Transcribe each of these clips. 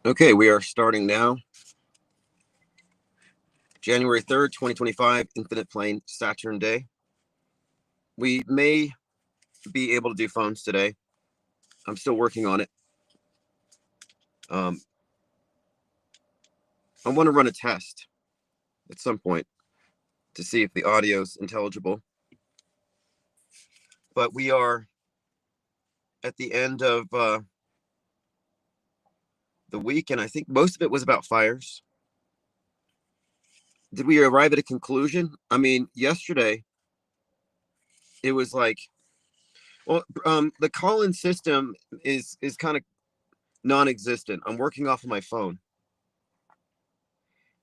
Okay, we are starting now. January 3rd, 2025, Infinite Plane Saturnday. We may be able to do phones today. I'm still working on it. I want to run a test at some point to see if the audio is intelligible. But we are at the end of the week, and I think most of it was about fires. Did we arrive at a conclusion? I mean, yesterday it was like, well, the call-in system is kind of non-existent. I'm working off of my phone,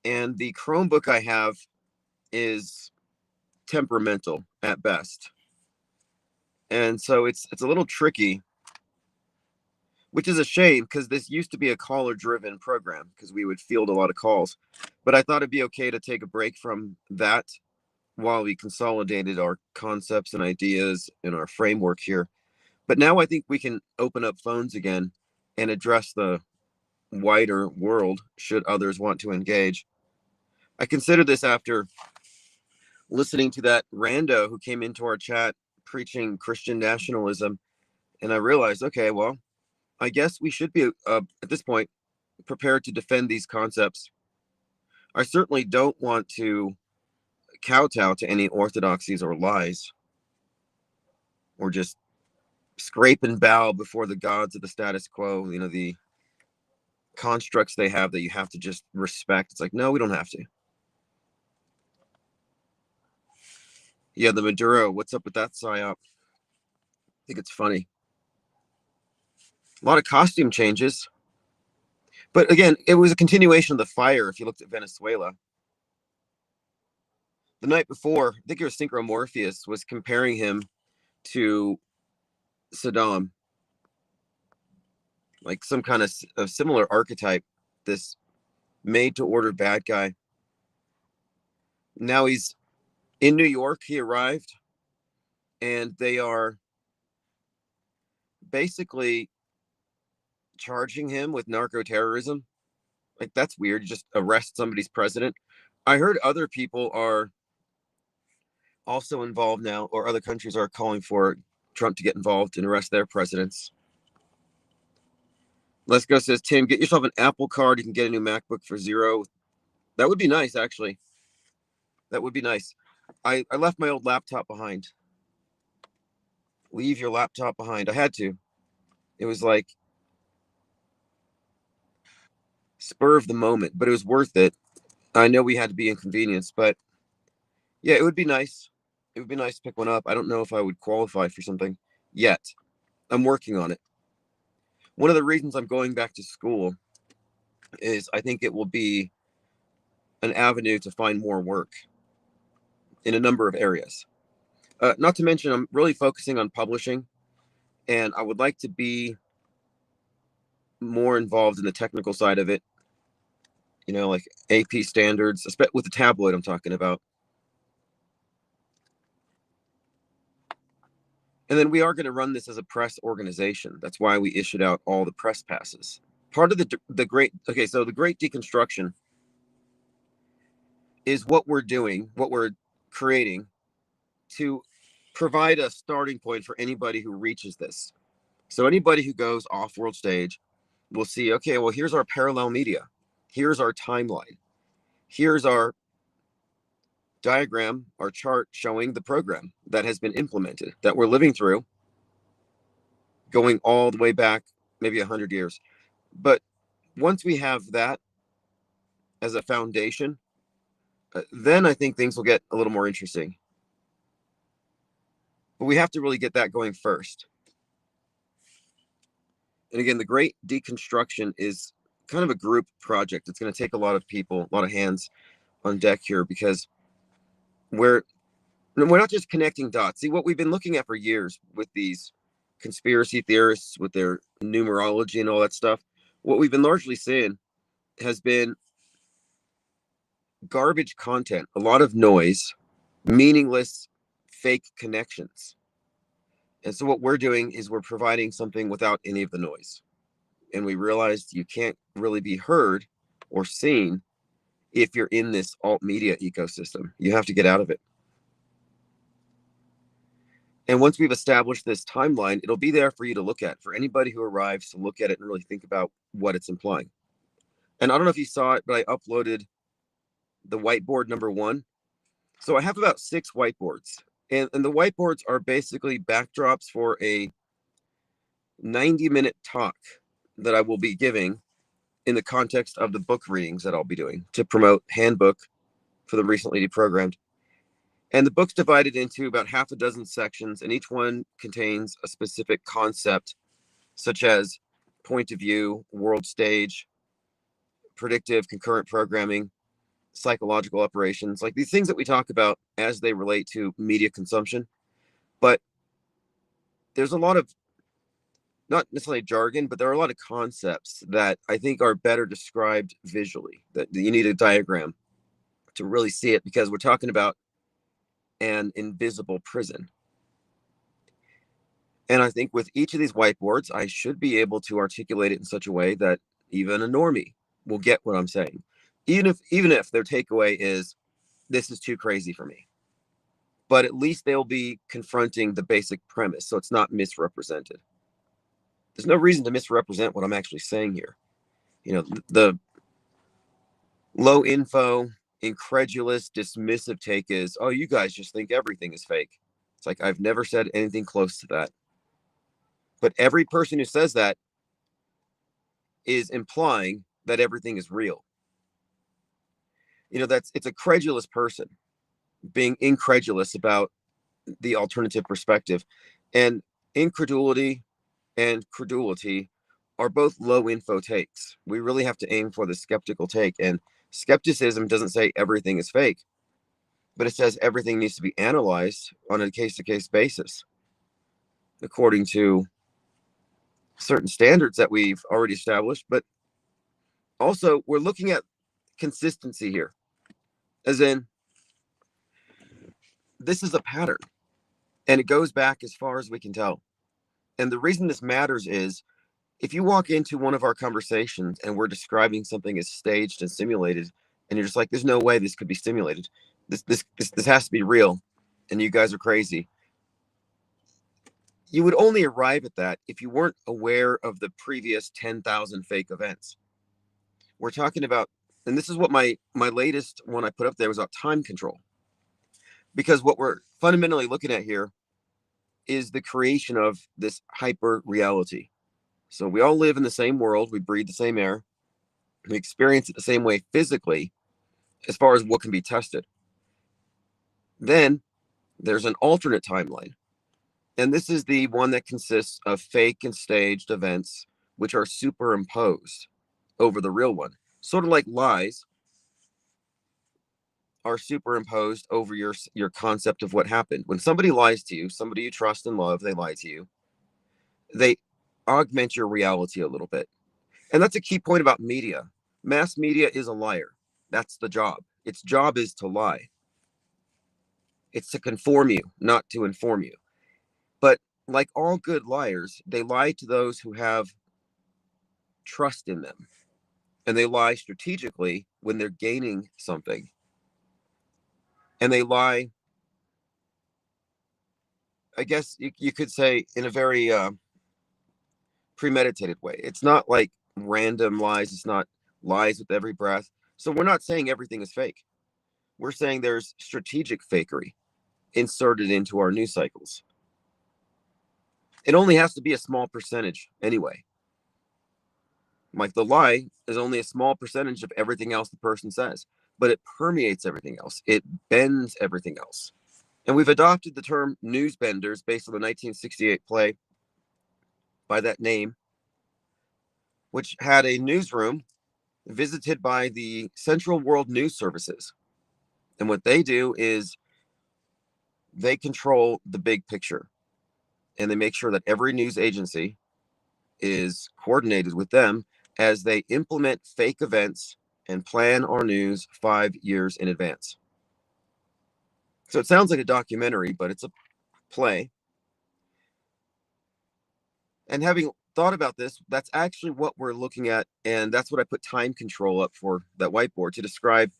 and the Chromebook I have is temperamental at best, and so it's a little tricky, which is a shame because this used to be a caller driven program because we would field a lot of calls. But I thought it'd be okay to take a break from that while we consolidated our concepts and ideas in our framework here. But now I think we can open up phones again and address the wider world should others want to engage. I consider this after listening to that rando who came into our chat preaching Christian nationalism, and I realized, okay, well, I guess we should be at this point prepared to defend these concepts. I certainly don't want to kowtow to any orthodoxies or lies, or just scrape and bow before the gods of the status quo. You know, the constructs they have that you have to just respect. It's like, no, we don't have to. Yeah, the Maduro, what's up with that psyop? I think it's funny. A lot of costume changes. But again, it was a continuation of the fire. If you looked at Venezuela, the night before, I think it was Synchromorpheus was comparing him to Saddam, like some kind of similar archetype, this made to order bad guy. Now he's in New York. He arrived, and they are basically charging him with narco terrorism. Like, that's weird. You just arrest somebody's president. I heard other people are also involved now, or other countries are calling for Trump to get involved and arrest their presidents. Let's Go says, Tim, get yourself an Apple card. You can get a new MacBook for $0. That would be nice, actually. That would be nice. I left my old laptop behind. Leave your laptop behind. I had to. It was like spur of the moment, but it was worth it. I know we had to be inconvenienced, but yeah, it would be nice. It would be nice to pick one up. I don't know if I would qualify for something yet. I'm working on it. One of the reasons I'm going back to school is I think it will be an avenue to find more work in a number of areas. Not to mention, I'm really focusing on publishing, and I would like to be more involved in the technical side of it, you know, like AP standards, with the tabloid I'm talking about. And then we are going to run this as a press organization. That's why we issued out all the press passes. Part of the great, okay, so the great deconstruction is what we're doing, what we're creating to provide a starting point for anybody who reaches this. So anybody who goes off world stage will see, okay, well, here's our parallel media. Here's our timeline. Here's our diagram, our chart showing the program that has been implemented, that we're living through, going all the way back, maybe 100 years. But once we have that as a foundation, then I think things will get a little more interesting. But we have to really get that going first. And again, the great deconstruction is kind of a group project. It's going to take a lot of people, a lot of hands on deck here, because we're not just connecting dots. See, what we've been looking at for years with these conspiracy theorists, with their numerology and all that stuff, what we've been largely seeing has been garbage content, a lot of noise, meaningless, fake connections. And so what we're doing is we're providing something without any of the noise. And we realized you can't really be heard or seen if you're in this alt media ecosystem. You have to get out of it. And once we've established this timeline, it'll be there for you to look at, for anybody who arrives to look at it and really think about what it's implying. And I don't know if you saw it, but I uploaded the whiteboard number 1. So I have about 6 whiteboards. And the whiteboards are basically backdrops for a 90-minute talk that I will be giving in the context of the book readings that I'll be doing to promote Handbook for the Recently Deprogrammed. And the book's divided into about half a dozen sections, and each one contains a specific concept, such as point of view, world stage, predictive concurrent programming, psychological operations, like these things that we talk about as they relate to media consumption. But there's a lot of, not necessarily jargon, but there are a lot of concepts that I think are better described visually, that you need a diagram to really see it, because we're talking about an invisible prison. And I think with each of these whiteboards, I should be able to articulate it in such a way that even a normie will get what I'm saying. Even if their takeaway is, this is too crazy for me. But at least they'll be confronting the basic premise, so it's not misrepresented. There's no reason to misrepresent what I'm actually saying here. You know, the low info, incredulous, dismissive take is, oh, you guys just think everything is fake. It's like, I've never said anything close to that. But every person who says that is implying that everything is real. You know, it's a credulous person being incredulous about the alternative perspective. And incredulity and credulity are both low info takes. We really have to aim for the skeptical take. And skepticism doesn't say everything is fake, but it says everything needs to be analyzed on a case-to-case basis according to certain standards that we've already established. But also, we're looking at consistency here, as in, this is a pattern, and it goes back as far as we can tell. And the reason this matters is, if you walk into one of our conversations and we're describing something as staged and simulated, and you're just like, there's no way this could be simulated. This has to be real, and you guys are crazy. You would only arrive at that if you weren't aware of the previous 10,000 fake events. We're talking about, and this is what my latest one I put up there was about time control. Because what we're fundamentally looking at here is the creation of this hyper reality. So we all live in the same world, we breathe the same air, we experience it the same way physically as far as what can be tested. Then there's an alternate timeline. And this is the one that consists of fake and staged events which are superimposed over the real one. Sort of like lies are superimposed over your concept of what happened. When somebody lies to you, somebody you trust and love, they lie to you, they augment your reality a little bit. And that's a key point about media. Mass media is a liar. That's the job. Its job is to lie. It's to conform you, not to inform you. But like all good liars, they lie to those who have trust in them. And they lie strategically when they're gaining something. And they lie, I guess you could say, in a very premeditated way. It's not like random lies. It's not lies with every breath. So we're not saying everything is fake. We're saying there's strategic fakery inserted into our news cycles. It only has to be a small percentage anyway. Like, the lie is only a small percentage of everything else the person says, but it permeates everything else. It bends everything else. And we've adopted the term news benders based on the 1968 play by that name, which had a newsroom visited by the Central World News Services. And what they do is they control the big picture, and they make sure that every news agency is coordinated with them as they implement fake events and plan our news 5 years in advance. So it sounds like a documentary, but it's a play. And having thought about this. That's actually what we're looking at. And that's what I put time control up for that whiteboard to describe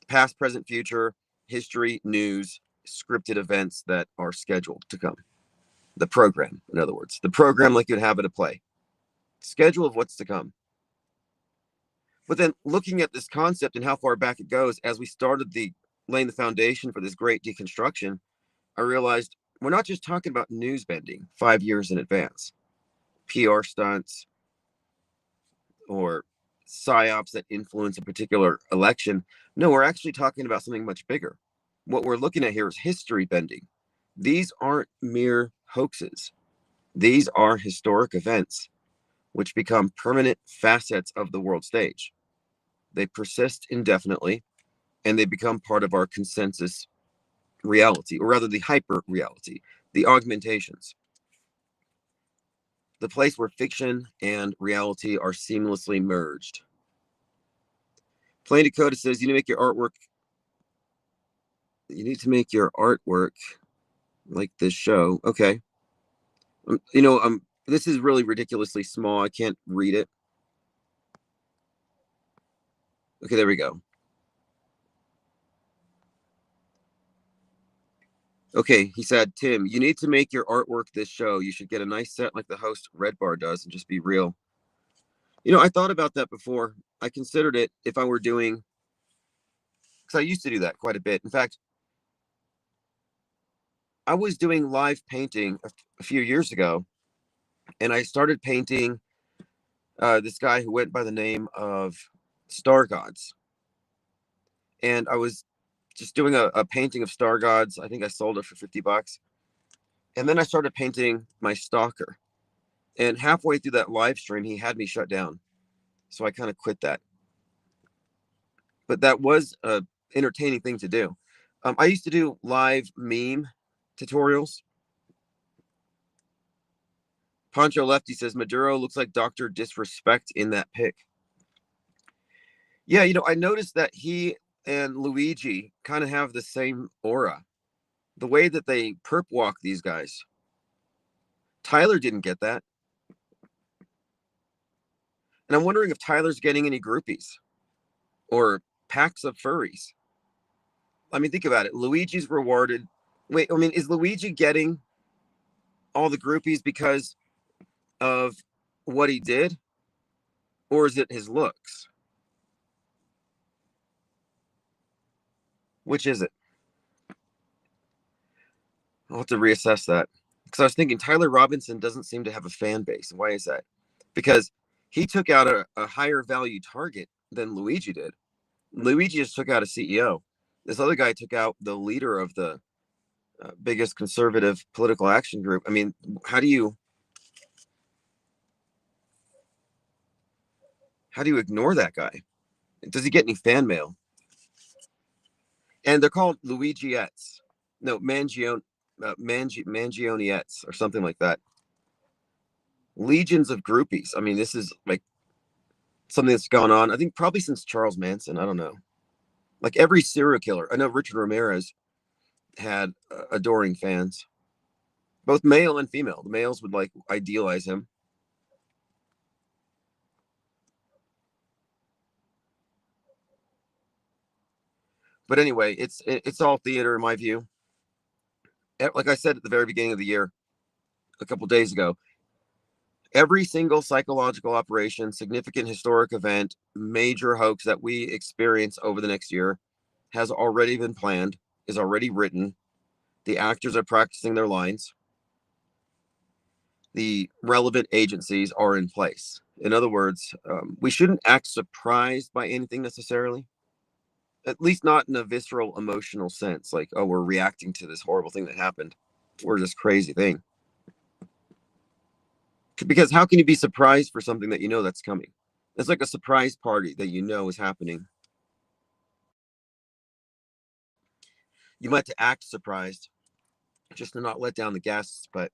past, present, future, history, news, scripted events that are scheduled to come. The program, in other words, the program like you'd have at a play, schedule of what's to come. But then looking at this concept and how far back it goes, as we started laying the foundation for this great deconstruction, I realized we're not just talking about news bending 5 years in advance, PR stunts, or psyops that influence a particular election. No, we're actually talking about something much bigger. What we're looking at here is history bending. These aren't mere hoaxes. These are historic events which become permanent facets of the world stage. They persist indefinitely, and they become part of our consensus reality, or rather the hyper reality, the augmentations. The place where fiction and reality are seamlessly merged. Plain Dakota says you need to make your artwork like this show. Okay. This is really ridiculously small. I can't read it. Okay, there we go. Okay, he said, Tim, you need to make your artwork this show. You should get a nice set like the host Red Bar does and just be real. I thought about that before. I considered it if I were doing, because I used to do that quite a bit. In fact, I was doing live painting a few years ago, and I started painting this guy who went by the name of Star Gods. And I was just doing a painting of Star Gods. I think I sold it for $50. And then I started painting my stalker. And halfway through that live stream, he had me shut down. So I kind of quit that. But that was an entertaining thing to do. I used to do live meme tutorials. Poncho Lefty says, Maduro looks like Dr. Disrespect in that pic. Yeah, I noticed that he and Luigi kind of have the same aura. The way that they perp walk these guys. Tyler didn't get that. And I'm wondering if Tyler's getting any groupies or packs of furries. I mean, think about it. Luigi's rewarded. Wait, I mean, is Luigi getting all the groupies because of what he did? Or is it his looks? Which is it? I'll have to reassess that. Because I was thinking Tyler Robinson doesn't seem to have a fan base. Why is that? Because he took out a higher value target than Luigi did. Luigi just took out a CEO. This other guy took out the leader of the biggest conservative political action group. I mean, how do you ignore that guy? Does he get any fan mail? And they're called Luigiettes. No, Mangioniettes or something like that. Legions of groupies. I mean, this is like something that's gone on, I think probably since Charles Manson. I don't know. Like every serial killer. I know Richard Ramirez had adoring fans, both male and female. The males would like idealize him. But anyway, it's all theater in my view. Like I said at the very beginning of the year, a couple days ago, every single psychological operation, significant historic event, major hoax that we experience over the next year has already been planned, is already written. The actors are practicing their lines. The relevant agencies are in place. In other words, we shouldn't act surprised by anything necessarily, at least not in a visceral emotional sense, like, oh, we're reacting to this horrible thing that happened or this crazy thing. Because how can you be surprised for something that you know that's coming? It's like a surprise party that you know is happening. You might have to act surprised just to not let down the guests, but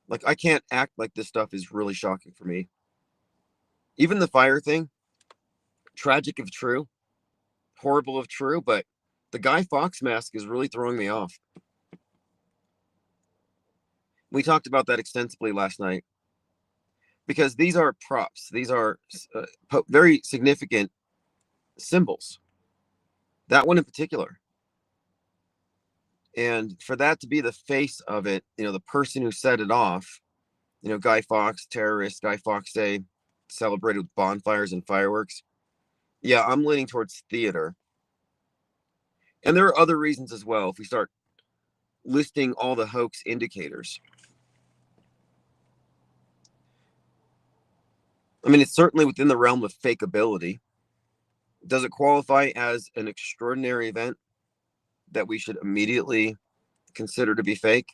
like I can't act like this stuff is really shocking for me. Even the fire thing, tragic if true, horrible if true, but the Guy Fawkes mask is really throwing me off. We talked about that extensively last night. because these are props. These are very significant symbols. That one in particular. And for that to be the face of it, the person who set it off, Guy Fawkes, terrorist, Guy Fawkes Day, celebrated with bonfires and fireworks. Yeah, I'm leaning towards theater. And there are other reasons as well if we start listing all the hoax indicators. I mean, it's certainly within the realm of fakeability. Does it qualify as an extraordinary event that we should immediately consider to be fake?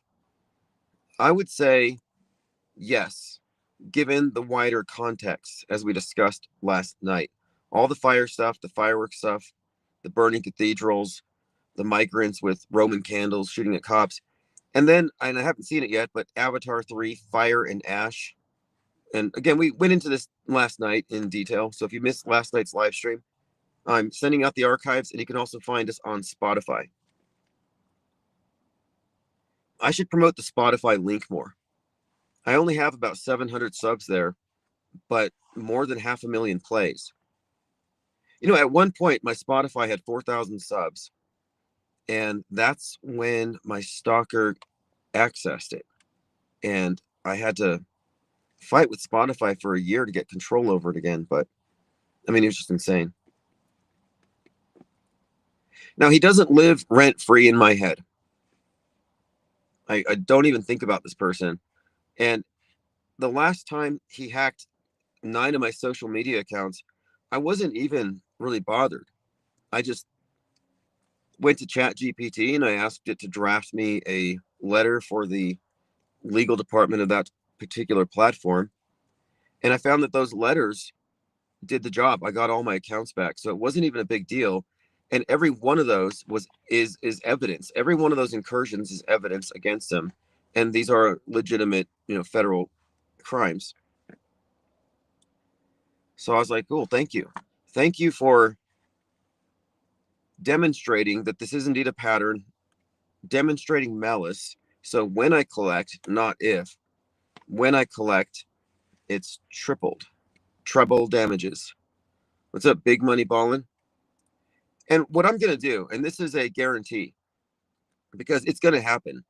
I would say yes, given the wider context, as we discussed last night. All the fire stuff, the fireworks stuff, the burning cathedrals, the migrants with Roman candles shooting at cops. And then, and I haven't seen it yet, but Avatar 3, Fire and Ash. And again, we went into this last night in detail. So if you missed last night's live stream, I'm sending out the archives, and you can also find us on Spotify. I should promote the Spotify link more. I only have about 700 subs there, but more than 500,000 plays. At one point, my Spotify had 4,000 subs, and that's when my stalker accessed it. And I had to fight with Spotify for a year to get control over it again. But, I mean, it was just insane. Now, he doesn't live rent-free in my head. I don't even think about this person. And the last time he hacked 9 of my social media accounts, I wasn't even really bothered. I just went to ChatGPT and I asked it to draft me a letter for the legal department of that particular platform. And I found that those letters did the job. I got all my accounts back. So it wasn't even a big deal. And every one of those is evidence. Every one of those incursions is evidence against him. And these are legitimate, federal crimes. So I was like, cool, thank you. Thank you for demonstrating that this is indeed a pattern, demonstrating malice. So when I collect, not if, when I collect, it's treble damages. What's up, Big Money Ballin'? And what I'm going to do, and this is a guarantee, because it's going to happen.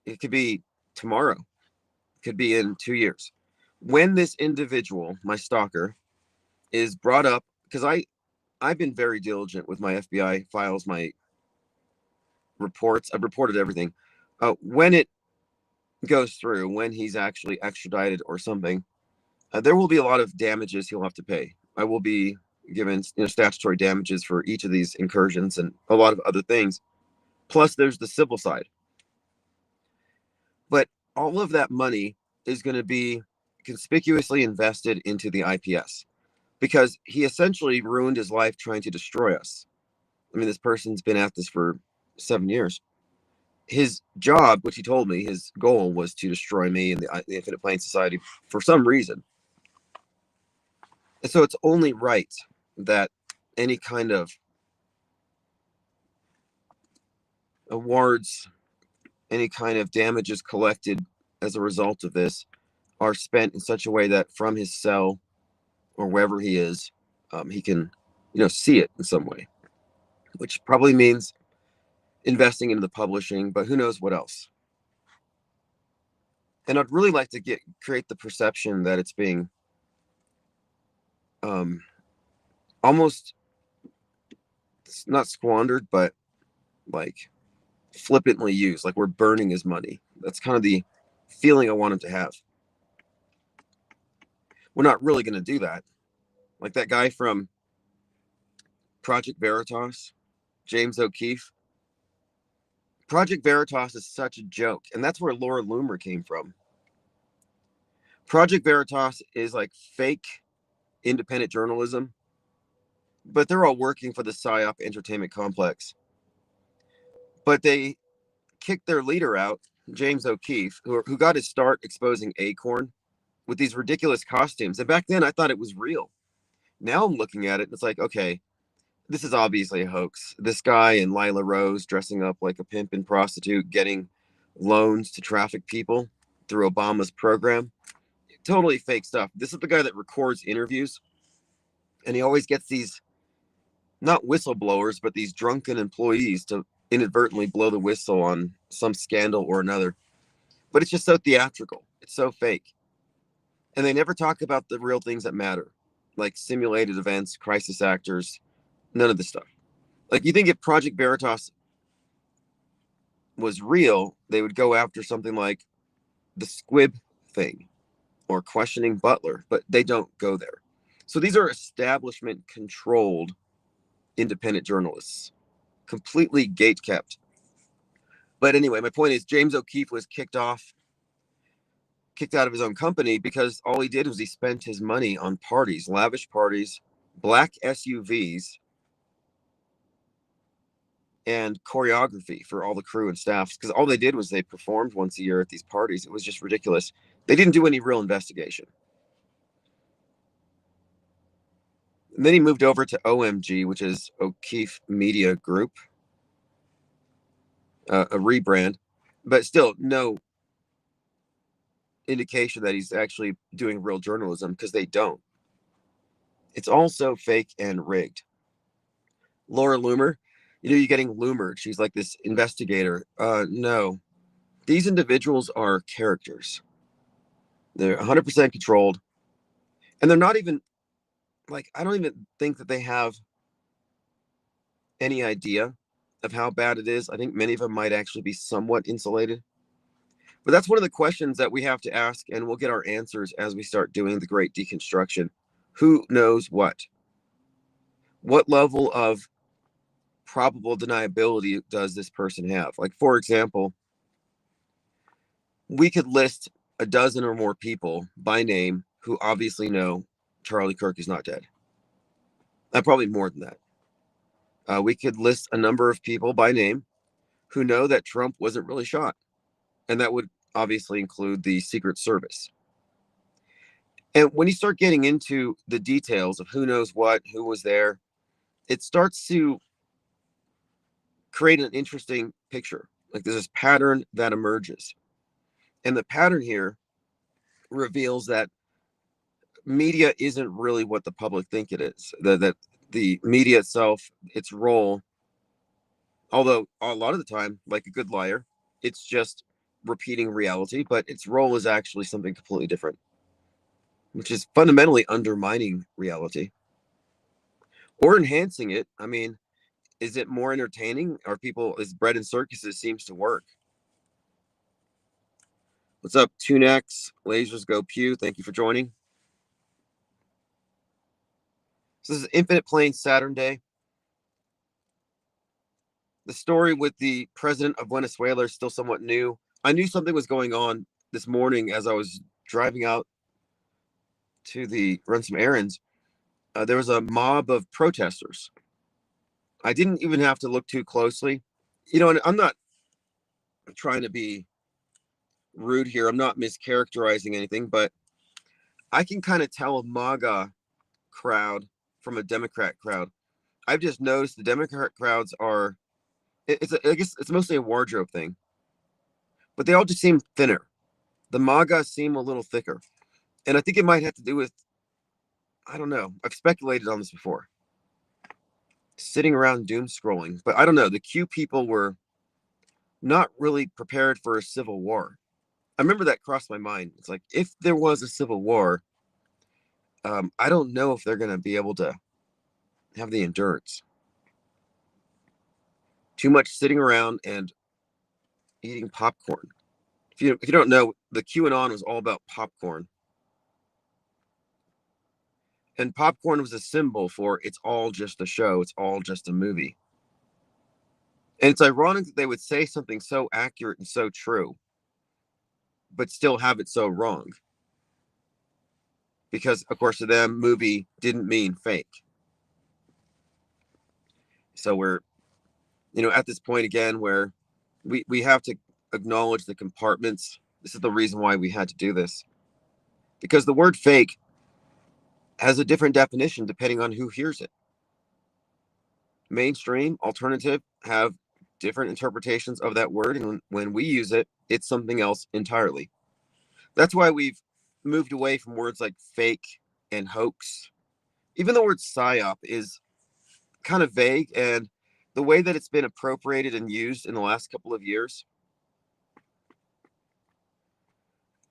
It could be tomorrow. It could be in 2 years. When this individual, my stalker, is brought up, because I've been very diligent with my FBI files, my reports. I've reported everything. When it goes through, when he's actually extradited or something, there will be a lot of damages he'll have to pay. I will be given statutory damages for each of these incursions and a lot of other things. Plus, there's the civil side. But all of that money is going to be conspicuously invested into the IPS, because he essentially ruined his life trying to destroy us. I mean, this person's been at this for 7 years. His job, which he told me, his goal was to destroy me and the Infinite Plane Society for some reason. And so it's only right that any kind of awards, any kind of damages collected as a result of this are spent in such a way that from his cell or wherever he is, he can, see it in some way, which probably means investing into the publishing, but who knows what else. And I'd really like to create the perception that it's being almost not squandered, but like flippantly used, like we're burning his money. That's kind of the feeling I want him to have. We're not really going to do that. Like that guy from Project Veritas, James O'Keefe. Project Veritas is such a joke, and that's where Laura Loomer came from. Project Veritas is like fake independent journalism, but they're all working for the PSYOP entertainment complex. But they kicked their leader out, James O'Keefe, who got his start exposing Acorn with these ridiculous costumes. And back then, I thought it was real. Now I'm looking at it, and it's like, okay, this is obviously a hoax. This guy and Lila Rose dressing up like a pimp and prostitute, getting loans to traffic people through Obama's program. totally fake stuff. This is the guy that records interviews, and he always gets these, not whistleblowers, but these drunken employees to inadvertently blow the whistle on some scandal or another. But it's just so theatrical. It's so fake. And they never talk about the real things that matter, like simulated events, crisis actors, none of this stuff. Like, you think if Project Veritas was real, they would go after something like the Squib thing or questioning Butler, but they don't go there. So these are establishment controlled independent journalists, completely gate kept. But anyway, my point is James O'Keefe was kicked out of his own company because all he did was he spent his money on parties, lavish parties, black SUVs, and choreography for all the crew and staff. Because all they did was they performed once a year at these parties. It was just ridiculous. They didn't do any real investigation. And then he moved over to OMG, which is O'Keefe Media Group, a rebrand, but still no indication that he's actually doing real journalism, because they don't. It's all so fake and rigged. Laura Loomer, you're getting Loomered. She's like this investigator. No, these individuals are characters. They're 100% controlled, and they're not even like, I don't even think that they have any idea of how bad it is. I think many of them might actually be somewhat insulated. But that's one of the questions that we have to ask, and we'll get our answers as we start doing the great deconstruction. Who knows what? What level of probable deniability does this person have? Like, for example, we could list a dozen or more people by name who obviously know Charlie Kirk is not dead. Probably more than that. We could list a number of people by name who know that Trump wasn't really shot. And that would obviously include the Secret Service. And when you start getting into the details of who knows what, who was there, it starts to create an interesting picture. Like, there's this pattern that emerges. And the pattern here reveals that media isn't really what the public think it is. That the media itself, its role, although a lot of the time, like a good liar, it's just repeating reality, but its role is actually something completely different, which is fundamentally undermining reality or enhancing it. I mean, is it more entertaining? Is bread and circuses seems to work? What's up, Tunex? Lasers Go Pew. Thank you for joining. So this is Infinite Plane Saturnday. The story with the president of Venezuela is still somewhat new. I knew something was going on this morning as I was driving out to run some errands. There was a mob of protesters. I didn't even have to look too closely. And I'm not trying to be rude here. I'm not mischaracterizing anything, but I can kind of tell a MAGA crowd from a Democrat crowd. I've just noticed the Democrat crowds I guess it's mostly a wardrobe thing, but they all just seem thinner. The MAGA seem a little thicker. And I think it might have to do with, I don't know. I've speculated on this before. Sitting around doom scrolling, but I don't know. The Q people were not really prepared for a civil war. I remember that crossed my mind. It's like, if there was a civil war, I don't know if they're going to be able to have the endurance. Too much sitting around and eating popcorn. If you don't know, the QAnon was all about popcorn. And popcorn was a symbol for it's all just a show. It's all just a movie. And it's ironic that they would say something so accurate and so true, but still have it so wrong. Because, of course, to them, movie didn't mean fake. So we're, at this point again where we have to acknowledge the compartments. This is the reason why we had to do this. Because the word fake has a different definition depending on who hears it. Mainstream, alternative have different interpretations of that word. And when we use it, it's something else entirely. That's why we've moved away from words like fake and hoax. Even the word psyop is kind of vague, and the way that it's been appropriated and used in the last couple of years,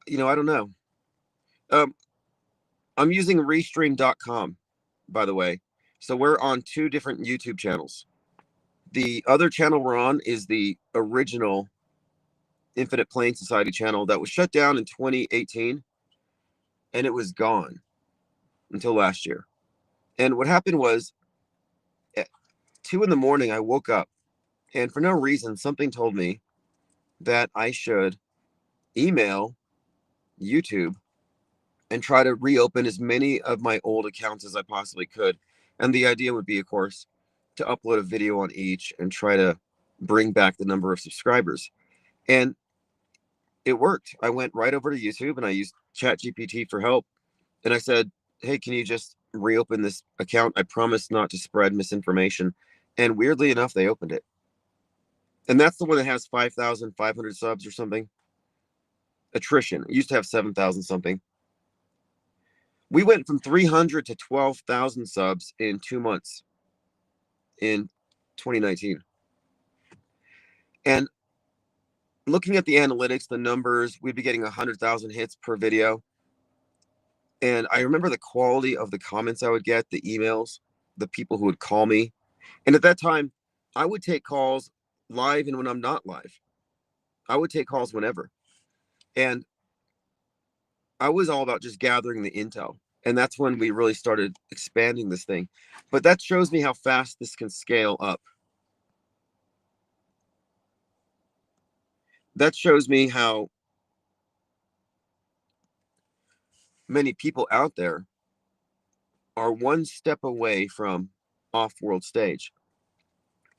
I don't know. Um, I'm using restream.com, by the way. So we're on two different YouTube channels. The other channel we're on is the original Infinite Plane Society channel that was shut down in 2018, and it was gone until last year. And what happened was at 2 in the morning, I woke up, and for no reason, something told me that I should email YouTube and try to reopen as many of my old accounts as I possibly could. And the idea would be, of course, to upload a video on each and try to bring back the number of subscribers. And it worked. I went right over to YouTube and I used ChatGPT for help. And I said, hey, can you just reopen this account? I promise not to spread misinformation. And weirdly enough, they opened it. And that's the one that has 5,500 subs or something. Attrition. It used to have 7,000 something. We went from 300 to 12,000 subs in 2 months in 2019. And looking at the analytics, the numbers, we'd be getting 100,000 hits per video. And I remember the quality of the comments I would get, the emails, the people who would call me. And at that time, I would take calls live and when I'm not live. I would take calls whenever. And I was all about just gathering the intel. And that's when we really started expanding this thing. But that shows me how fast this can scale up. That shows me how many people out there are one step away from off-world stage.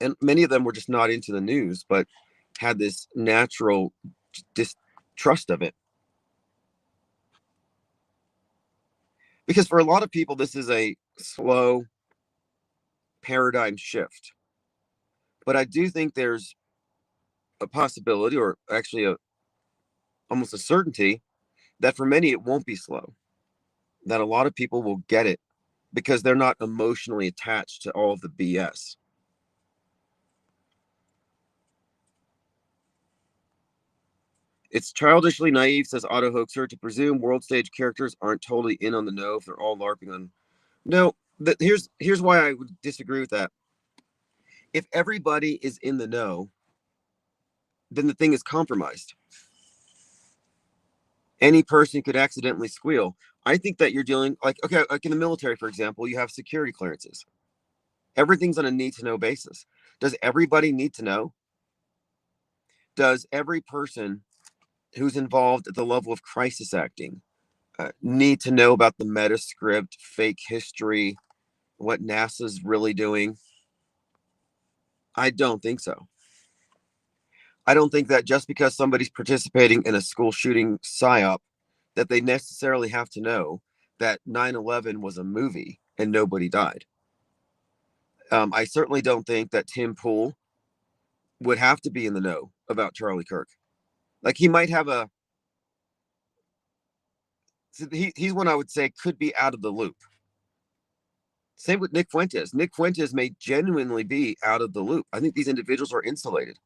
And many of them were just not into the news, but had this natural distrust of it. Because for a lot of people, this is a slow paradigm shift. But I do think there's a possibility, or actually almost a certainty, that for many it won't be slow. That a lot of people will get it because they're not emotionally attached to all of the BS. It's childishly naive, says Auto Hoaxer, to presume world stage characters aren't totally in on the know if they're all LARPing on. No, here's why I would disagree with that. If everybody is in the know, then the thing is compromised. Any person could accidentally squeal. I think that you're dealing like in the military, for example, you have security clearances. Everything's on a need to know basis. Does everybody need to know? Does every person who's involved at the level of crisis acting need to know about the meta script, fake history, what NASA's really doing? I don't think so. I don't think that just because somebody's participating in a school shooting psyop, that they necessarily have to know that 9/11 was a movie and nobody died. I certainly don't think that Tim Pool would have to be in the know about Charlie Kirk. Like he might have he's one I would say could be out of the loop. Same with Nick Fuentes. Nick Fuentes may genuinely be out of the loop. I think these individuals are insulated.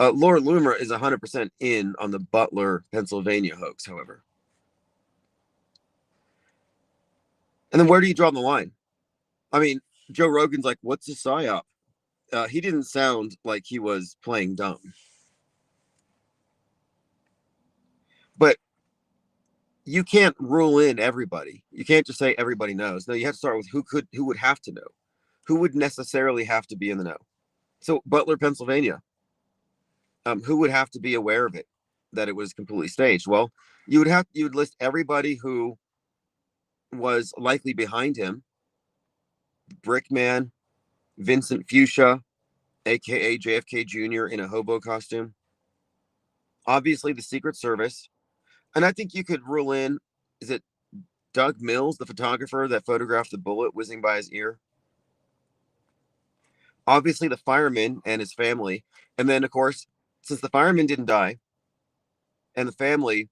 Laura Loomer is 100% in on the Butler, Pennsylvania hoax, however. And then where do you draw the line? I mean, Joe Rogan's like, what's a psyop? He didn't sound like he was playing dumb. But you can't rule in everybody. You can't just say everybody knows. No, you have to start with who would have to know. Who would necessarily have to be in the know? So Butler, Pennsylvania. Who would have to be aware of it, that it was completely staged? Well, you would list everybody who was likely behind him. Brickman, Vincent Fuchsia, aka JFK Jr. in a hobo costume. Obviously the Secret Service. And I think you could rule in, is it Doug Mills, the photographer that photographed the bullet whizzing by his ear? Obviously the fireman and his family. And then, of course, since the fireman didn't die and the family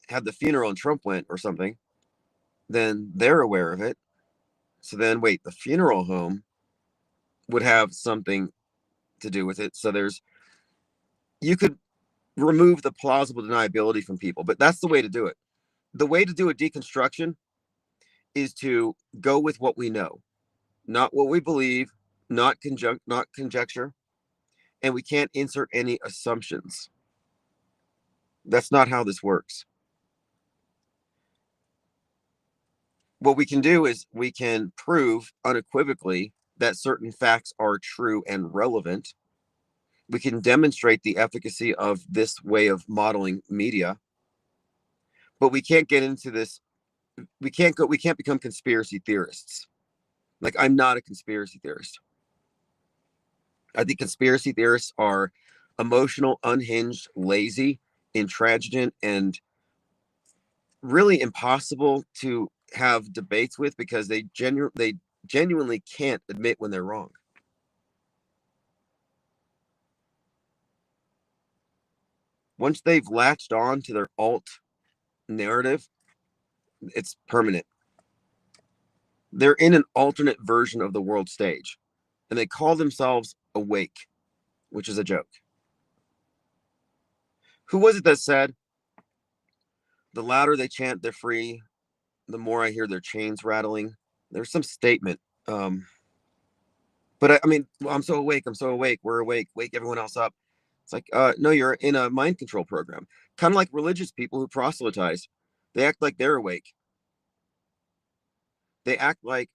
had the funeral and Trump went or something, then they're aware of it. So then, wait, the funeral home would have something to do with it. So you could remove the plausible deniability from people, but that's the way to do it. The way to do a deconstruction is to go with what we know, not what we believe, not conjecture, and we can't insert any assumptions. That's not how this works. What we can do is we can prove unequivocally that certain facts are true and relevant. We can demonstrate the efficacy of this way of modeling media, but we can't get into this. We can't become conspiracy theorists. Like, I'm not a conspiracy theorist. I think conspiracy theorists are emotional, unhinged, lazy, intransigent, and really impossible to have debates with because they genuinely can't admit when they're wrong. Once they've latched on to their alt narrative, it's permanent. They're in an alternate version of the world stage, and they call themselves awake, which is a joke. Who was it that said, the louder they chant they're free, the more I hear their chains rattling? There's some statement. But I mean, well, I'm so awake. We're awake. Wake everyone else up. It's like, no, you're in a mind control program. Kind of like religious people who proselytize. They act like they're awake. They act like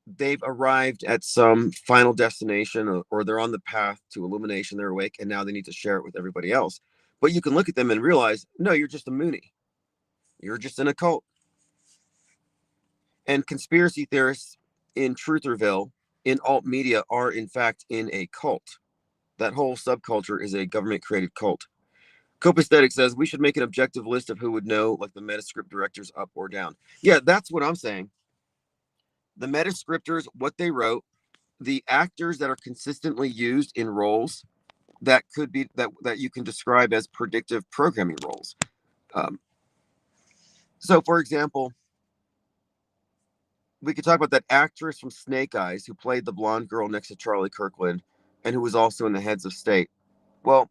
they've arrived at some final destination, or they're on the path to illumination. They're awake, and now they need to share it with everybody else. But you can look at them and realize, no, you're just a Moonie. You're just in a cult. And conspiracy theorists in Trutherville, in alt media, are in fact in a cult. That whole subculture is a government-created cult. Copaesthetic says we should make an objective list of who would know, like the Metascript directors, up or down. Yeah, that's what I'm saying. The Metascriptors, what they wrote, the actors that are consistently used in roles that could be that you can describe as predictive programming roles. So, for example, we could talk about that actress from Snake Eyes who played the blonde girl next to Charlie Kirkland and who was also in The Heads of State. Well,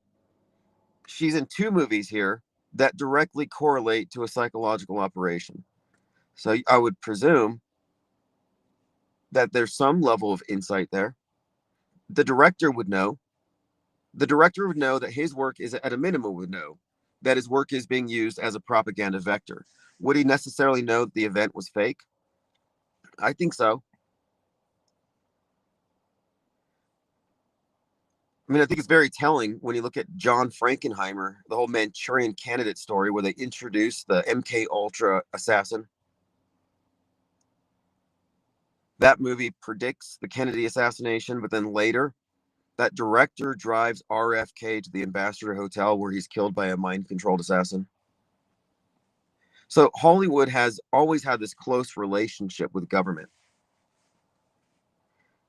she's in 2 movies here that directly correlate to a psychological operation. So I would presume that there's some level of insight there. The director would know. The director would know that his work is, at a minimum, would know that his work is being used as a propaganda vector. Would he necessarily know that the event was fake? I think so. I mean, I think it's very telling when you look at John Frankenheimer, the whole Manchurian Candidate story, where they introduced the MK Ultra assassin. That movie predicts the Kennedy assassination, but then later, that director drives RFK to the Ambassador Hotel where he's killed by a mind-controlled assassin. So Hollywood has always had this close relationship with government.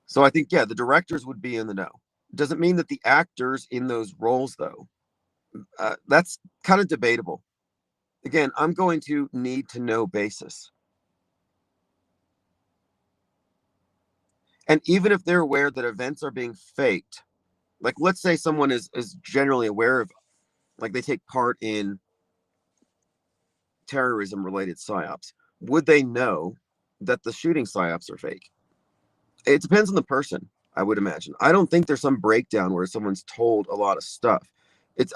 So I think, yeah, the directors would be in the know. Doesn't mean that the actors in those roles, though. That's kind of debatable. Again, I'm going to need to know basis. And even if they're aware that events are being faked, like let's say someone is generally aware of, like they take part in terrorism related psyops, would they know that the shooting psyops are fake? It depends on the person, I would imagine. I don't think there's some breakdown where someone's told a lot of stuff.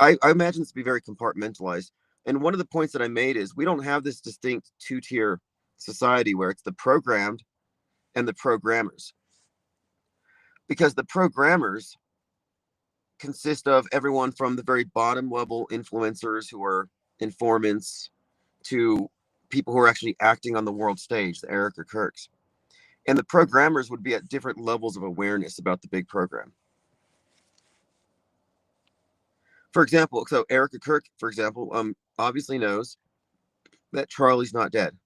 I imagine it's to be very compartmentalized. And one of the points that I made is we don't have this distinct 2-tier society where it's the programmed and the programmers. Because the programmers consist of everyone from the very bottom level influencers who are informants to people who are actually acting on the world stage, the Eric or Kirks. And the programmers would be at different levels of awareness about the big program. For example, so Erica Kirk, for example, obviously knows that Charlie's not dead.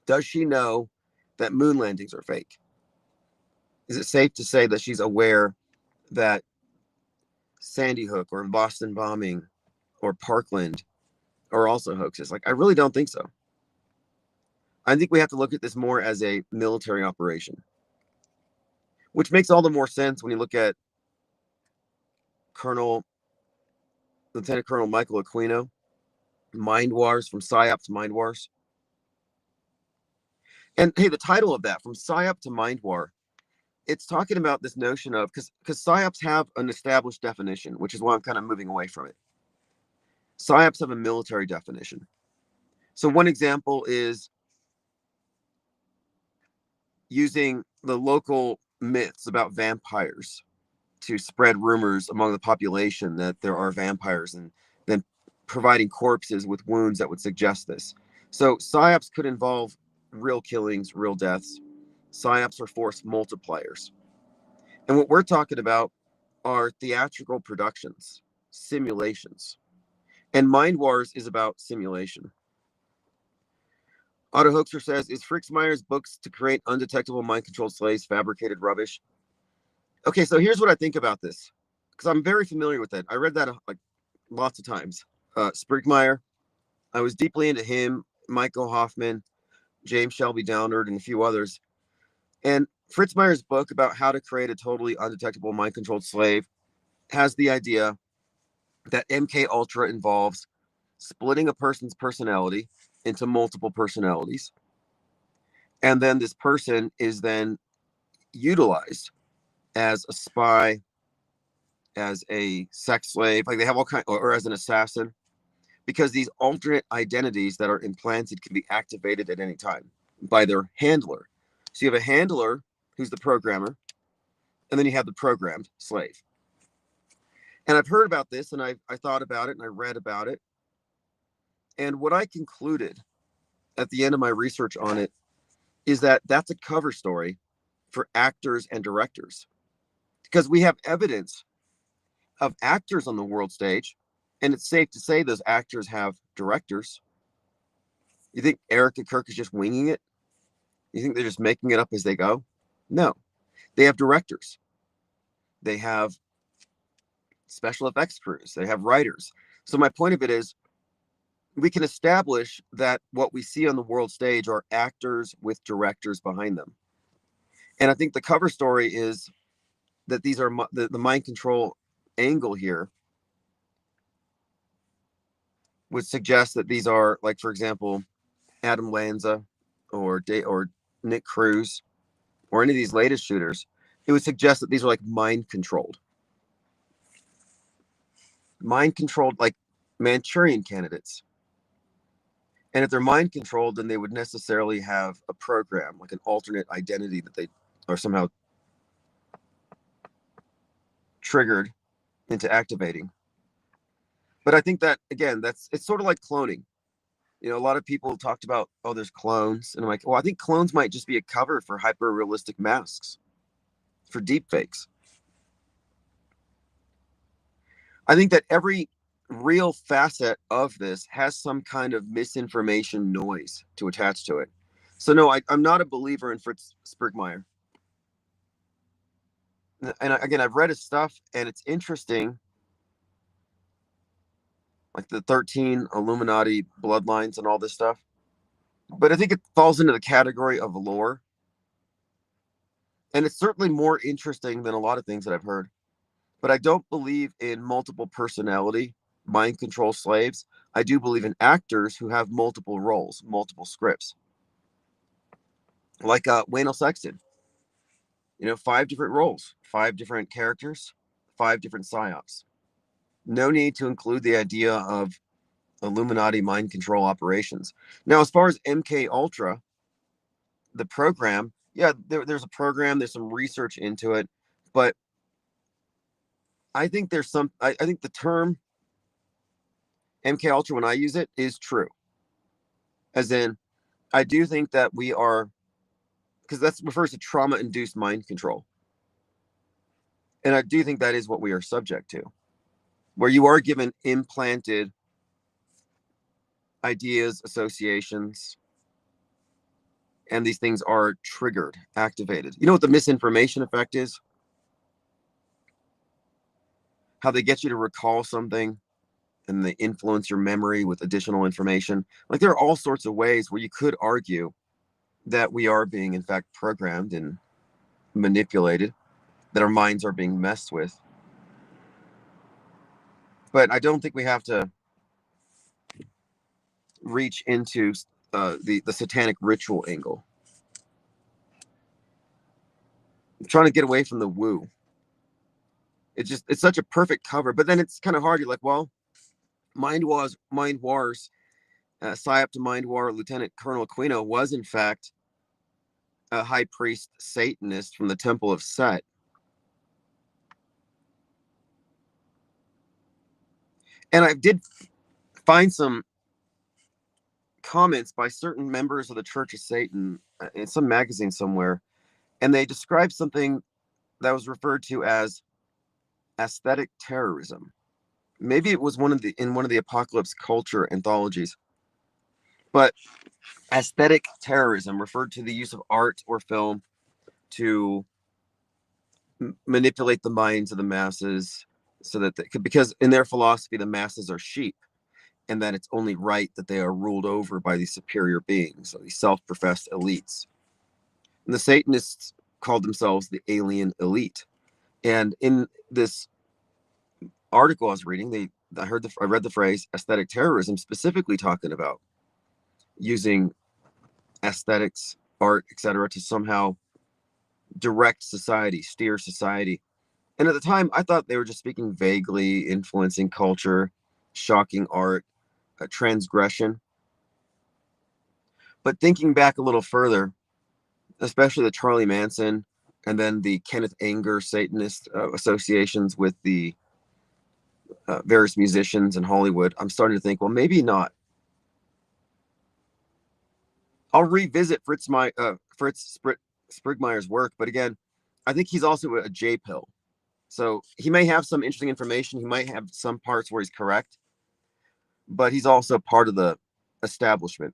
Does she know that moon landings are fake? Is it safe to say that she's aware that Sandy Hook or Boston bombing or Parkland are also hoaxes. Like, I really don't think so. I think we have to look at this more as a military operation, which makes all the more sense when you look at Lieutenant Colonel Michael Aquino, Mind Wars, from PSYOP to Mind Wars. And hey, the title of that, From PSYOP to Mind War, it's talking about this notion of, because PSYOPs have an established definition, which is why I'm kind of moving away from it. PSYOPs have a military definition. So one example is using the local myths about vampires to spread rumors among the population that there are vampires, and then providing corpses with wounds that would suggest this. So PSYOPs could involve real killings, real deaths. PSYOPs are force multipliers. And what we're talking about are theatrical productions, simulations. And Mind Wars is about simulation. Otto Hoaxer says, is Fritzmeyer's books to create undetectable mind-controlled slaves fabricated rubbish? Okay, so here's what I think about this, because I'm very familiar with it. I read that like lots of times. Sprigmeyer, I was deeply into him, Michael Hoffman, James Shelby Downard, and a few others. And Fritzmeyer's book about how to create a totally undetectable mind-controlled slave has the idea that MK Ultra involves splitting a person's personality into multiple personalities. And then this person is then utilized as a spy, as a sex slave, like they have all kinds, or as an assassin, because these alternate identities that are implanted can be activated at any time by their handler. So you have a handler who's the programmer, and then you have the programmed slave. And I've heard about this, and I thought about it, and I read about it. And what I concluded at the end of my research on it is that that's a cover story for actors and directors, because we have evidence of actors on the world stage, and it's safe to say those actors have directors. You think Eric and Kirk is just winging it? You think they're just making it up as they go? No, they have directors. They have special effects crews. They have writers. So my point of it is, we can establish that what we see on the world stage are actors with directors behind them. And I think the cover story is that these are the mind control angle here would suggest that these are, like, for example, Adam Lanza or Nick Cruz or any of these latest shooters. It would suggest that these are like mind controlled, like Manchurian candidates. And if they're mind controlled, then they would necessarily have a program, like an alternate identity that they are somehow triggered into activating. But I think that, again, it's sort of like cloning. You know, a lot of people talked about, oh, there's clones. And I'm like, well, I think clones might just be a cover for hyper realistic masks, for deep fakes. I think that every real facet of this has some kind of misinformation noise to attach to it. So no, I'm not a believer in Fritz Sprigmeyer. And again, I've read his stuff, and it's interesting, like the 13 Illuminati bloodlines and all this stuff. But I think it falls into the category of lore. And it's certainly more interesting than a lot of things that I've heard. But I don't believe in multiple personality mind control slaves. I do believe in actors who have multiple roles, multiple scripts. Like Wayne L. Sexton. You know, 5 different roles, 5 different characters, 5 different psyops. No need to include the idea of Illuminati mind control operations. Now, as far as MK Ultra, the program, yeah, there's a program, there's some research into it, but I think there's some, I think the term MK Ultra, when I use it, is true. As in, I do think that we are, because that refers to trauma-induced mind control. And I do think that is what we are subject to, where you are given implanted ideas, associations, and these things are triggered, activated. You know what the misinformation effect is? How they get you to recall something, and they influence your memory with additional information. Like there are all sorts of ways where you could argue that we are being, in fact, programmed and manipulated, that our minds are being messed with. But I don't think we have to reach into the satanic ritual angle. I'm trying to get away from the woo. It's such a perfect cover, but then it's kind of hard. You're like, well, Mind Wars, Psyop to Mind War, Lieutenant Colonel Aquino was in fact a high priest Satanist from the Temple of Set. And I did find some comments by certain members of the Church of Satan in some magazine somewhere, and they described something that was referred to as aesthetic terrorism. Maybe it was in one of the Apocalypse Culture anthologies. But aesthetic terrorism referred to the use of art or film to manipulate the minds of the masses, so that because in their philosophy the masses are sheep, and that it's only right that they are ruled over by these superior beings, so these self-professed elites. And the Satanists called themselves the alien elite. And in this article I was reading, I read the phrase aesthetic terrorism, specifically talking about using aesthetics, art, etc., to somehow direct society, steer society. And at the time, I thought they were just speaking vaguely, influencing culture, shocking art, transgression. But thinking back a little further, especially the Charlie Manson and then the Kenneth Anger Satanist associations with the various musicians in Hollywood, I'm starting to think, well, maybe not. I'll revisit Fritz Sprigmeyer's work, but again, I think he's also a J pill. So he may have some interesting information. He might have some parts where he's correct, but he's also part of the establishment.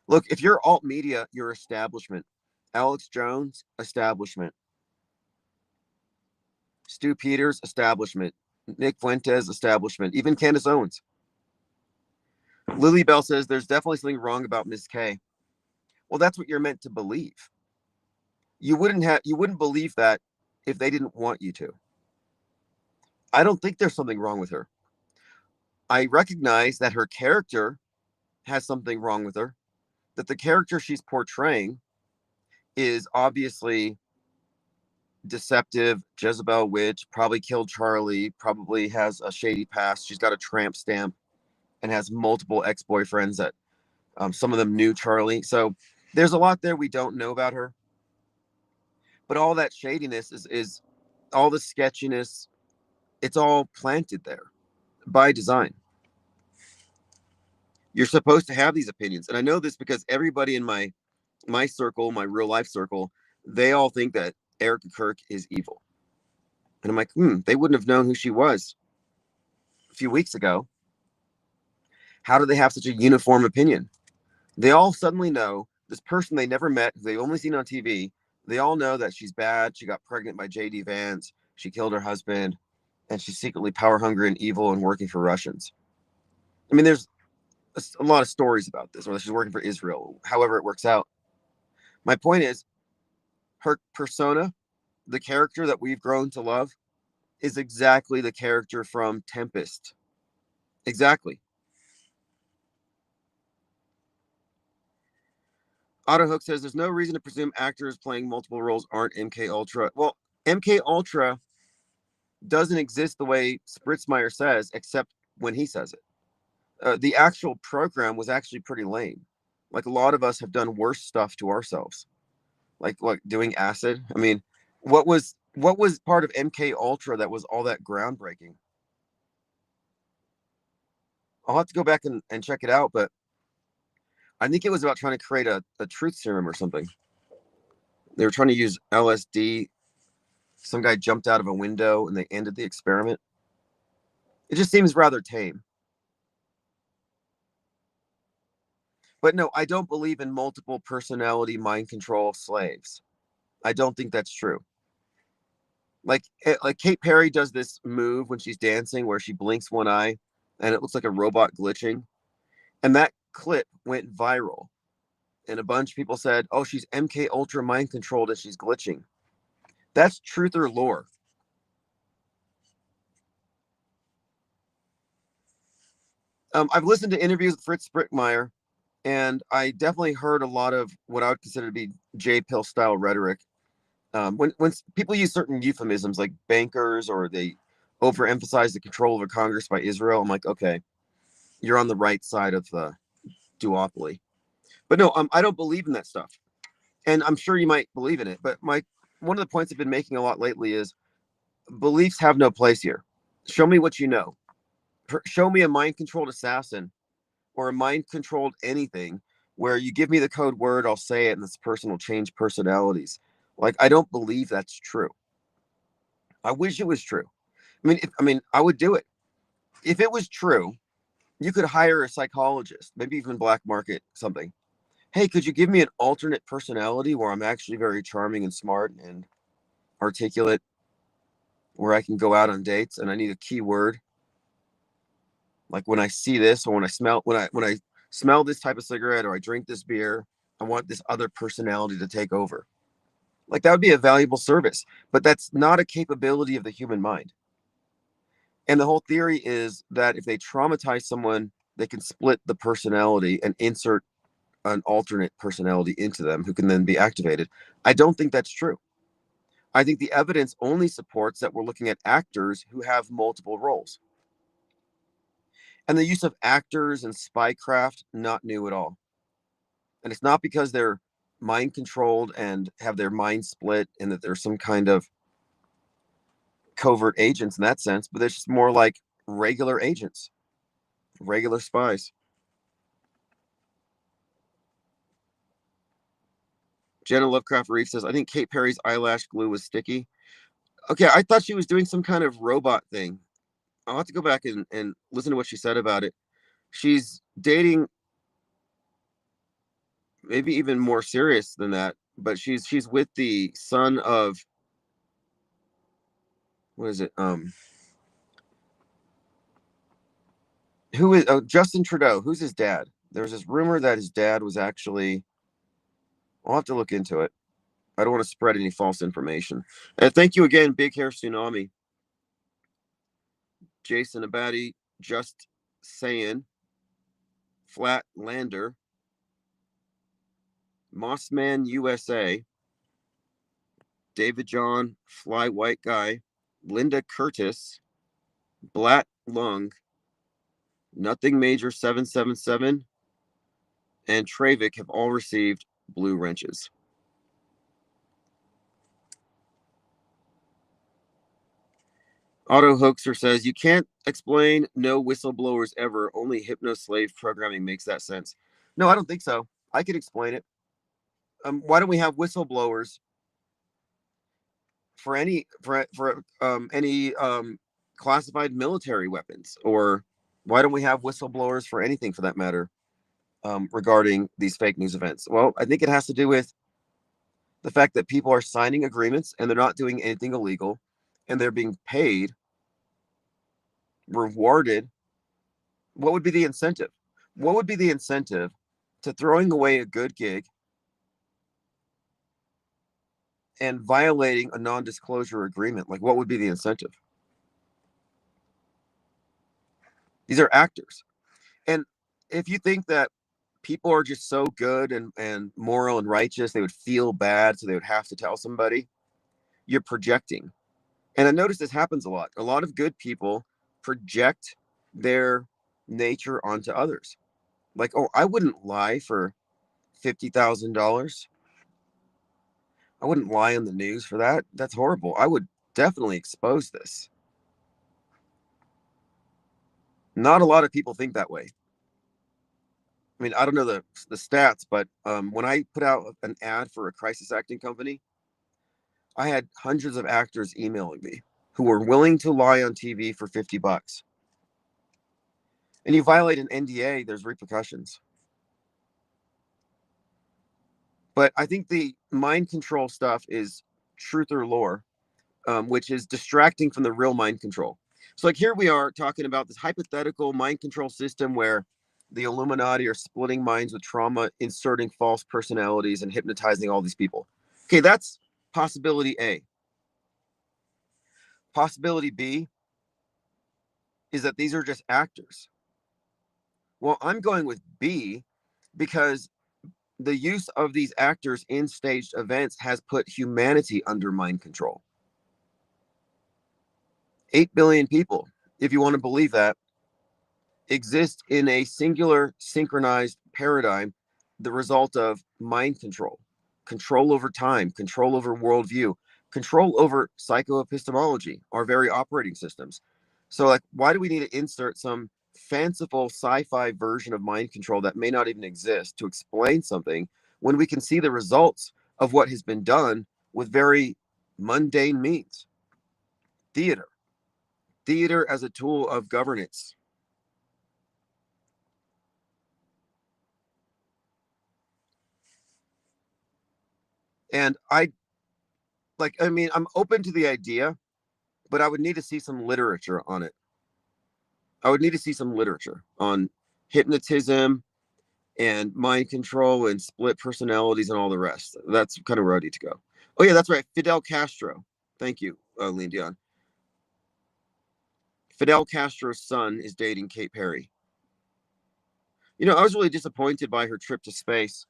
Look, if you're alt media, you're establishment. Alex Jones, establishment. Stu Peters, establishment. Nick Fuentes, establishment. Even Candace Owens. Lily Bell says there's definitely something wrong about Miss K. Well, that's what you're meant to believe. You wouldn't believe that if they didn't want you to. I don't think there's something wrong with her. I recognize that her character has something wrong with her, that the character she's portraying is obviously deceptive, Jezebel witch, probably killed Charlie, probably has a shady past. She's got a tramp stamp and has multiple ex-boyfriends that some of them knew Charlie. So there's a lot there we don't know about her. But all that shadiness is all the sketchiness, it's all planted there by design. You're supposed to have these opinions. And I know this because everybody in my circle, my real life circle, they all think that Erica Kirk is evil. And I'm like, they wouldn't have known who she was a few weeks ago. How do they have such a uniform opinion? They all suddenly know this person they never met, they've only seen on TV. They all know that she's bad. She got pregnant by J.D. Vance. She killed her husband. And she's secretly power hungry and evil and working for Russians. I mean, there's a lot of stories about this, or she's working for Israel, however it works out. My point is, her persona, the character that we've grown to love, is exactly the character from Tempest. Exactly. Otto Hook says there's no reason to presume actors playing multiple roles aren't MK Ultra. Well, MK Ultra doesn't exist the way Spritzmeyer says, except when he says it. The actual program was actually pretty lame. Like a lot of us have done worse stuff to ourselves, like doing acid. I mean, what was part of MK Ultra that was all that groundbreaking? I'll have to go back and check it out, but I think it was about trying to create a truth serum or something. They were trying to use LSD. Some guy jumped out of a window and they ended the experiment. It just seems rather tame. But no, I don't believe in multiple personality mind control slaves. I don't think that's true. Like Kate Perry does this move when she's dancing where she blinks one eye and it looks like a robot glitching. And that clip went viral. And a bunch of people said, oh, she's MK Ultra mind controlled and she's glitching. That's truth or lore. I've listened to interviews with Fritz Sprickmeyer, and I definitely heard a lot of what I would consider to be J Pill style rhetoric. When people use certain euphemisms like bankers, or they overemphasize the control over Congress by Israel, I'm like, okay, you're on the right side of the duopoly. But no, I don't believe in that stuff. And I'm sure you might believe in it. But one of the points I've been making a lot lately is beliefs have no place here. Show me what you know. Show me a mind controlled assassin or a mind controlled anything where you give me the code word, I'll say it, and this person will change personalities. Like, I don't believe that's true. I wish it was true. I would do it. If it was true, you could hire a psychologist, maybe even black market something. Hey, could you give me an alternate personality where I'm actually very charming and smart and articulate, where I can go out on dates and I need a keyword? Like when I see this, or when I smell this type of cigarette, or I drink this beer, I want this other personality to take over. Like, that would be a valuable service, but that's not a capability of the human mind. And the whole theory is that if they traumatize someone, they can split the personality and insert an alternate personality into them who can then be activated. I don't think that's true. I think the evidence only supports that we're looking at actors who have multiple roles. And the use of actors and spycraft, not new at all. And it's not because they're mind controlled and have their mind split and that there's some kind of covert agents in that sense, but it's just more like regular agents, regular spies. Jenna Lovecraft Reef says, I think Kate Perry's eyelash glue was sticky. Okay, I thought she was doing some kind of robot thing. I'll have to go back and listen to what she said about it. She's dating, maybe even more serious than that, but she's with the son of, what is it? Who is Justin Trudeau? Who's his dad? There's this rumor that his dad was actually. I'll have to look into it. I don't want to spread any false information. Thank you again, Big Hair Tsunami, Jason Abadi, Just Saying, Flatlander, Mossman USA, David John, Fly White Guy, Linda Curtis, Blatt Lung, Nothing Major 777, and Travik have all received blue wrenches. Auto Hoaxer says, you can't explain no whistleblowers ever. Only hypno-slave programming makes that sense. No, I don't think so. I could explain it. Why don't we have whistleblowers for any classified military weapons? Or why don't we have whistleblowers for anything for that matter, regarding these fake news events? Well, I think it has to do with the fact that people are signing agreements and they're not doing anything illegal, and they're being paid, rewarded. What would be the incentive? What would be the incentive to throwing away a good gig and violating a non-disclosure agreement? Like, what would be the incentive? These are actors. And if you think that people are just so good and moral and righteous, they would feel bad, so they would have to tell somebody, you're projecting. And I notice this happens a lot. A lot of good people project their nature onto others. Like, oh, I wouldn't lie for $50,000. I wouldn't lie on the news for that. That's horrible. I would definitely expose this. Not a lot of people think that way. I mean, I don't know the stats, but when I put out an ad for a crisis acting company, I had hundreds of actors emailing me who were willing to lie on TV for $50. And you violate an NDA, there's repercussions. But I think the mind control stuff is truth or lore, which is distracting from the real mind control. So like here we are talking about this hypothetical mind control system where the Illuminati are splitting minds with trauma, inserting false personalities, and hypnotizing all these people. Okay, that's possibility A. Possibility B is that these are just actors. Well, I'm going with B because the use of these actors in staged events has put humanity under mind control. 8 billion people, if you want to believe that, exist in a singular synchronized paradigm, the result of mind control, control over time, control over worldview, control over psychoepistemology, our very operating systems. So, like, why do we need to insert some fanciful sci-fi version of mind control that may not even exist to explain something when we can see the results of what has been done with very mundane means? Theater. Theater as a tool of governance. And I mean, I'm open to the idea, but I would need to see some literature on it. I would need to see some literature on hypnotism and mind control and split personalities and all the rest. That's kind of where I need to go. Oh, yeah, that's right. Fidel Castro. Thank you, Lean Dion. Fidel Castro's son is dating Kate Perry. You know, I was really disappointed by her trip to space.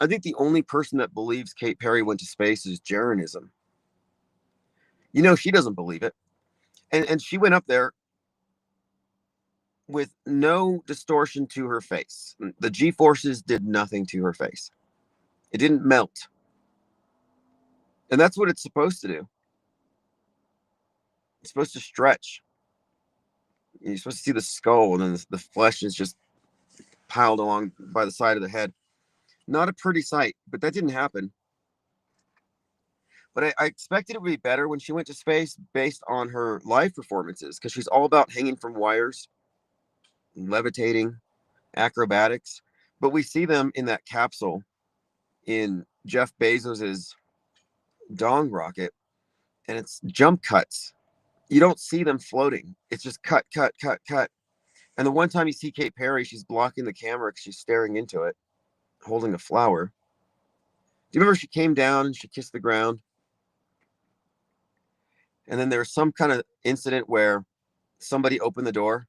I think the only person that believes Kate Perry went to space is Jeranism. You know, she doesn't believe it. And she went up there with no distortion to her face. The G forces did nothing to her face. It didn't melt. And that's what it's supposed to do. It's supposed to stretch. You're supposed to see the skull, and then the flesh is just piled along by the side of the head. Not a pretty sight, but that didn't happen. But I expected it would be better when she went to space based on her live performances, because she's all about hanging from wires, levitating, acrobatics. But we see them in that capsule in Jeff Bezos's dong rocket, and it's jump cuts. You don't see them floating. It's just cut, cut, cut, cut. And the one time you see Kate Perry, she's blocking the camera because she's staring into it, holding a flower. Do you remember she came down and she kissed the ground? And then there was some kind of incident where somebody opened the door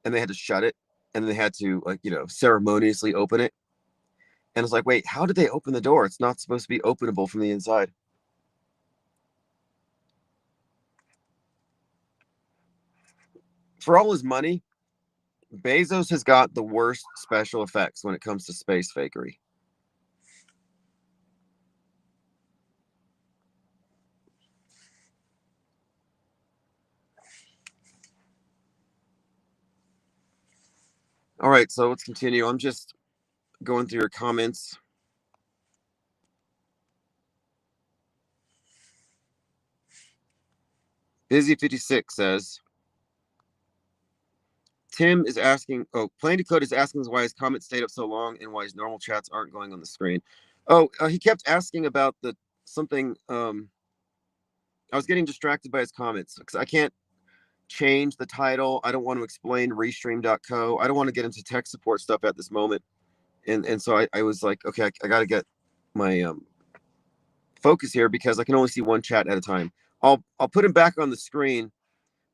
and they had to shut it, and they had to, like, you know, ceremoniously open it. And it's like, wait, how did they open the door? It's not supposed to be openable from the inside. For all his money, Bezos has got the worst special effects when it comes to space fakery. All right, so let's continue. I'm just going through your comments. Busy56 says, Tim is asking, Plain Decode is asking why his comments stayed up so long and why his normal chats aren't going on the screen. He kept asking about something. I was getting distracted by his comments because I can't change the title. I don't want to explain restream.co. I don't want to get into tech support stuff at this moment. And so I was like, okay, I got to get my focus here because I can only see one chat at a time. I'll put him back on the screen,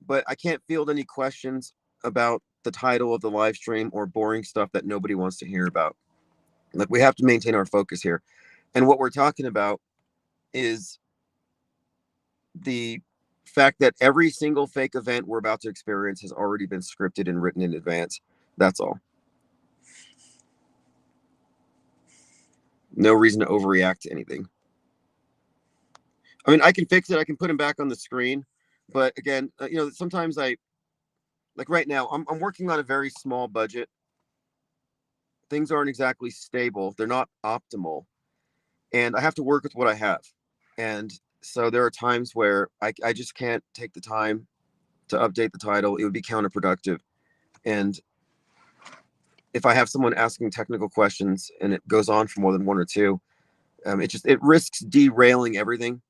but I can't field any questions about the title of the live stream or boring stuff that nobody wants to hear about. Like, we have to maintain our focus here. And what we're talking about is the fact that every single fake event we're about to experience has already been scripted and written in advance. That's all. No reason to overreact to anything. I mean, I can fix it. I can put him back on the screen. But again, you know, sometimes like right now, I'm working on a very small budget. Things aren't exactly stable. They're not optimal. And I have to work with what I have. And so there are times where I just can't take the time to update the title. It would be counterproductive. And if I have someone asking technical questions and it goes on for more than one or two, it risks derailing everything.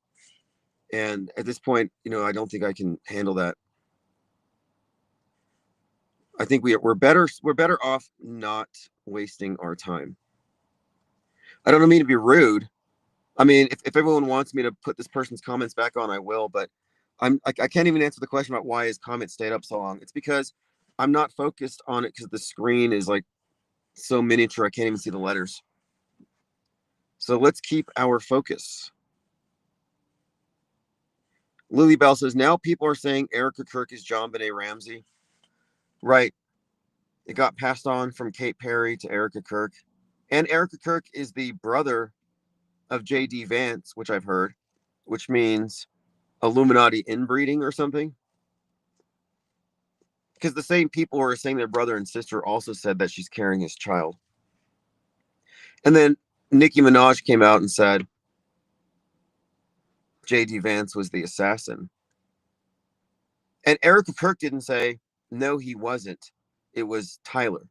And at this point, you know, I don't think I can handle that. I think we're better off not wasting our time. I don't mean to be rude. I mean, if everyone wants me to put this person's comments back on, I will, but I can't even answer the question about why his comments stayed up so long. It's because I'm not focused on it because the screen is like so miniature I can't even see the letters. So let's keep our focus. Lily Bell says, now people are saying Erica Kirk is John Benet Ramsey. Right. It got passed on from Kate Perry to Erica Kirk. And Erica Kirk is the brother of J.D. Vance, which I've heard, which means Illuminati inbreeding or something. Because the same people who are saying their brother and sister also said that she's carrying his child. And then Nicki Minaj came out and said J.D. Vance was the assassin. And Erica Kirk didn't say, no, he wasn't. It was Tyler.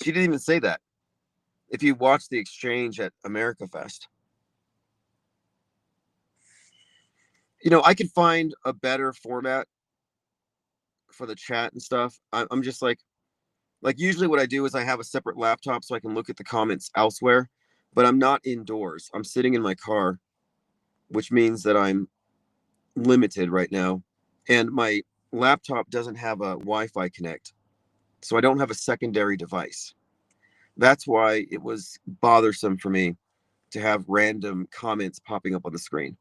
She didn't even say that. If you watch the exchange at America Fest. You know, I could find a better format for the chat and stuff. I'm just like usually what I do is I have a separate laptop so I can look at the comments elsewhere, but I'm not indoors. I'm sitting in my car, which means that I'm limited right now. And my laptop doesn't have a Wi-Fi connect, so I don't have a secondary device. That's why it was bothersome for me to have random comments popping up on the screen.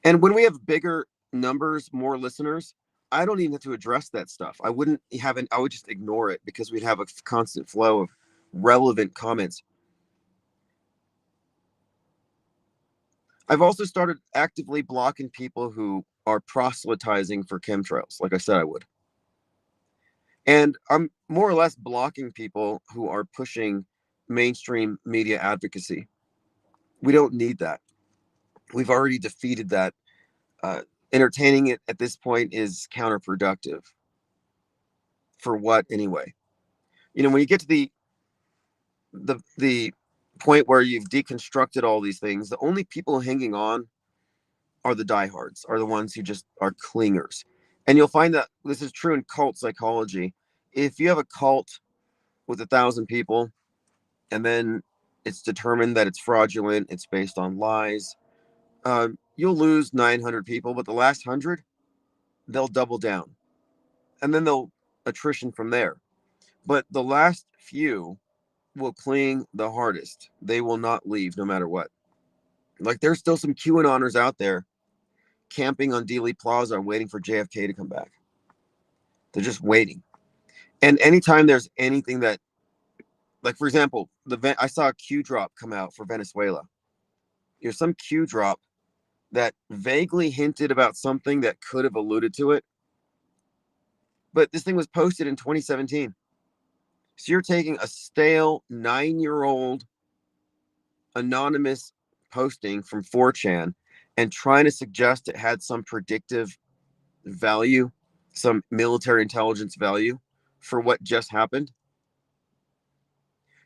And when we have bigger numbers, more listeners, I don't even have to address that stuff. I would just ignore it because we'd have a constant flow of relevant comments. I've also started actively blocking people who are proselytizing for chemtrails, like I said I would. And I'm more or less blocking people who are pushing mainstream media advocacy. We don't need that. We've already defeated that. Entertaining it at this point is counterproductive. For what anyway? You know, when you get to the point where you've deconstructed all these things, the only people hanging on are the diehards, are the ones who just are clingers. And you'll find that this is true in cult psychology. If you have a cult with 1,000 people, and then it's determined that it's fraudulent, it's based on lies, you'll lose 900 people, but the last 100, they'll double down. And then they'll attrition from there. But the last few will cling the hardest. They will not leave no matter what. Like there's still some QAnoners out there camping on Dealey Plaza waiting for JFK to come back. They're just waiting. And anytime there's anything that, like for example, I saw a Q drop come out for Venezuela. There's some Q drop that vaguely hinted about something that could have alluded to it. But this thing was posted in 2017. So you're taking a stale 9-year-old anonymous posting from 4chan and trying to suggest it had some predictive value, some military intelligence value for what just happened.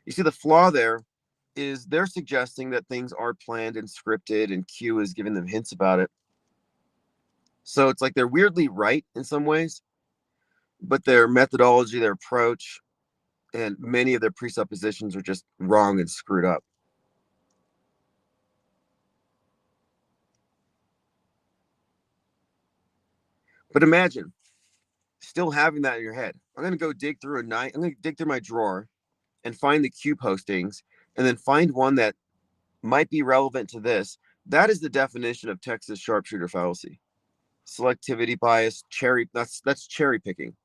You see, the flaw there is they're suggesting that things are planned and scripted, and Q is giving them hints about it. So it's like they're weirdly right in some ways, but their methodology, their approach, and many of their presuppositions are just wrong and screwed up. But imagine still having that in your head. I'm going to go dig through I'm going to dig through my drawer and find the Q postings and then find one that might be relevant to this. That is the definition of Texas sharpshooter fallacy. Selectivity bias, that's cherry picking.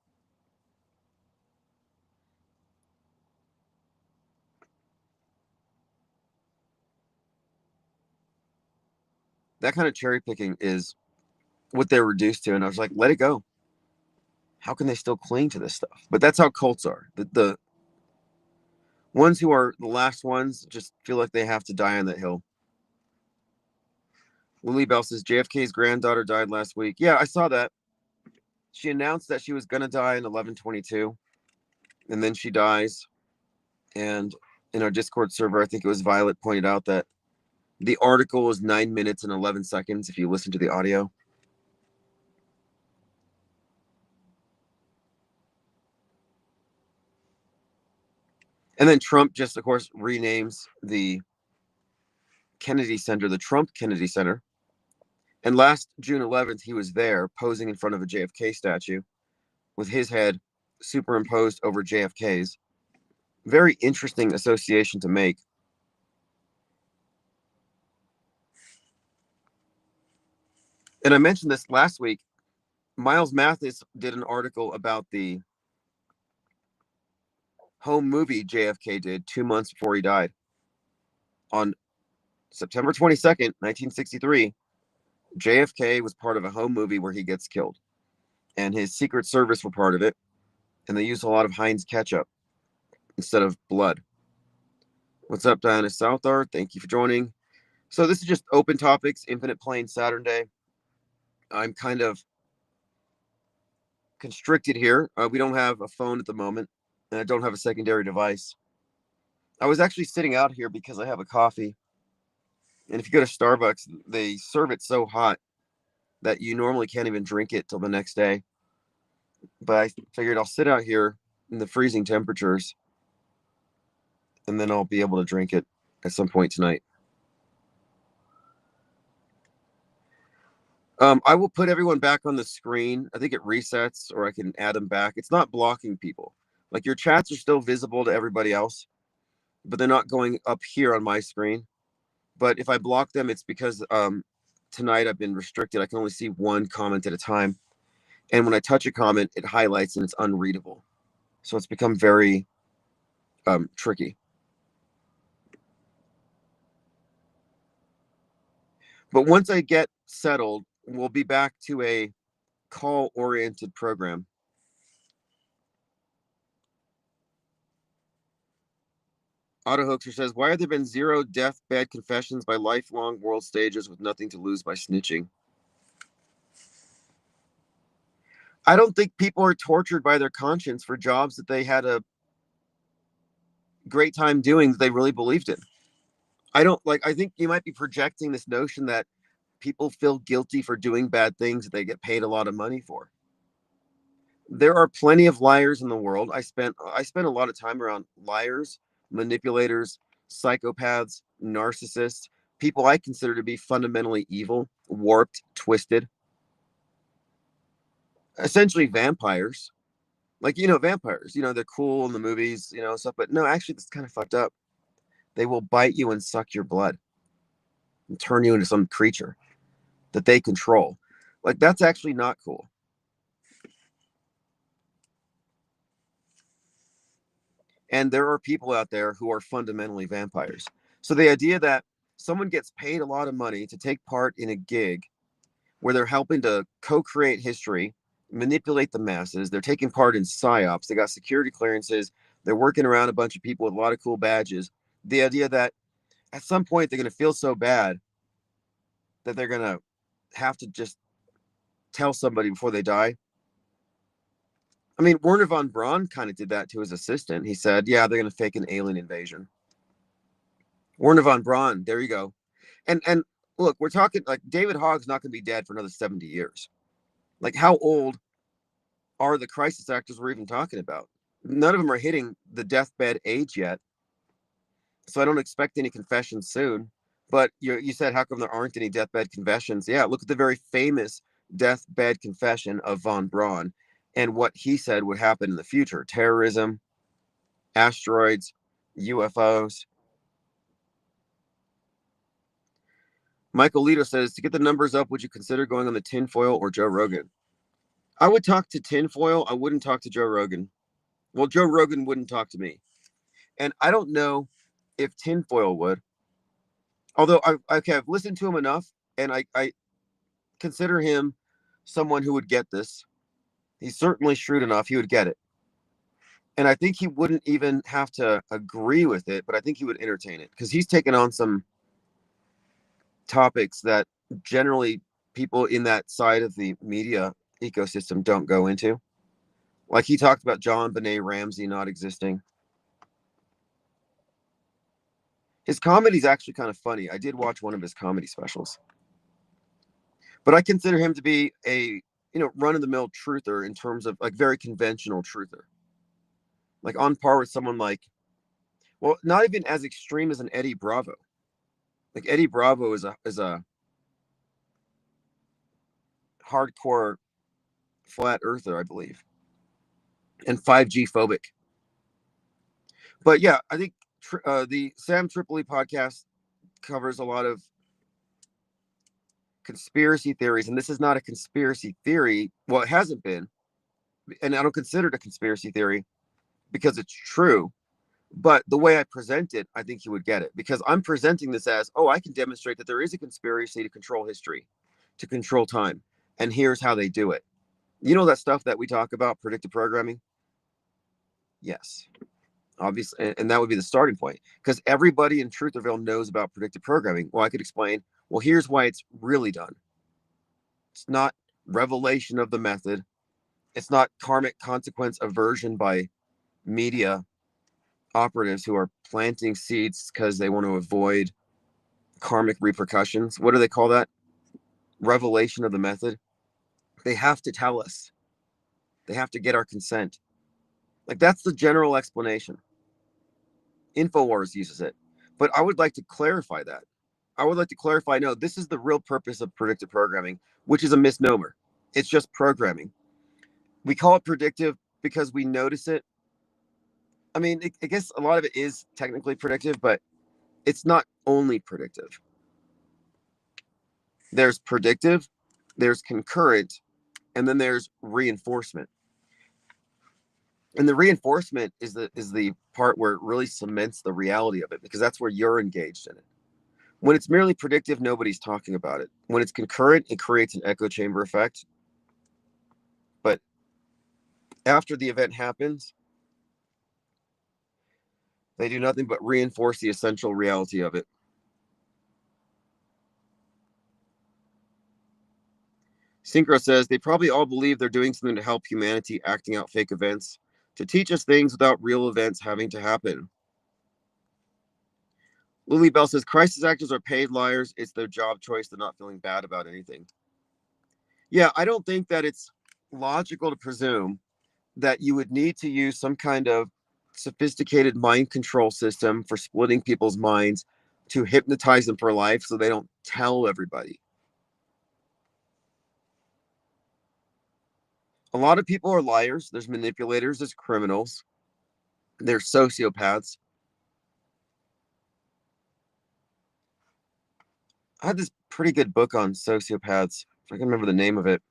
That kind of cherry picking is what they're reduced to. And I was like, let it go. How can they still cling to this stuff? But that's how cults are. The ones who are the last ones just feel like they have to die on that hill. Lily Bell says JFK's granddaughter died last week. Yeah, I saw that. She announced that she was going to die in 11/22, and then she dies. And in our Discord server, I think it was Violet pointed out that The article is 9 minutes and 11 seconds if you listen to the audio. And then Trump just, of course, renames the Kennedy Center the Trump Kennedy Center. And last June 11th, he was there posing in front of a JFK statue with his head superimposed over JFK's. Very interesting association to make. And I mentioned this last week. Miles Mathis did an article about the home movie JFK did 2 months before he died. On September 22nd, 1963, JFK was part of a home movie where he gets killed. And his Secret Service were part of it. And they used a lot of Heinz ketchup instead of blood. What's up, Diana Southard? Thank you for joining. So this is just open topics, infinite plane Saturday. I'm kind of constricted here. We don't have a phone at the moment, and I don't have a secondary device. I was actually sitting out here because I have a coffee. And if you go to Starbucks, they serve it so hot that you normally can't even drink it till the next day. But I figured I'll sit out here in the freezing temperatures, and then I'll be able to drink it at some point tonight. I will put everyone back on the screen. I think it resets, or I can add them back. It's not blocking people. Like, your chats are still visible to everybody else, but they're not going up here on my screen. But if I block them, it's because tonight I've been restricted. I can only see one comment at a time. And when I touch a comment, it highlights and it's unreadable. So it's become very tricky. But once I get settled, we'll be back to a call-oriented program. Otto Hoaxer says, why have there been 0 deathbed confessions by lifelong world stagers with nothing to lose by snitching? I don't think people are tortured by their conscience for jobs that they had a great time doing that they really believed in. I think you might be projecting this notion that people feel guilty for doing bad things that they get paid a lot of money for. There are plenty of liars in the world. I spent a lot of time around liars, manipulators, psychopaths, narcissists, people I consider to be fundamentally evil, warped, twisted. Essentially vampires. Like, vampires, they're cool in the movies, stuff, but no, actually, that's kind of fucked up. They will bite you and suck your blood and turn you into some creature that they control. Like, that's actually not cool. And there are people out there who are fundamentally vampires. So the idea that someone gets paid a lot of money to take part in a gig where they're helping to co-create history, manipulate the masses, they're taking part in psyops, they got security clearances, they're working around a bunch of people with a lot of cool badges. The idea that at some point they're going to feel so bad that they're going to have to just tell somebody before they die. I mean, Werner von Braun kind of did that to his assistant. He said, yeah, they're going to fake an alien invasion. Werner von Braun, there you go. And look, we're talking like David Hogg's not going to be dead for another 70 years. Like, how old are the crisis actors we're even talking about? None of them are hitting the deathbed age yet. So I don't expect any confessions soon. But you said, how come there aren't any deathbed confessions? Yeah, look at the very famous deathbed confession of von Braun and what he said would happen in the future. Terrorism, asteroids, UFOs. Michael Lito says, to get the numbers up, would you consider going on the tinfoil or Joe Rogan? I would talk to tinfoil. I wouldn't talk to Joe Rogan. Well, Joe Rogan wouldn't talk to me. And I don't know if tinfoil would. Although, I've listened to him enough, and I consider him someone who would get this. He's certainly shrewd enough. He would get it. And I think he wouldn't even have to agree with it, but I think he would entertain it because he's taken on some topics that generally people in that side of the media ecosystem don't go into. Like, he talked about John Benet Ramsey not existing. His comedy's actually kind of funny. I did watch one of his comedy specials, but I consider him to be a run of the mill truther in terms of like very conventional truther, like on par with someone like, well, not even as extreme as an Eddie Bravo. Like Eddie Bravo is a hardcore flat earther, I believe, and 5G phobic. But yeah, I think the Sam Tripoli podcast covers a lot of conspiracy theories, and this is not a conspiracy theory. Well, it hasn't been, and I don't consider it a conspiracy theory because it's true. But the way I present it, I think you would get it, because I'm presenting this as, oh, I can demonstrate that there is a conspiracy to control history, to control time, and here's how they do it. You know that stuff that we talk about, predictive programming? Yes, obviously, and that would be the starting point, because everybody in Trutherville knows about predictive programming. Well, I could explain, well, here's why it's really done. It's not revelation of the method. It's not karmic consequence aversion by media operatives who are planting seeds because they want to avoid karmic repercussions. What do they call that? Revelation of the method. They have to tell us. They have to get our consent. Like, that's the general explanation. InfoWars uses it. But I would like to clarify that. I would like to clarify, no, this is the real purpose of predictive programming, which is a misnomer. It's just programming. We call it predictive because we notice it. I mean, I guess a lot of it is technically predictive, but it's not only predictive. There's predictive, there's concurrent, and then there's reinforcement. And the reinforcement is the part where it really cements the reality of it, because that's where you're engaged in it. When it's merely predictive, nobody's talking about it. When it's concurrent, it creates an echo chamber effect. But after the event happens, they do nothing but reinforce the essential reality of it. Synchro says they probably all believe they're doing something to help humanity, acting out fake events to teach us things without real events having to happen. Lily Bell says crisis actors are paid liars. It's their job choice. They're not feeling bad about anything. Yeah, I don't think that it's logical to presume that you would need to use some kind of sophisticated mind control system for splitting people's minds to hypnotize them for life so they don't tell everybody. A lot of people are liars. There's manipulators, there's criminals, there's sociopaths. I had this pretty good book on sociopaths. If I can remember the name of it.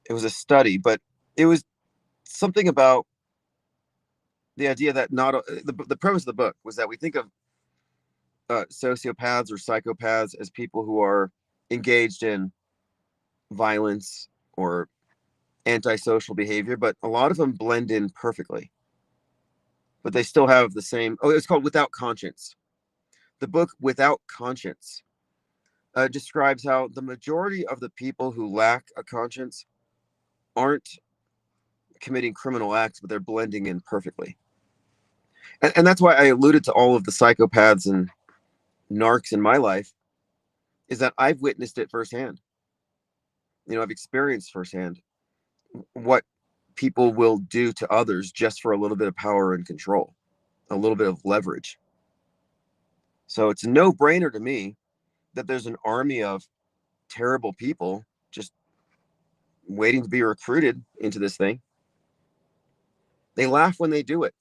It was a study, but it was something about the idea that not the premise of the book was that we think of sociopaths or psychopaths as people who are engaged in violence or antisocial behavior, but a lot of them blend in perfectly. But they still have the same. Oh, it's called Without Conscience. The book Without Conscience describes how the majority of the people who lack a conscience aren't committing criminal acts, but they're blending in perfectly. And that's why I alluded to all of the psychopaths and narcs in my life, is that I've witnessed it firsthand. I've experienced firsthand what people will do to others just for a little bit of power and control, a little bit of leverage. So it's a no-brainer to me that there's an army of terrible people just waiting to be recruited into this thing. They laugh when they do it.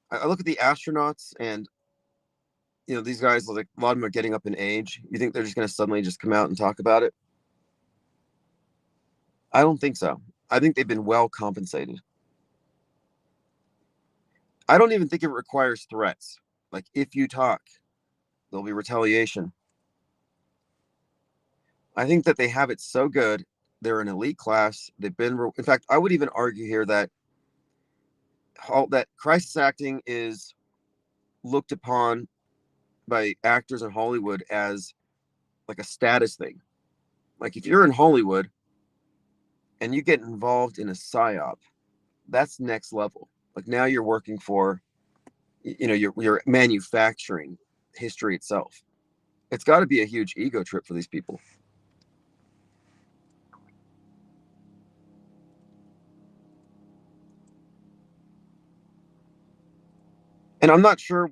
I look at the astronauts, and these guys, like a lot of them are getting up in age. You think they're just going to suddenly just come out and talk about it? I don't think so. I think they've been well compensated. I don't even think it requires threats. Like, if you talk, there'll be retaliation. I think that they have it so good. They're an elite class. They've been, in fact, I would even argue here that crisis acting is looked upon by actors in Hollywood as like a status thing. Like if you're in Hollywood and you get involved in a psyop, that's next level. Like now you're working for, you're manufacturing history itself. It's got to be a huge ego trip for these people. And I'm not sure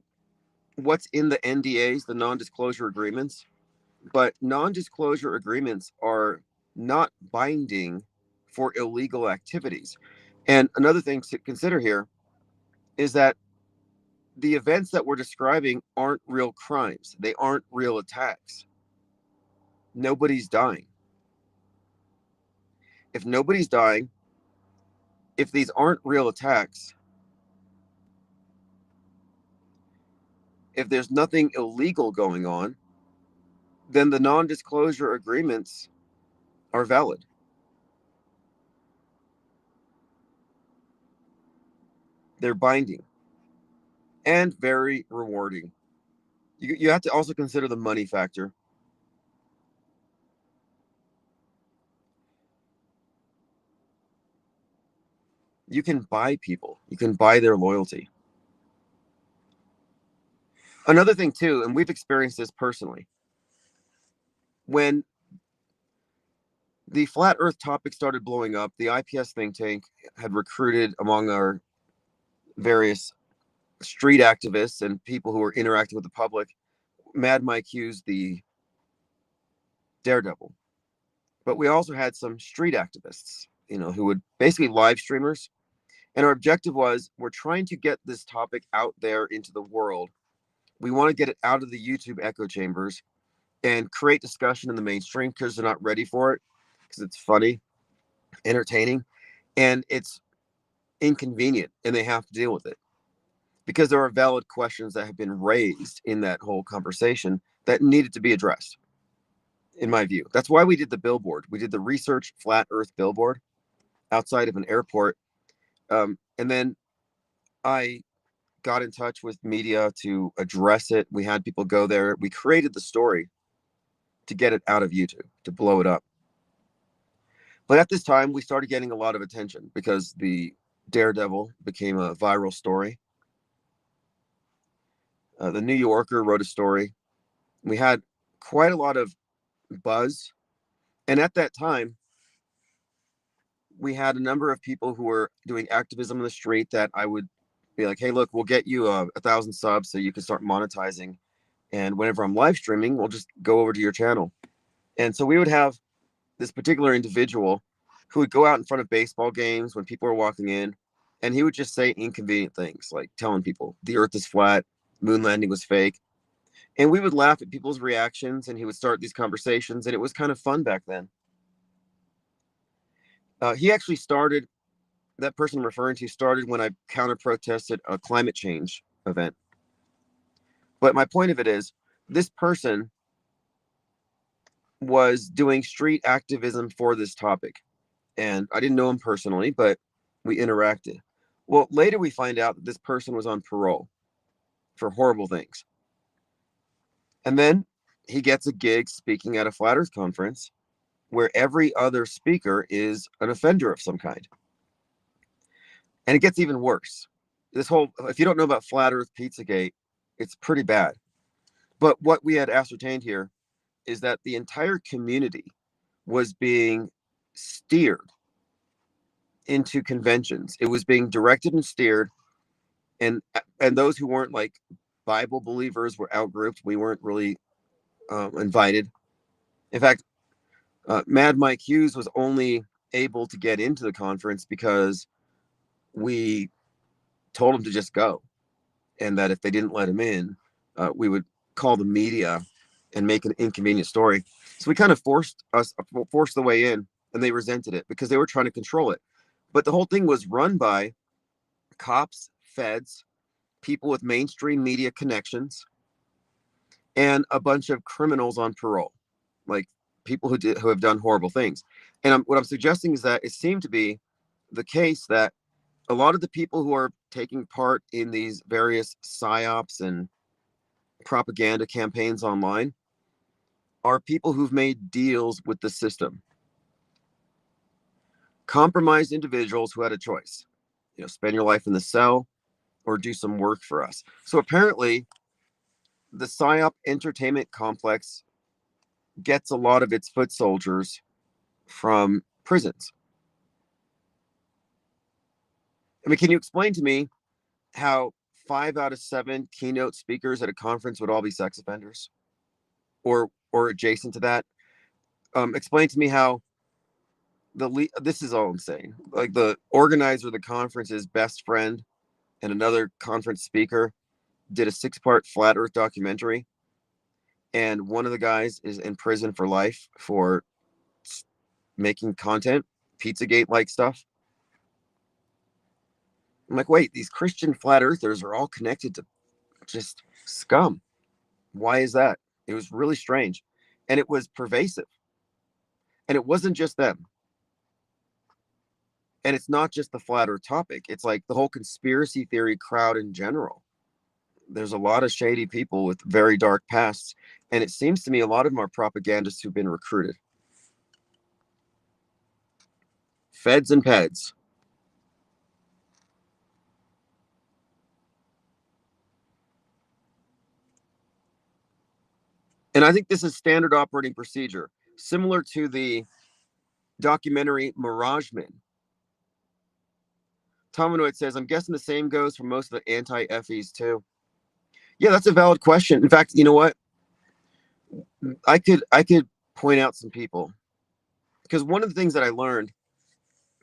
what's in the NDAs, the non-disclosure agreements, but non-disclosure agreements are not binding for illegal activities. And another thing to consider here is that the events that we're describing aren't real crimes. They aren't real attacks. Nobody's dying. If nobody's dying, if these aren't real attacks, if there's nothing illegal going on, then the non-disclosure agreements are valid they're binding and very rewarding. You have to also consider the money factor. You can buy people, you can buy their loyalty. Another thing too, and we've experienced this personally, when the flat earth topic started blowing up, the ips think tank had recruited among our various street activists and people who were interacting with the public Mad Mike Hughes, the daredevil. But we also had some street activists, who would basically live streamers. And our objective was, we're trying to get this topic out there into the world. We want to get it out of the YouTube echo chambers and create discussion in the mainstream because they're not ready for it, because it's funny, entertaining, and it's inconvenient, and they have to deal with it because there are valid questions that have been raised in that whole conversation that needed to be addressed, in my view. That's why we did the billboard. We did the research flat earth billboard outside of an airport. And then I got in touch with media to address it. We had people go there. We created the story to get it out of YouTube, to blow it up. But at this time, we started getting a lot of attention because the Daredevil became a viral story. The New Yorker wrote a story. We had quite a lot of buzz. And at that time, we had a number of people who were doing activism in the street that I would be like, hey, look, we'll get you 1,000 subs so you can start monetizing. And whenever I'm live streaming, we'll just go over to your channel. And so we would have this particular individual who would go out in front of baseball games when people were walking in, and he would just say inconvenient things, like telling people the earth is flat, moon landing was fake. And we would laugh at people's reactions, and he would start these conversations, and it was kind of fun back then. He actually started, that person I'm referring to started when I counter protested a climate change event. But my point of it is, this person was doing street activism for this topic. And I didn't know him personally, but we interacted. Well, later we find out that this person was on parole for horrible things. And then he gets a gig speaking at a flat earth conference where every other speaker is an offender of some kind. And it gets even worse. This whole, if you don't know about Flat Earth Pizzagate, it's pretty bad. But what we had ascertained here is that the entire community was being steered into conventions. It was being directed and steered, and those who weren't like Bible believers were outgrouped. We weren't really invited. In fact, Mad Mike Hughes was only able to get into the conference because we told him to just go, and that if they didn't let him in, we would call the media and make an inconvenient story. So we kind of forced the way in, and they resented it because they were trying to control it. But the whole thing was run by cops, feds, people with mainstream media connections, and a bunch of criminals on parole, like people who have done horrible things. And what I'm suggesting is that it seemed to be the case that a lot of the people who are taking part in these various psyops and propaganda campaigns online are people who've made deals with the system, compromised individuals who had a choice, spend your life in the cell or do some work for us. So apparently the PSYOP entertainment complex gets a lot of its foot soldiers from prisons. I mean, can you explain to me how 5 out of 7 keynote speakers at a conference would all be sex offenders or adjacent to that? Explain to me how this is all I'm saying. Like the organizer of the conference's best friend and another conference speaker did a 6-part flat earth documentary, and one of the guys is in prison for life for making content, Pizzagate like stuff. I'm like, wait, these Christian flat earthers are all connected to just scum. Why is that? It was really strange, and it was pervasive, and it wasn't just them. And it's not just the flat earth topic. It's like the whole conspiracy theory crowd in general. There's a lot of shady people with very dark pasts. And it seems to me a lot of them are propagandists who've been recruited. Feds and peds. And I think this is standard operating procedure, similar to the documentary Mirage Men. Tominoid says, I'm guessing the same goes for most of the anti-FEs too. Yeah, that's a valid question. In fact, you know what? I could point out some people, because one of the things that I learned,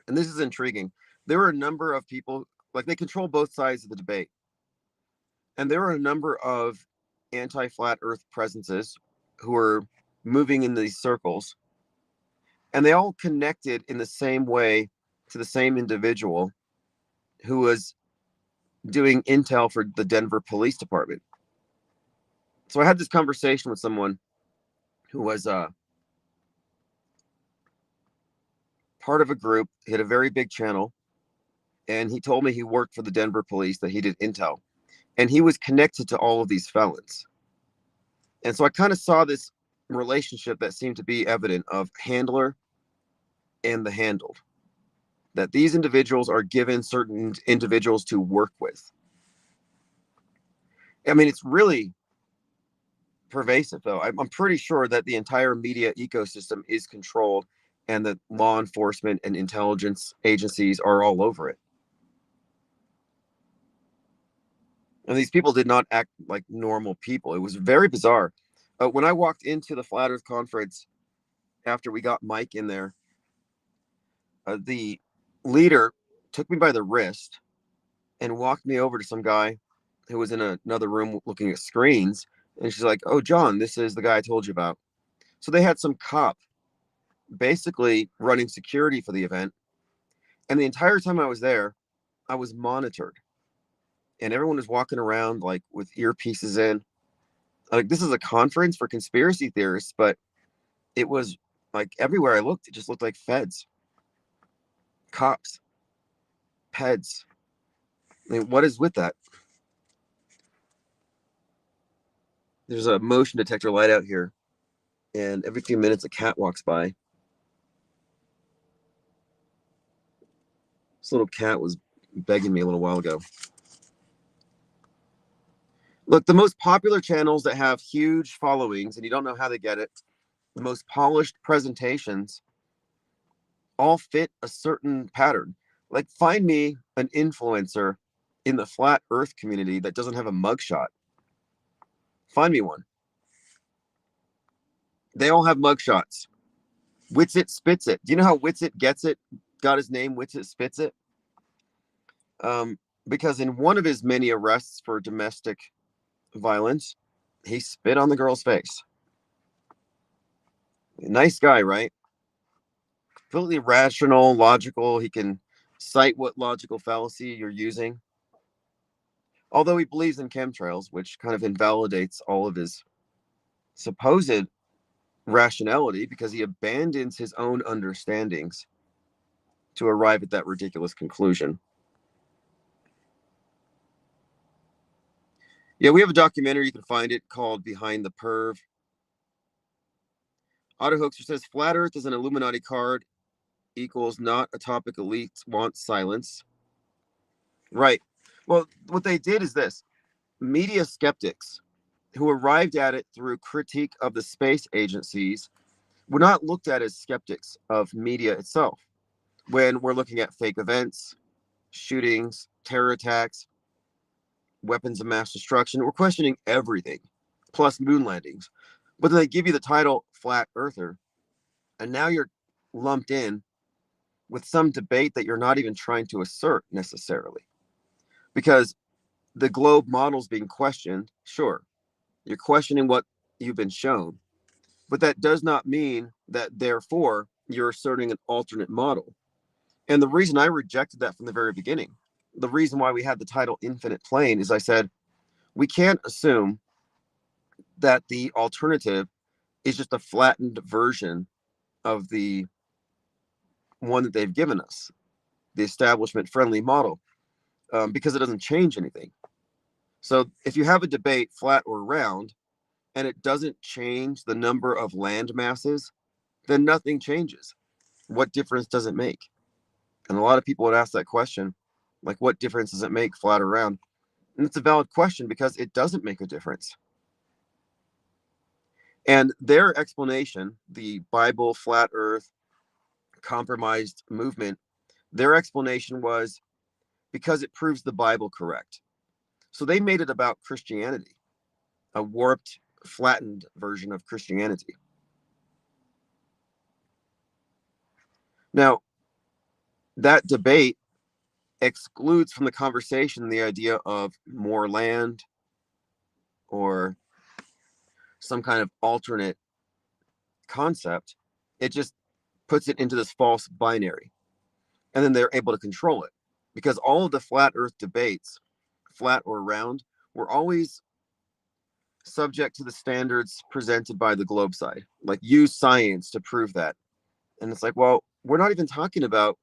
and this is intriguing, there were a number of people, like they control both sides of the debate. And there were a number of anti-flat earth presences who were moving in these circles, and they all connected in the same way to the same individual who was doing intel for the Denver Police Department. So I had this conversation with someone who was part of a group. He had a very big channel, and he told me he worked for the Denver police, that he did intel, and he was connected to all of these felons. And so I kind of saw this relationship that seemed to be evident of handler and the handled, that these individuals are given certain individuals to work with. I mean, it's really pervasive, though. I'm pretty sure that the entire media ecosystem is controlled and that law enforcement and intelligence agencies are all over it. And these people did not act like normal people. It was very bizarre. When I walked into the Flat Earth conference after we got Mike in there, the leader took me by the wrist and walked me over to some guy who was in another room looking at screens. And she's like, oh, John, this is the guy I told you about. So they had some cop basically running security for the event. And the entire time I was there, I was monitored. And everyone was walking around like with earpieces in. Like, this is a conference for conspiracy theorists, but it was like everywhere I looked, it just looked like feds, cops, peds. I mean, what is with that? There's a motion detector light out here, and every few minutes a cat walks by. This little cat was begging me a little while ago. Look, the most popular channels that have huge followings, and you don't know how they get it, the most polished presentations, all fit a certain pattern. Like, find me an influencer in the flat earth community that doesn't have a mugshot. Find me one. They all have mugshots. Witsit spits it. Do you know how Witsit gets it? Got his name, Witsit spits it? Because in one of his many arrests for domestic violence, he spit on the girl's face. Nice guy, right? Completely rational, logical. He can cite what logical fallacy you're using. Although he believes in chemtrails, which kind of invalidates all of his supposed rationality, because he abandons his own understandings to arrive at that ridiculous conclusion. Yeah, we have a documentary, you can find it, called Behind the Perv. Otto Hoaxer says flat Earth is an Illuminati card equals not a topic elites want silence. Right. Well, what they did is this: media skeptics who arrived at it through critique of the space agencies were not looked at as skeptics of media itself. When we're looking at fake events, shootings, terror attacks, weapons of mass destruction, we're questioning everything, plus moon landings. But then they give you the title Flat Earther, and now you're lumped in with some debate that you're not even trying to assert necessarily. Because the globe model's being questioned, sure, you're questioning what you've been shown, but that does not mean that therefore you're asserting an alternate model. And the reason I rejected that from the very beginning, the reason why we had the title Infinite Plane is I said, we can't assume that the alternative is just a flattened version of the one that they've given us, the establishment friendly model, because it doesn't change anything. So if you have a debate, flat or round, and it doesn't change the number of land masses, then nothing changes. What difference does it make? And a lot of people would ask that question, like, what difference does it make, flat or round? And it's a valid question because it doesn't make a difference. And their explanation, the Bible, flat earth, compromised movement, their explanation was because it proves the Bible correct. So they made it about Christianity, a warped, flattened version of Christianity. Now, that debate excludes from the conversation the idea of more land or some kind of alternate concept. It just puts it into this false binary. And then they're able to control it because all of the flat earth debates, flat or round, were always subject to the standards presented by the globe side, like use science to prove that. And it's like, well, we're not even talking about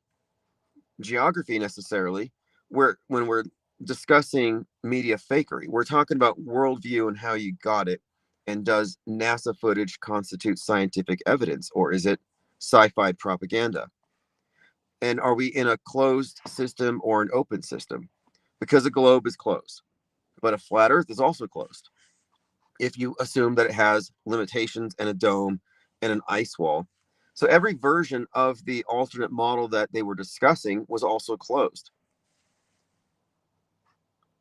geography necessarily. When we're discussing media fakery, we're talking about worldview and how you got it. And does NASA footage constitute scientific evidence, or is it sci-fi propaganda? And are we in a closed system or an open system? Because a globe is closed, but a flat Earth is also closed. If you assume that it has limitations and a dome and an ice wall. So every version of the alternate model that they were discussing was also closed.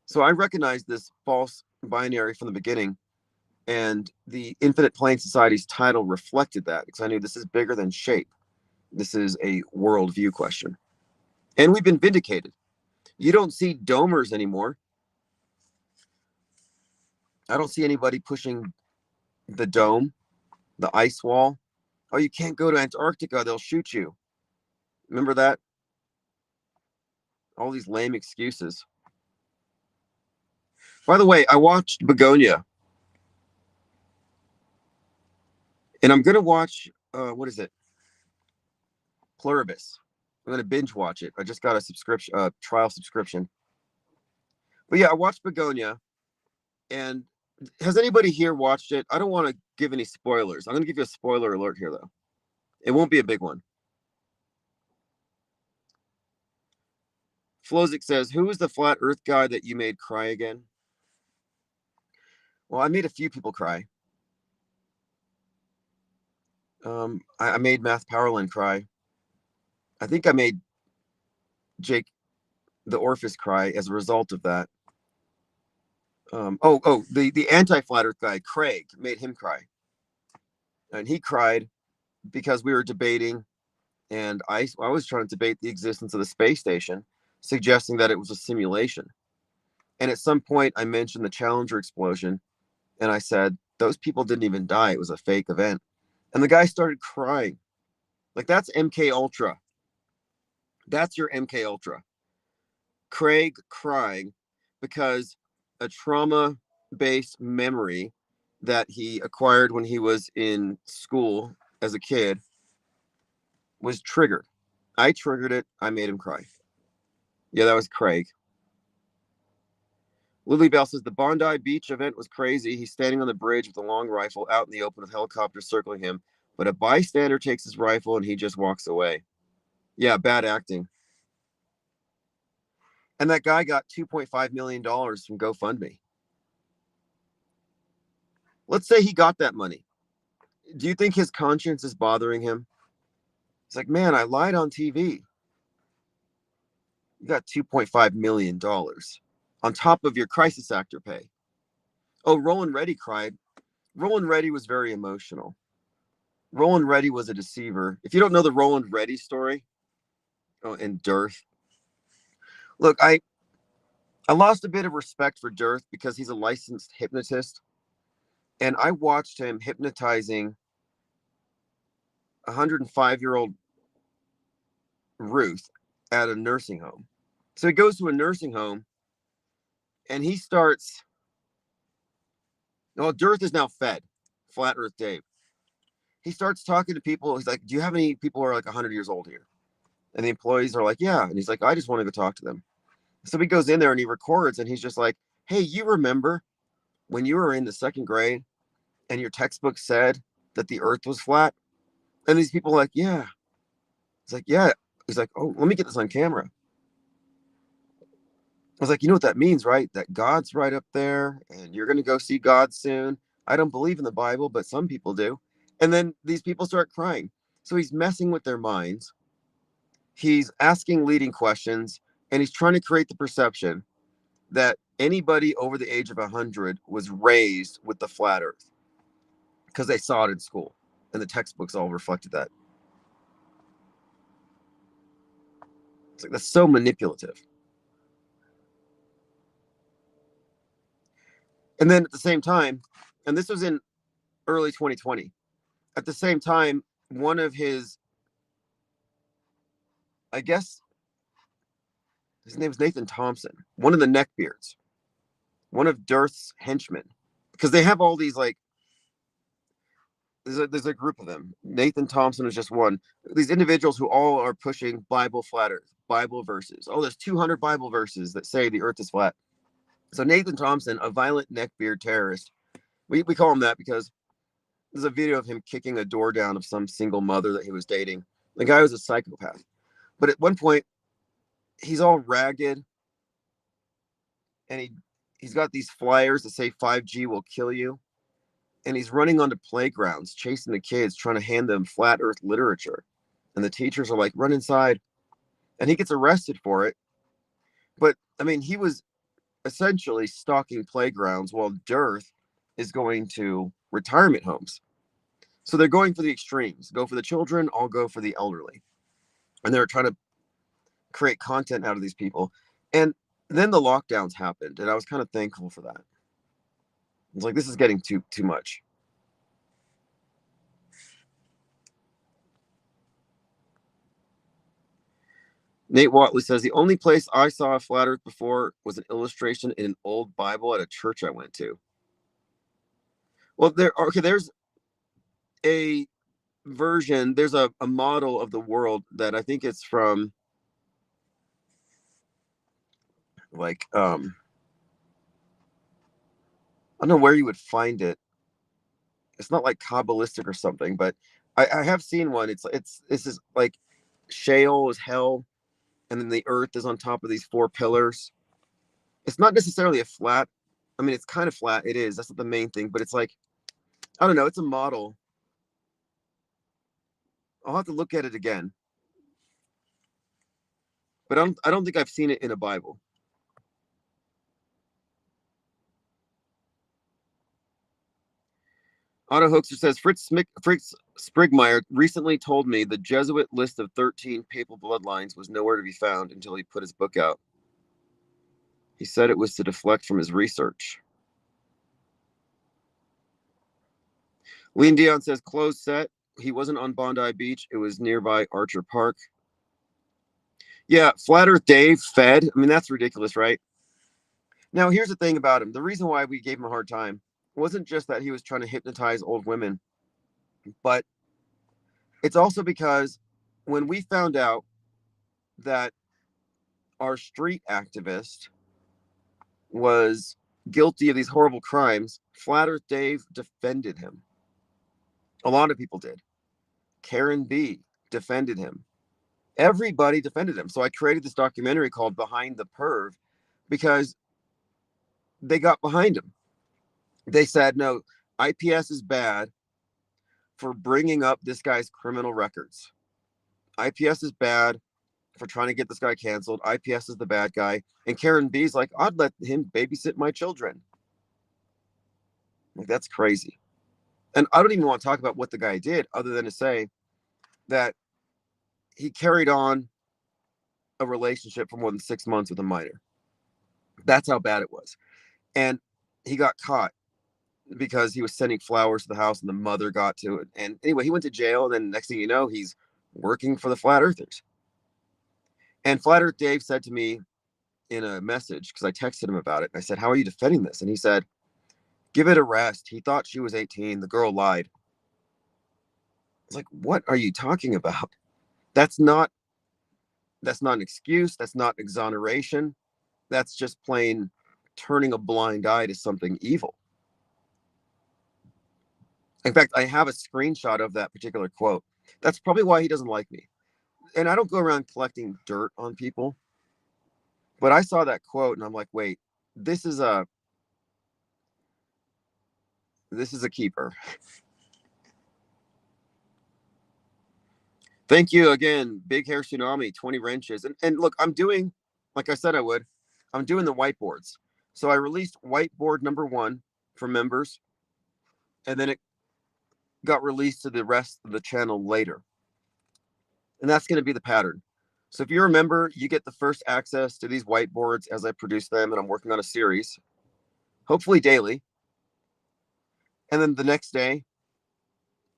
So I recognized this false binary from the beginning, and the Infinite Plane Society's title reflected that because I knew this is bigger than shape. This is a worldview question. And we've been vindicated. You don't see domers anymore. I don't see anybody pushing the dome, the ice wall. Oh, you can't go to Antarctica, they'll shoot you. Remember that? All these lame excuses. By the way, I watched Begonia. And I'm going to watch, what is it? Pluribus. I'm going to binge watch it. I just got a subscription, trial subscription. But yeah, I watched Begonia. And has anybody here watched it? I don't want to give any spoilers. I'm going to give you a spoiler alert here, though. It won't be a big one. Flozik says, who is the flat earth guy that you made cry again? Well, I made a few people cry. I made Math Powerland cry. I think I made Jake the Orphis cry as a result of that. The anti-flat earth guy, Craig, made him cry. And he cried because we were debating, and I was trying to debate the existence of the space station, suggesting that it was a simulation. And at some point, I mentioned the Challenger explosion, and I said, those people didn't even die. It was a fake event. And the guy started crying. Like, that's MK Ultra. That's your MK Ultra. Craig crying because a trauma-based memory that he acquired when he was in school as a kid was triggered. I triggered it. I made him cry. Yeah, that was Craig. Lily Bell says the Bondi Beach event was crazy. He's standing on the bridge with a long rifle out in the open with helicopters circling him. but a bystander takes his rifle and he just walks away. Yeah, bad acting. And that guy got $2.5 million from GoFundMe. Let's say he got that money. Do you think his conscience is bothering him? It's like, man, I lied on TV. You got $2.5 million on top of your crisis actor pay. Oh, Roland Reddy cried. Roland Reddy was very emotional. Roland Reddy was a deceiver. If you don't know the Roland Reddy story, and Dearth, look, I lost a bit of respect for Dearth because he's a licensed hypnotist, and I watched him hypnotizing 105-year-old Ruth at a nursing home. So he goes to a nursing home, and he starts. Oh, Dearth is now fed. Flat Earth Dave. He starts talking to people. He's like, "Do you have any people who are like 100 years old here?" And the employees are like, "Yeah." And he's like, "I just want to go talk to them." So he goes in there and he records, and he's just like, "Hey, you remember when you were in the second grade and your textbook said that the earth was flat?" And these people are like, "Yeah." It's like, "Yeah." He's like, "Oh, let me get this on camera." I was like, "You know what that means, right? That God's right up there and you're going to go see God soon." I don't believe in the Bible, but some people do. And then these people start crying. So he's messing with their minds. He's asking leading questions, and he's trying to create the perception that anybody over the age of 100 was raised with the flat earth because they saw it in school, and the textbooks all reflected that. It's like, that's so manipulative. And then at the same time, and this was in early 2020, at the same time, one of his, I guess his name is Nathan Thompson, one of the neckbeards, one of Dearth's henchmen, because they have all these like, there's a group of them. Nathan Thompson is just one. These individuals who all are pushing Bible flat earth, Bible verses. Oh, there's 200 Bible verses that say the earth is flat. So Nathan Thompson, a violent neckbeard terrorist, we call him that because there's a video of him kicking a door down of some single mother that he was dating. The guy was a psychopath. But at one point, he's all ragged, and he's got these flyers that say 5G will kill you. And he's running onto playgrounds, chasing the kids, trying to hand them flat earth literature. And the teachers are like, "Run inside." And he gets arrested for it. But I mean, he was essentially stalking playgrounds while Dearth is going to retirement homes. So they're going for the extremes. Go for the children, I'll go for the elderly. And they're trying to create content out of these people. And then the lockdowns happened, and I was kind of thankful for that. It's like, this is getting too much. Nate Watley says, the only place I saw a flat earth before was an illustration in an old Bible at a church I went to. Well, there's a version, there's a model of the world that I think it's from like I don't know where you would find it. It's not like Kabbalistic or something, but I have seen one. It's this is like Sheol is hell, and then the earth is on top of these four pillars. It's not necessarily a flat. I mean, it's kind of flat. It is. That's not the main thing, but it's like, I don't know. It's a model. I'll have to look at it again, but I don't think I've seen it in a Bible. Otto Hoaxer says Fritz Sprigmeyer recently told me the Jesuit list of 13 papal bloodlines was nowhere to be found until he put his book out. He said it was to deflect from his research. Lean Dion says closed set. He wasn't on Bondi Beach. It was nearby Archer Park. Yeah, Flat Earth Dave fed. I mean, that's ridiculous, right? Now, here's the thing about him. The reason why we gave him a hard time wasn't just that he was trying to hypnotize old women, but it's also because when we found out that our street activist was guilty of these horrible crimes, Flat Earth Dave defended him. A lot of people did. Karen B defended him. Everybody defended him. So I created this documentary called Behind the Perv because they got behind him. They said, no, IPS is bad for bringing up this guy's criminal records. IPS is bad for trying to get this guy canceled. IPS is the bad guy. And Karen B's like, I'd let him babysit my children. Like, that's crazy. And I don't even want to talk about what the guy did other than to say that he carried on a relationship for more than 6 months with a minor. That's how bad it was. And he got caught because he was sending flowers to the house and the mother got to it. And anyway, he went to jail. And then next thing you know, he's working for the Flat Earthers. And Flat Earth Dave said to me in a message, because I texted him about it, I said, how are you defending this? And he said, give it a rest. He thought she was 18. The girl lied. I was like, what are you talking about? That's not an excuse. That's not exoneration. That's just plain turning a blind eye to something evil. In fact, I have a screenshot of that particular quote. That's probably why he doesn't like me. And I don't go around collecting dirt on people. But I saw that quote and I'm like, wait, this is a keeper. Thank you again, Big Hair Tsunami, 20 wrenches. And look, I'm doing, like I said I would, I'm doing the whiteboards. So I released whiteboard number 1 for members, and then it got released to the rest of the channel later. And that's going to be the pattern. So if you're a member, you get the first access to these whiteboards as I produce them, and I'm working on a series, hopefully daily. And then the next day,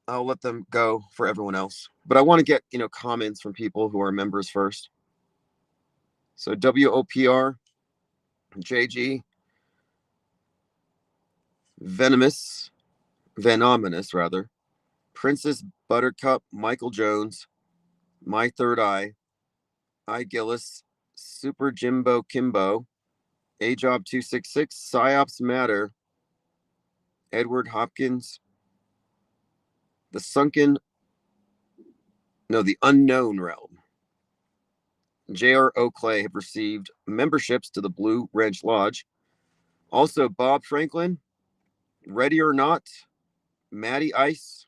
I'll let them go for everyone else. But I want to get, comments from people who are members first. So WOPR, JG, Venomous rather, Princess Buttercup, Michael Jones, My Third Eye, I Gillis, Super Jimbo Kimbo, A-Job 266, Psyops Matter, Edward Hopkins, the Unknown Realm. J.R. Oakley have received memberships to the Blue Wrench Lodge. Also, Bob Franklin, Ready or Not, Matty Ice,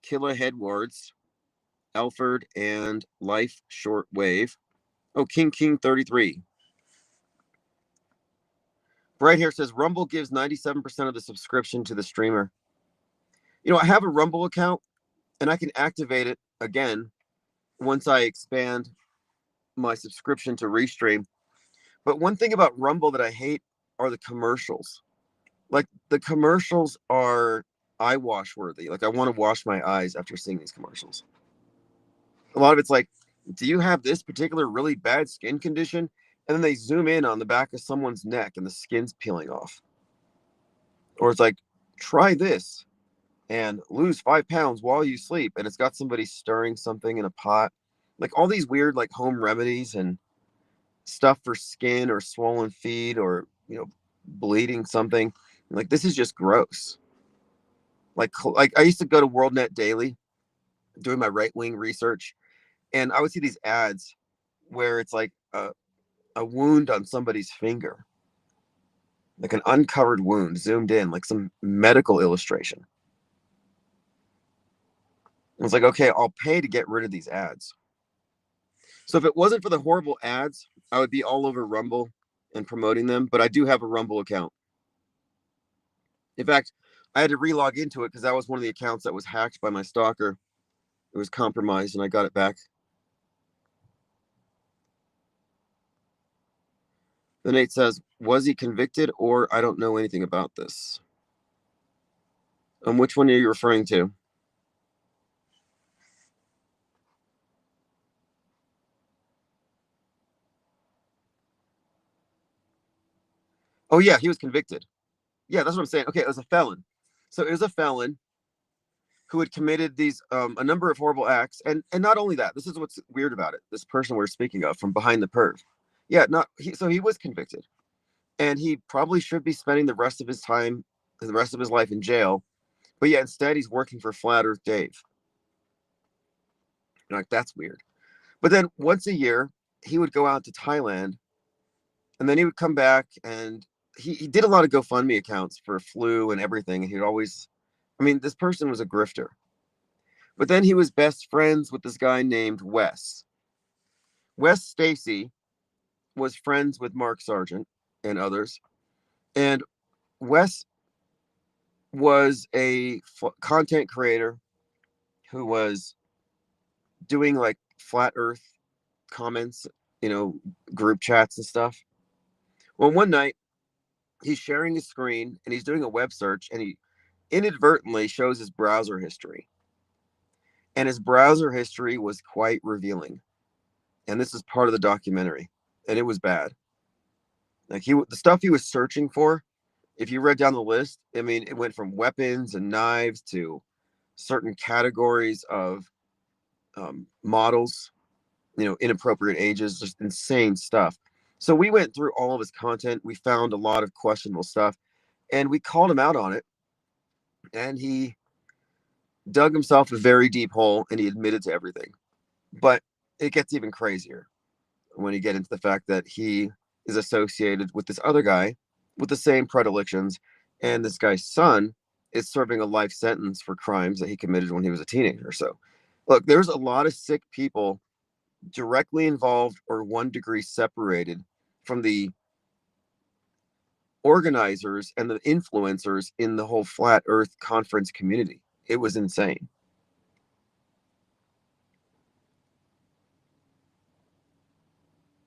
Killa Headwards, Alfred, and Life Shortwave. Oh, King 33. Right here says Rumble gives 97% of the subscription to the streamer. I have a Rumble account and I can activate it again once I expand my subscription to Restream. But one thing about Rumble that I hate are the commercials. Like, the commercials are eyewash worthy. Like, I want to wash my eyes after seeing these commercials. A lot of it's like, do you have this particular really bad skin condition? And then they zoom in on the back of someone's neck and the skin's peeling off. Or it's like, try this and lose 5 pounds while you sleep. And it's got somebody stirring something in a pot. Like, all these weird, like, home remedies and stuff for skin or swollen feet or, bleeding something. Like, this is just gross. Like I used to go to WorldNet Daily doing my right-wing research, and I would see these ads where it's like a wound on somebody's finger, like an uncovered wound zoomed in, like some medical illustration. I was like, okay, I'll pay to get rid of these ads. So if it wasn't for the horrible ads, I would be all over Rumble and promoting them, but I do have a Rumble account. In fact, I had to re-log into it because that was one of the accounts that was hacked by my stalker. It was compromised and I got it back. Then Nate says, was he convicted or I don't know anything about this? Which one are you referring to? Oh, yeah, he was convicted. Yeah, that's what I'm saying. Okay, it was a felon. So it was a felon who had committed these a number of horrible acts. And not only that, this is what's weird about it. This person we're speaking of from Behind the Perv. Yeah, so he was convicted. And he probably should be spending the rest of his time, the rest of his life in jail. But yeah, instead he's working for Flat Earth Dave. You're like, that's weird. But then once a year, he would go out to Thailand, and then he would come back, and he did a lot of GoFundMe accounts for flu and everything. And he'd always, I mean, this person was a grifter. But then he was best friends with this guy named Wes. Wes Stacy was friends with Mark Sargent and others. And Wes was a content creator who was doing like flat earth comments, group chats and stuff. Well, one night he's sharing his screen and he's doing a web search, and he inadvertently shows his browser history. And his browser history was quite revealing. And this is part of the documentary. And it was bad. Like the stuff he was searching for, if you read down the list, I mean, it went from weapons and knives to certain categories of models, inappropriate ages, just insane stuff. So we went through all of his content. We found a lot of questionable stuff, and we called him out on it. And he dug himself a very deep hole, and he admitted to everything. But it gets even crazier when you get into the fact that he is associated with this other guy with the same predilections, and this guy's son is serving a life sentence for crimes that he committed when he was a teenager. So look, there's a lot of sick people directly involved or 1 degree separated from the organizers and the influencers in the whole flat earth conference community. It was insane.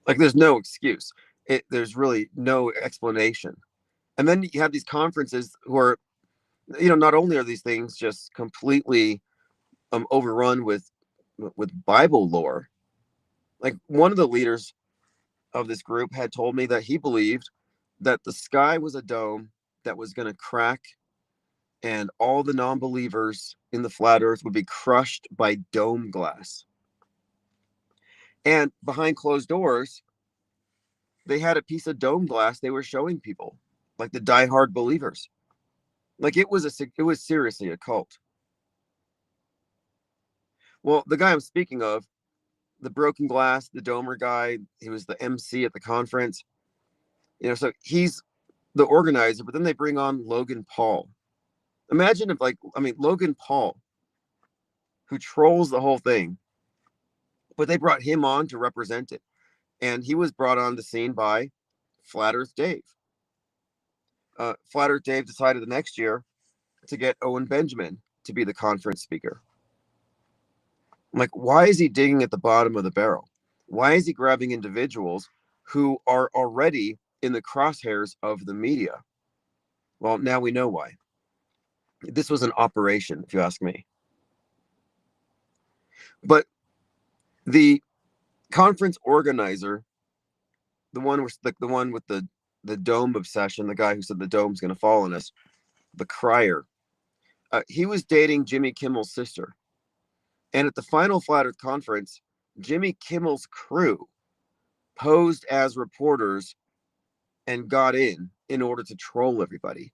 Like, there's no excuse. There's really no explanation. And then you have these conferences who are, not only are these things just completely overrun with Bible lore. Like, one of the leaders of this group had told me that he believed that the sky was a dome that was going to crack, and all the non-believers in the flat earth would be crushed by dome glass. And behind closed doors, they had a piece of dome glass they were showing people, like the diehard believers. Like, it was seriously a cult. Well, the guy I'm speaking of, the broken glass, the domer guy, he was the MC at the conference. So he's the organizer, but then they bring on Logan Paul. Imagine if, Logan Paul, who trolls the whole thing, but they brought him on to represent it. And he was brought on the scene by Flat Earth Dave. Flat Earth Dave decided the next year to get Owen Benjamin to be the conference speaker. I'm like, why is he digging at the bottom of the barrel? Why is he grabbing individuals who are already in the crosshairs of the media? Well, now we know why. This was an operation, if you ask me. But the conference organizer, the one with the dome obsession, the guy who said the dome's going to fall on us, the crier, he was dating Jimmy Kimmel's sister. And at the final Flat Earth conference, Jimmy Kimmel's crew posed as reporters and got in order to troll everybody.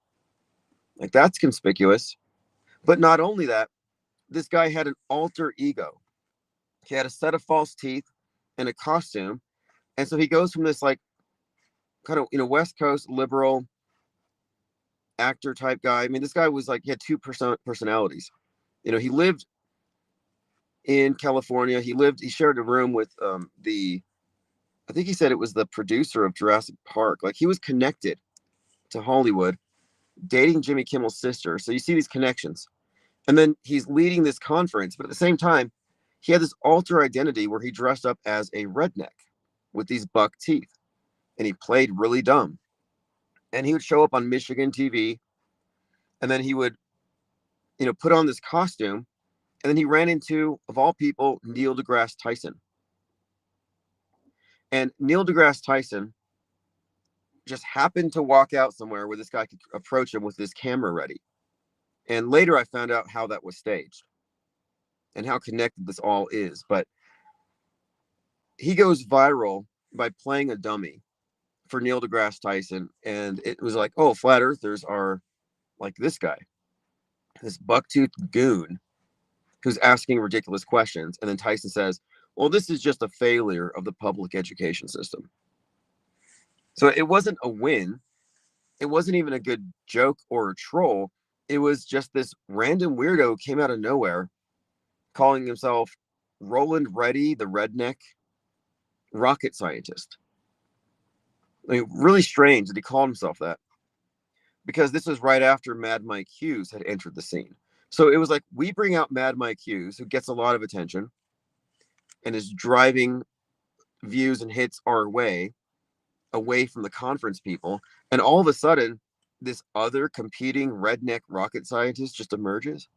Like, that's conspicuous. But not only that, this guy had an alter ego. He had a set of false teeth and a costume. And so he goes from this, like, kind of, West Coast liberal actor type guy. I mean, this guy was like, he had 2 personalities. He lived in California. He shared a room with I think he said it was the producer of Jurassic Park. Like, he was connected to Hollywood, dating Jimmy Kimmel's sister. So you see these connections. And then he's leading this conference, but at the same time, he had this alter identity where he dressed up as a redneck with these buck teeth, and he played really dumb. And he would show up on Michigan TV, and then he would, put on this costume, and then he ran into, of all people, Neil deGrasse Tyson. And Neil deGrasse Tyson just happened to walk out somewhere where this guy could approach him with his camera ready. And later I found out how that was staged and how connected this all is. But he goes viral by playing a dummy for Neil deGrasse Tyson. And it was like, oh, flat earthers are like this guy. this buck-toothed goon who's asking ridiculous questions. And then Tyson says, well, this is just a failure of the public education system. So it wasn't a win. It wasn't even a good joke or a troll. It was just this random weirdo came out of nowhere calling himself Roland Reddy, the redneck rocket scientist. I mean, really strange that he called himself that, because this was right after Mad Mike Hughes had entered the scene. So it was like, we bring out Mad Mike Hughes, who gets a lot of attention and is driving views and hits our way, away from the conference people. And all of a sudden, this other competing redneck rocket scientist just emerges.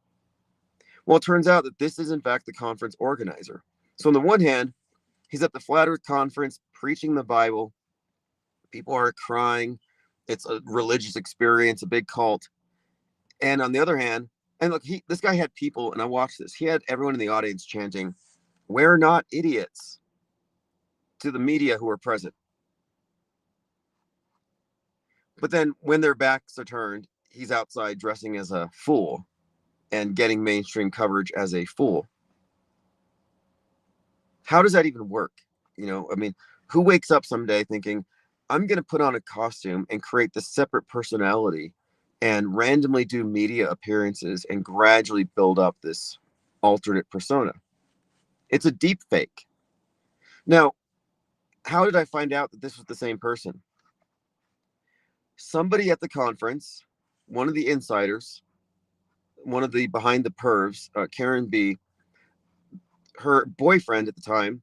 Well, it turns out that this is, in fact, the conference organizer. So on the one hand, he's at the Flat Earth Conference preaching the Bible. People are crying. It's a religious experience, a big cult. And on the other hand, and look, this guy had people, and I watched this, he had everyone in the audience chanting, "We're not idiots," to the media who were present. But then when their backs are turned, he's outside dressing as a fool and getting mainstream coverage as a fool. How does that even work? You know, I mean, who wakes up someday thinking, I'm going to put on a costume and create this separate personality and randomly do media appearances and gradually build up this alternate persona? It's a deep fake. Now, how did I find out that this was the same person? Somebody at the conference, one of the insiders, one of the behind the pervs, Karen B., her boyfriend at the time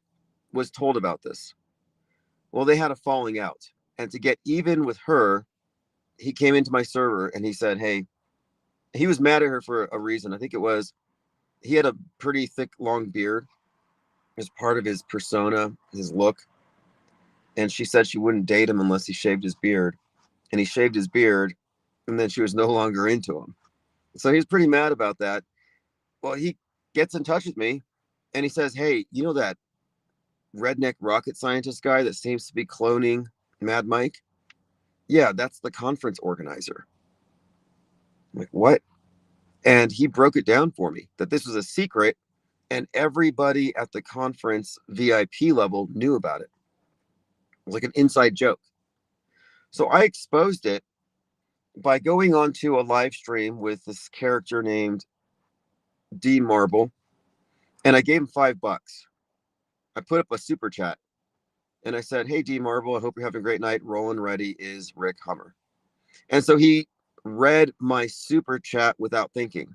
was told about this. Well, they had a falling out. And to get even with her, he came into my server and he said, hey, he was mad at her for a reason. I think it was, he had a pretty thick, long beard as part of his persona, his look. And she said she wouldn't date him unless he shaved his beard. And he shaved his beard, and then she was no longer into him. So he was pretty mad about that. Well, he gets in touch with me and he says, hey, you know that redneck rocket scientist guy that seems to be cloning Mad Mike? Yeah, that's the conference organizer. I'm like, what? And he broke it down for me that this was a secret and everybody at the conference VIP level knew about it. It was like an inside joke. So I exposed it by going onto a live stream with this character named D Marble, and I gave him $5. I put up a super chat and I said, hey, D Marble, I hope you're having a great night. Roland Reddy is Rick Hummer. And so he read my super chat without thinking,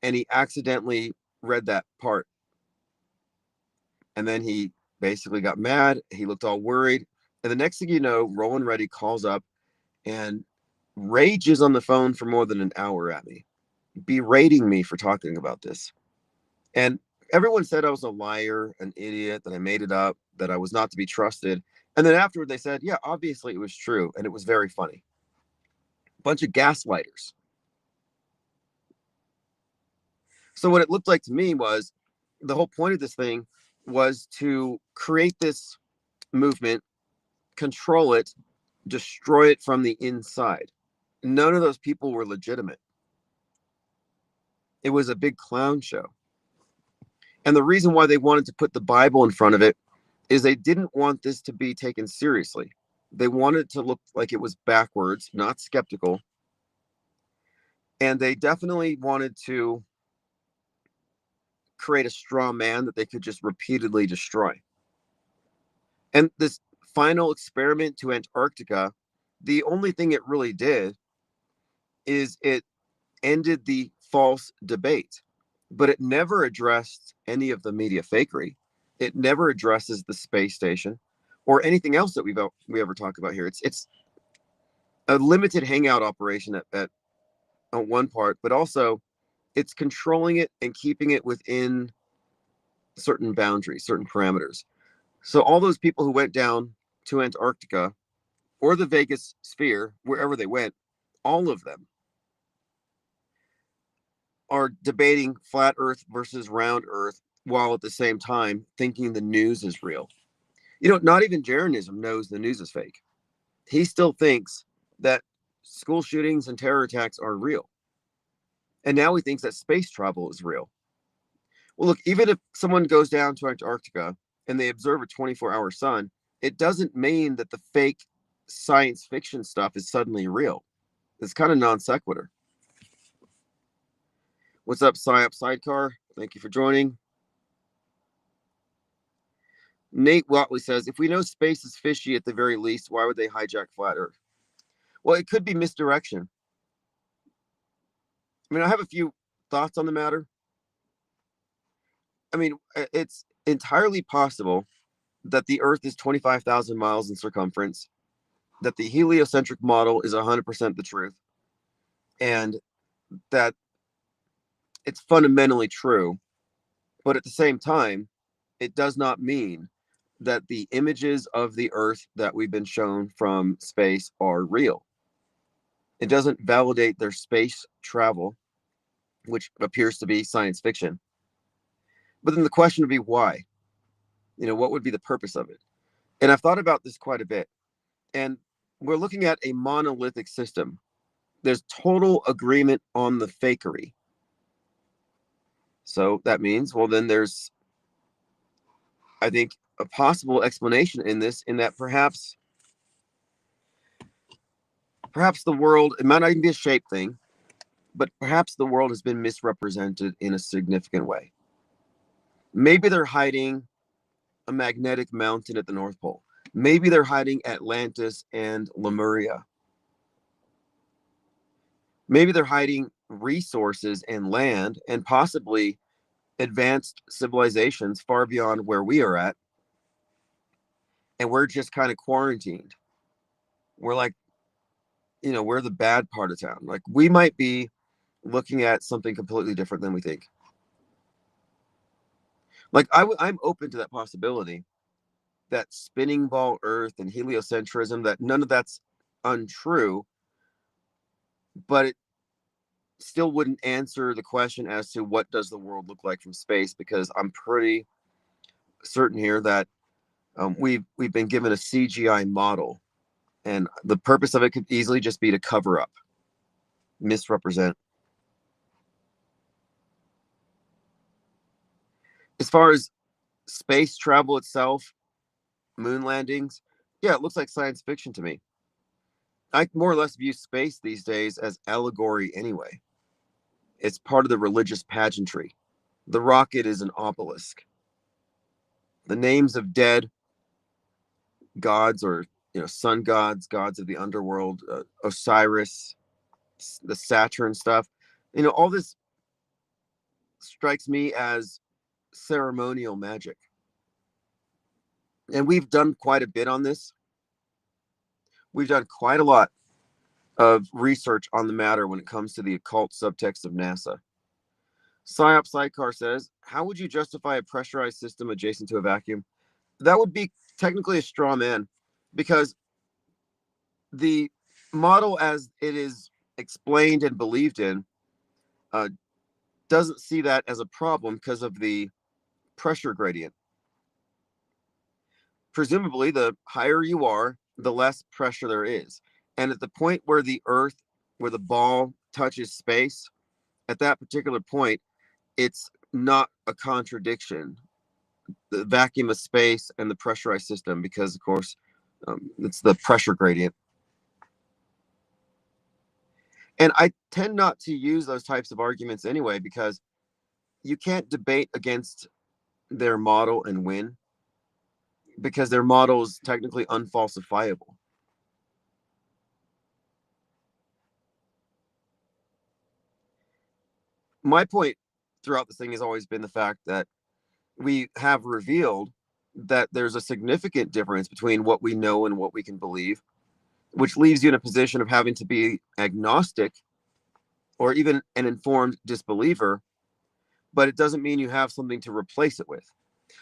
and he accidentally read that part. And then he basically got mad. He looked all worried. And the next thing you know, Roland Reddy calls up and rages on the phone for more than an hour at me, berating me for talking about this. And everyone said I was a liar, an idiot, that I made it up, that I was not to be trusted. And then afterward, they said, yeah, obviously it was true. And it was very funny. Bunch of gaslighters. So what it looked like to me was the whole point of this thing was to create this movement, control it, destroy it from the inside. None of those people were legitimate. It was a big clown show. And the reason why they wanted to put the Bible in front of it is they didn't want this to be taken seriously. They wanted it to look like it was backwards, not skeptical. And they definitely wanted to create a straw man that they could just repeatedly destroy. And this final experiment to Antarctica, the only thing it really did is it ended the false debate, but it never addressed any of the media fakery. It never addresses the space station or anything else that we ever talk about here. It's a limited hangout operation at one part, but also it's controlling it and keeping it within certain boundaries, certain parameters. So all those people who went down to Antarctica or the Vegas sphere, wherever they went, all of them are debating flat Earth versus round Earth while at the same time thinking the news is real. You know, not even Jeranism knows the news is fake. He still thinks that school shootings and terror attacks are real. And now he thinks that space travel is real. Well, look, even if someone goes down to Antarctica and they observe a 24-hour sun, it doesn't mean that the fake science fiction stuff is suddenly real. It's kind of non sequitur. What's up, Psyop Sidecar? Thank you for joining. Nate Watley says, if we know space is fishy at the very least, why would they hijack flat Earth? Well, it could be misdirection. I mean, I have a few thoughts on the matter. I mean, it's entirely possible that the Earth is 25,000 miles in circumference, that the heliocentric model is 100% the truth, and that it's fundamentally true. But at the same time, it does not mean that the images of the Earth that we've been shown from space are real. It doesn't validate their space travel, which appears to be science fiction. But then the question would be why? What would be the purpose of it? And I've thought about this quite a bit. And we're looking at a monolithic system. There's total agreement on the fakery. So that means, well, then there's, I think, a possible explanation in this, in that perhaps the world, it might not even be a shape thing, but perhaps the world has been misrepresented in a significant way. Maybe they're hiding a magnetic mountain at the North Pole. Maybe they're hiding Atlantis and Lemuria. Maybe they're hiding resources and land and possibly advanced civilizations far beyond where we are at. And we're just kind of quarantined. We're like, we're the bad part of town. Like, we might be looking at something completely different than we think. Like, I'm open to that possibility, that spinning ball Earth and heliocentrism, that none of that's untrue, but it still wouldn't answer the question as to what does the world look like from space, because I'm pretty certain here that we've been given a CGI model, and the purpose of it could easily just be to cover up, misrepresent. As far as space travel itself, moon landings, yeah, it looks like science fiction to me. I more or less view space these days as allegory anyway. It's part of the religious pageantry. The rocket is an obelisk. The names of dead gods, or sun gods, gods of the underworld, Osiris, the Saturn stuff, all this strikes me as ceremonial magic. And we've done quite a bit on this. We've done quite a lot of research on the matter when it comes to the occult subtext of NASA. Psyop Sidecar says, how would you justify a pressurized system adjacent to a vacuum? That would be technically a straw man, because the model as it is explained and believed in doesn't see that as a problem because of the pressure gradient. Presumably, the higher you are, the less pressure there is. And at the point where the ball touches space, at that particular point, it's not a contradiction, the vacuum of space and the pressurized system, because, of course, it's the pressure gradient. And I tend not to use those types of arguments anyway, because you can't debate against their model and win, because their model is technically unfalsifiable. My point throughout this thing has always been the fact that we have revealed that there's a significant difference between what we know and what we can believe, which leaves you in a position of having to be agnostic or even an informed disbeliever, but it doesn't mean you have something to replace it with.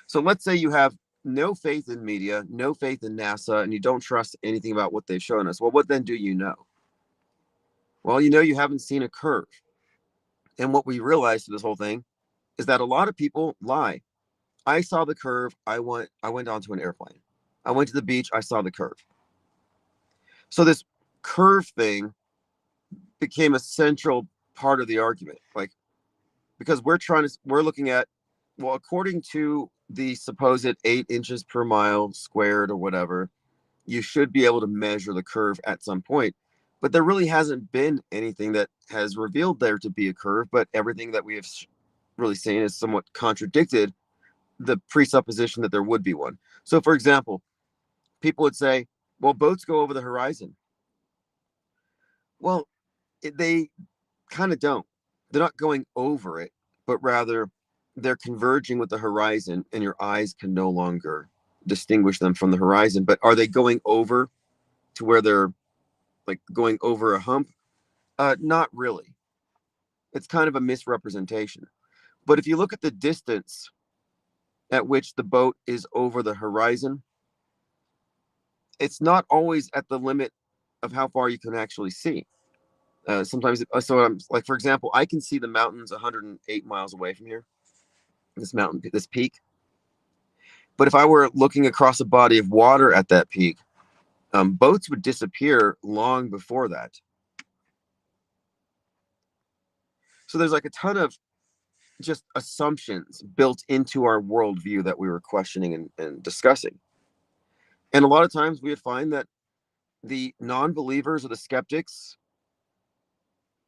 So let's say you have no faith in media, no faith in NASA, and you don't trust anything about what they've shown us. Well, what then do you know? Well, you haven't seen a curve. And what we realized through this whole thing is that a lot of people lie. I saw the curve. I went onto an airplane. I went to the beach. I saw the curve. So this curve thing became a central part of the argument. Like, because we're looking at, well, according to the supposed 8 inches per mile squared or whatever, you should be able to measure the curve at some point. But there really hasn't been anything that has revealed there to be a curve, but everything that we have really seen is somewhat contradicted the presupposition that there would be one. So, for example, people would say, well, boats go over the horizon. Well, they kind of don't. They're not going over it, but rather they're converging with the horizon, and your eyes can no longer distinguish them from the horizon. But are they going over to where they're like going over a hump? Not really. It's kind of a misrepresentation. But if you look at the distance at which the boat is over the horizon, it's not always at the limit of how far you can actually see. Sometimes, so I'm like, for example, I can see the mountains 108 miles away from here, this peak. But if I were looking across a body of water at that peak, boats would disappear long before that. So there's like a ton of just assumptions built into our worldview that we were questioning and discussing. And a lot of times we would find that the non-believers or the skeptics,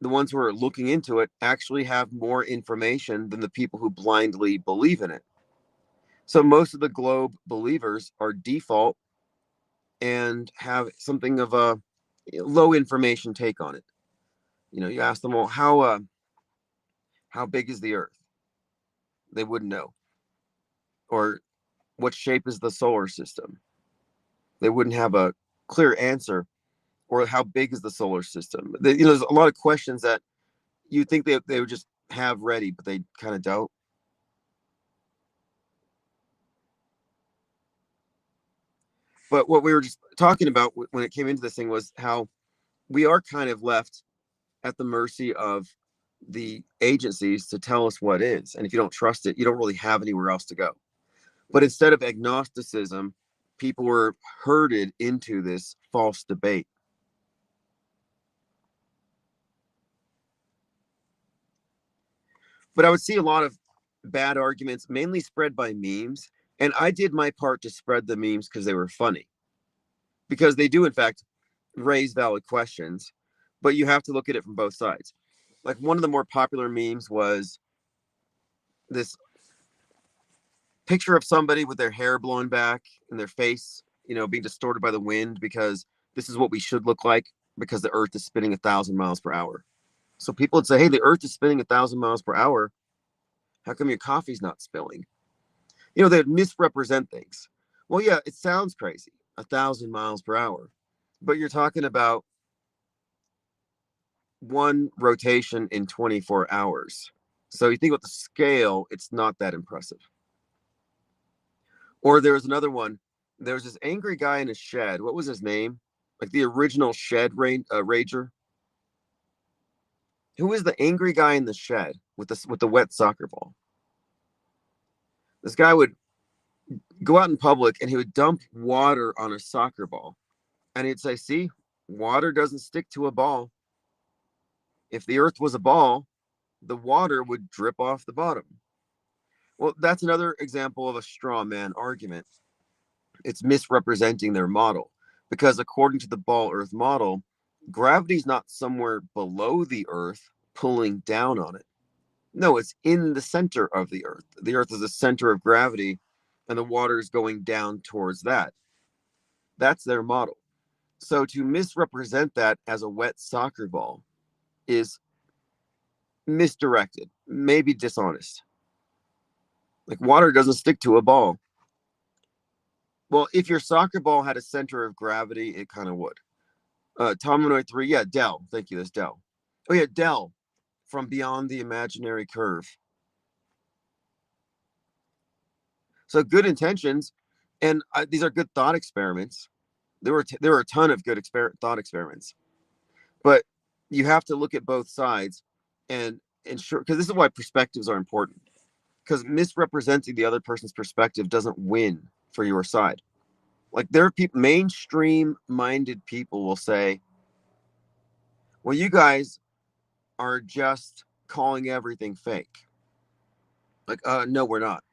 the ones who are looking into it, actually have more information than the people who blindly believe in it. So most of the globe believers are default and have something of a low information take on it. You ask them, well, how big is the Earth? They wouldn't know. Or what shape is the solar system? They wouldn't have a clear answer. Or how big is the solar system? There's a lot of questions that you think they would just have ready, but they kind of don't. But what we were just talking about when it came into this thing was how we are kind of left at the mercy of the agencies to tell us what is. And if you don't trust it, you don't really have anywhere else to go. But instead of agnosticism, people were herded into this false debate. But I would see a lot of bad arguments, mainly spread by memes. And I did my part to spread the memes because they were funny. Because they do, in fact, raise valid questions. But you have to look at it from both sides. Like one of the more popular memes was this picture of somebody with their hair blown back and their face, being distorted by the wind because this is what we should look like because the Earth is spinning 1,000 miles per hour. So people would say, hey, the Earth is spinning 1,000 miles per hour. How come your coffee's not spilling? They'd misrepresent things. Well, yeah, it sounds crazy, 1,000 miles per hour, but you're talking about one rotation in 24 hours. So you think about the scale, it's not that impressive. Or there was another one. There was this angry guy in a shed. What was his name? Like the original shed rager. Who is the angry guy in the shed with the wet soccer ball? This guy would go out in public and he would dump water on a soccer ball. And he'd say, see, water doesn't stick to a ball. If the Earth was a ball, the water would drip off the bottom. Well, that's another example of a straw man argument. It's misrepresenting their model because according to the ball Earth model, gravity's not somewhere below the Earth pulling down on it. No, it's in the center of the Earth. The Earth is the center of gravity, and the water is going down towards that. That's their model. So to misrepresent that as a wet soccer ball is misdirected, maybe dishonest. Like water doesn't stick to a ball. Well, if your soccer ball had a center of gravity, it kind of would. Tominoid 3, yeah, Dell. Thank you, that's Dell. Oh, yeah, Dell from Beyond the Imaginary Curve. So good intentions, and these are good thought experiments. There were a ton of good thought experiments, but you have to look at both sides and ensure, because this is why perspectives are important. Because misrepresenting the other person's perspective doesn't win for your side. Like there are people, mainstream minded people will say, well, you guys are just calling everything fake. Like, no, we're not.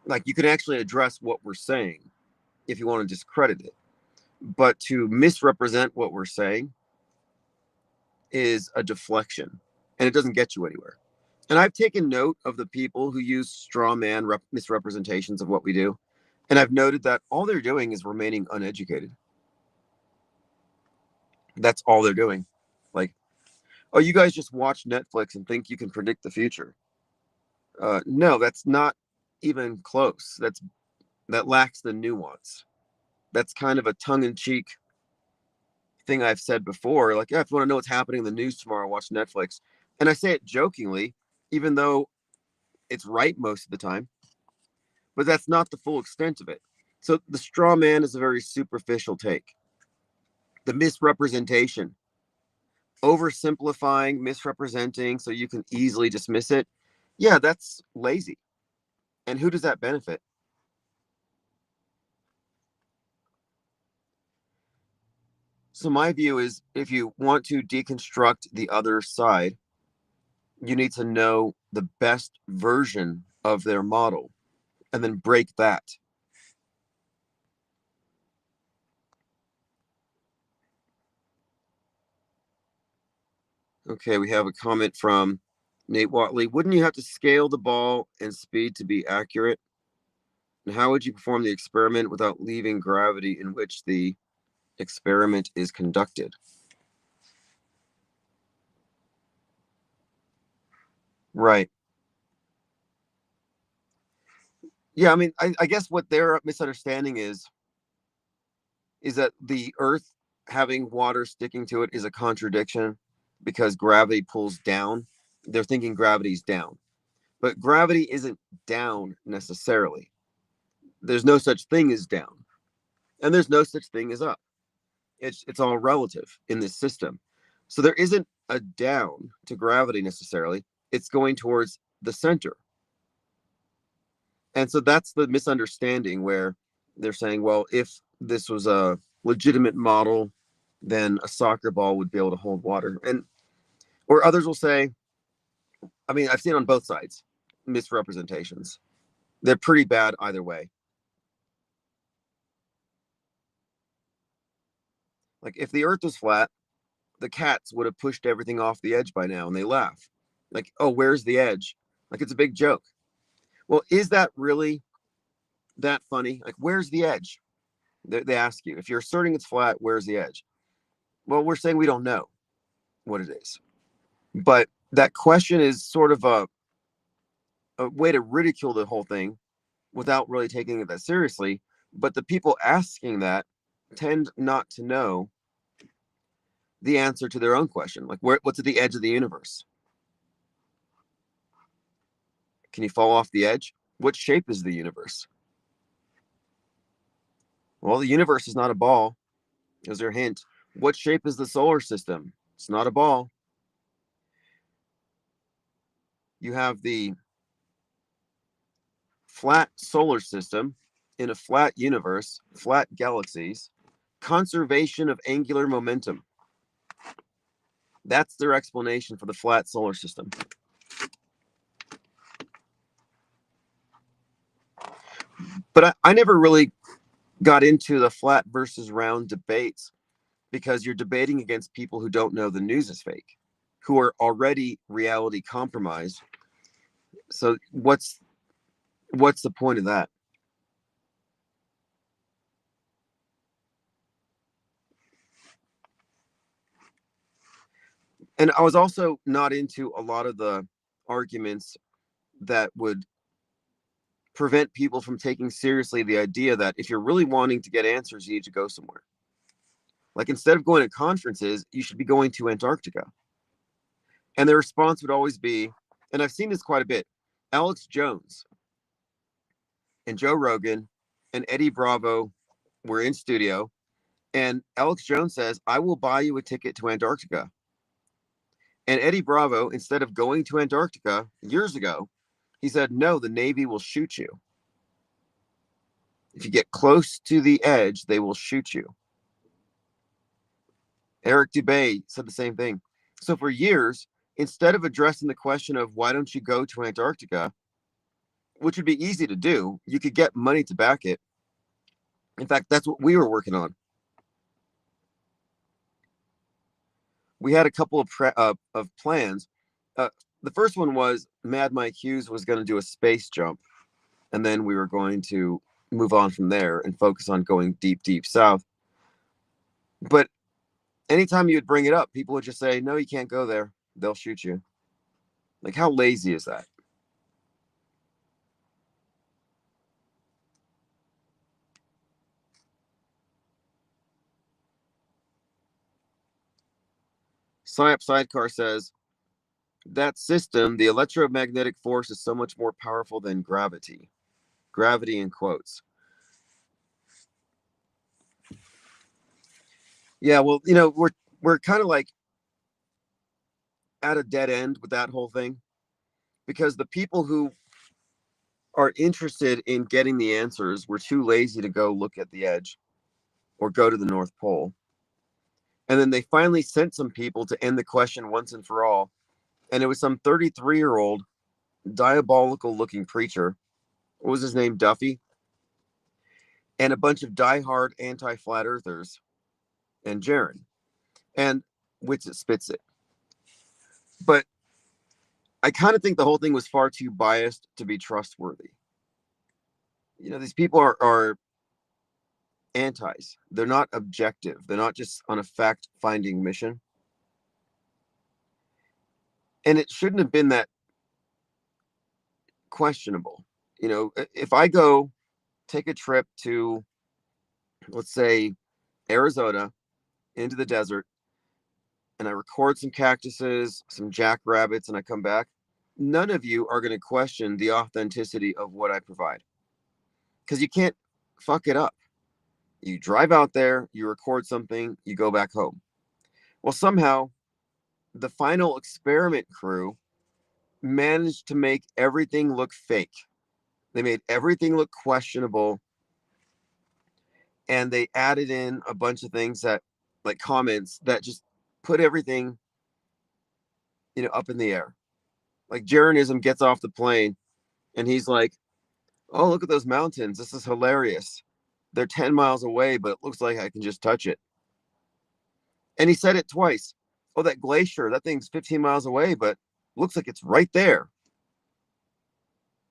Like, you can actually address what we're saying if you want to discredit it. But to misrepresent what we're saying is a deflection, and it doesn't get you anywhere. And I've taken note of the people who use straw man misrepresentations of what we do. And I've noted that all they're doing is remaining uneducated. That's all they're doing. Like, oh, you guys just watch Netflix and think you can predict the future. No, that's not even close. That lacks the nuance. That's kind of a tongue-in-cheek thing I've said before. Like, yeah, if you want to know what's happening in the news tomorrow, watch Netflix. And I say it jokingly, even though it's right most of the time. But that's not the full extent of it. So the straw man is a very superficial take. The misrepresentation, oversimplifying, misrepresenting so you can easily dismiss it. Yeah, that's lazy. And who does that benefit? So my view is if you want to deconstruct the other side, you need to know the best version of their model and then break that. Okay, we have a comment from Nate Watley. Wouldn't you have to scale the ball and speed to be accurate? And how would you perform the experiment without leaving gravity in which the experiment is conducted? Right. Yeah, I mean, I guess what their misunderstanding is that the Earth having water sticking to it is a contradiction because gravity pulls down. They're thinking gravity's down, but gravity isn't down necessarily. There's no such thing as down, and there's no such thing as up. It's all relative in this system. So there isn't a down to gravity necessarily. It's going towards the center. And so that's the misunderstanding where they're saying, well, if this was a legitimate model, then a soccer ball would be able to hold water. And or others will say, I mean, I've seen on both sides misrepresentations. They're pretty bad either way. Like if the earth was flat, the cats would have pushed everything off the edge by now and they laugh. Like, oh, where's the edge? Like it's a big joke. Well, is that really that funny? Like, where's the edge? They ask you. If you're asserting it's flat, where's the edge? Well, we're saying we don't know what it is. But that question is sort of a way to ridicule the whole thing without really taking it that seriously. But the people asking that tend not to know the answer to their own question. Like, what's at the edge of the universe? Can you fall off the edge? What shape is the universe? Well, the universe is not a ball. There's your hint. What shape is the solar system? It's not a ball. You have the flat solar system in a flat universe, flat galaxies, conservation of angular momentum. That's their explanation for the flat solar system. But I never really got into the flat versus round debates because you're debating against people who don't know the news is fake, who are already reality compromised. So what's the point of that? And I was also not into a lot of the arguments that would prevent people from taking seriously the idea that if you're really wanting to get answers, you need to go somewhere. Like instead of going to conferences, you should be going to Antarctica. And their response would always be, and I've seen this quite a bit, Alex Jones and Joe Rogan and Eddie Bravo were in studio, and Alex Jones says, I will buy you a ticket to Antarctica. And Eddie Bravo, instead of going to Antarctica years ago, he said, no, the Navy will shoot you. If you get close to the edge, they will shoot you. Eric Dubay said the same thing. So for years, instead of addressing the question of why don't you go to Antarctica, which would be easy to do, you could get money to back it. In fact, that's what we were working on. We had a couple of plans. The first one was Mad Mike Hughes was going to do a space jump, and then we were going to move on from there and focus on going deep, deep south. But anytime you would bring it up, people would just say, no, you can't go there. They'll shoot you. Like, how lazy is that? Psyop Sidecar says, that system, the electromagnetic force is so much more powerful than gravity. Gravity in quotes. Yeah, well, we're kind of like at a dead end with that whole thing, because the people who are interested in getting the answers were too lazy to go look at the edge or go to the North Pole. And then they finally sent some people to end the question once and for all. And it was some 33-year-old diabolical looking preacher. What was his name? Duffy. And a bunch of diehard anti-flat earthers and Jaron. And Witsit spits it. But I kind of think the whole thing was far too biased to be trustworthy. These people are antis. They're not objective. They're not just on a fact-finding mission. And it shouldn't have been that questionable. If I go take a trip to, let's say, Arizona into the desert, and I record some cactuses, some jackrabbits, and I come back, none of you are going to question the authenticity of what I provide, because you can't fuck it up. You drive out there, you record something, you go back home. Well, somehow the final experiment crew managed to make everything look fake. They made everything look questionable, and they added in a bunch of things that, like comments, that just put everything, up in the air. Like Jaronism gets off the plane, and he's like, "Oh, look at those mountains! This is hilarious. They're 10 miles away, but it looks like I can just touch it." And he said it twice. "Oh, that glacier, that thing's 15 miles away, but looks like it's right there."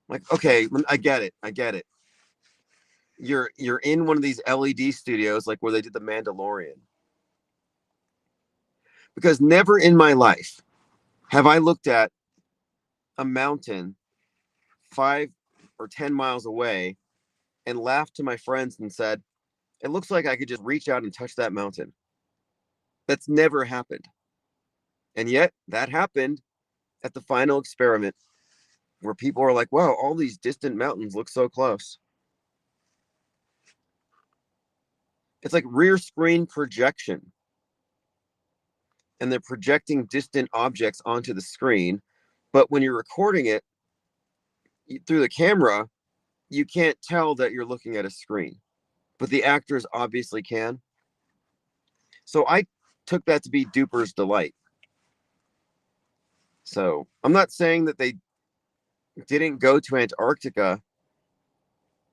Like, okay, I get it. You're in one of these LED studios, like where they did The Mandalorian. Because never in my life have I looked at a mountain 5 or 10 miles away and laughed to my friends and said, "It looks like I could just reach out and touch that mountain." That's never happened. And yet that happened at the final experiment, where people are like, "Wow, all these distant mountains look so close." It's like rear screen projection. And they're projecting distant objects onto the screen. But when you're recording it through the camera, you can't tell that you're looking at a screen. But the actors obviously can. So I took that to be Duper's delight. So I'm not saying that they didn't go to Antarctica.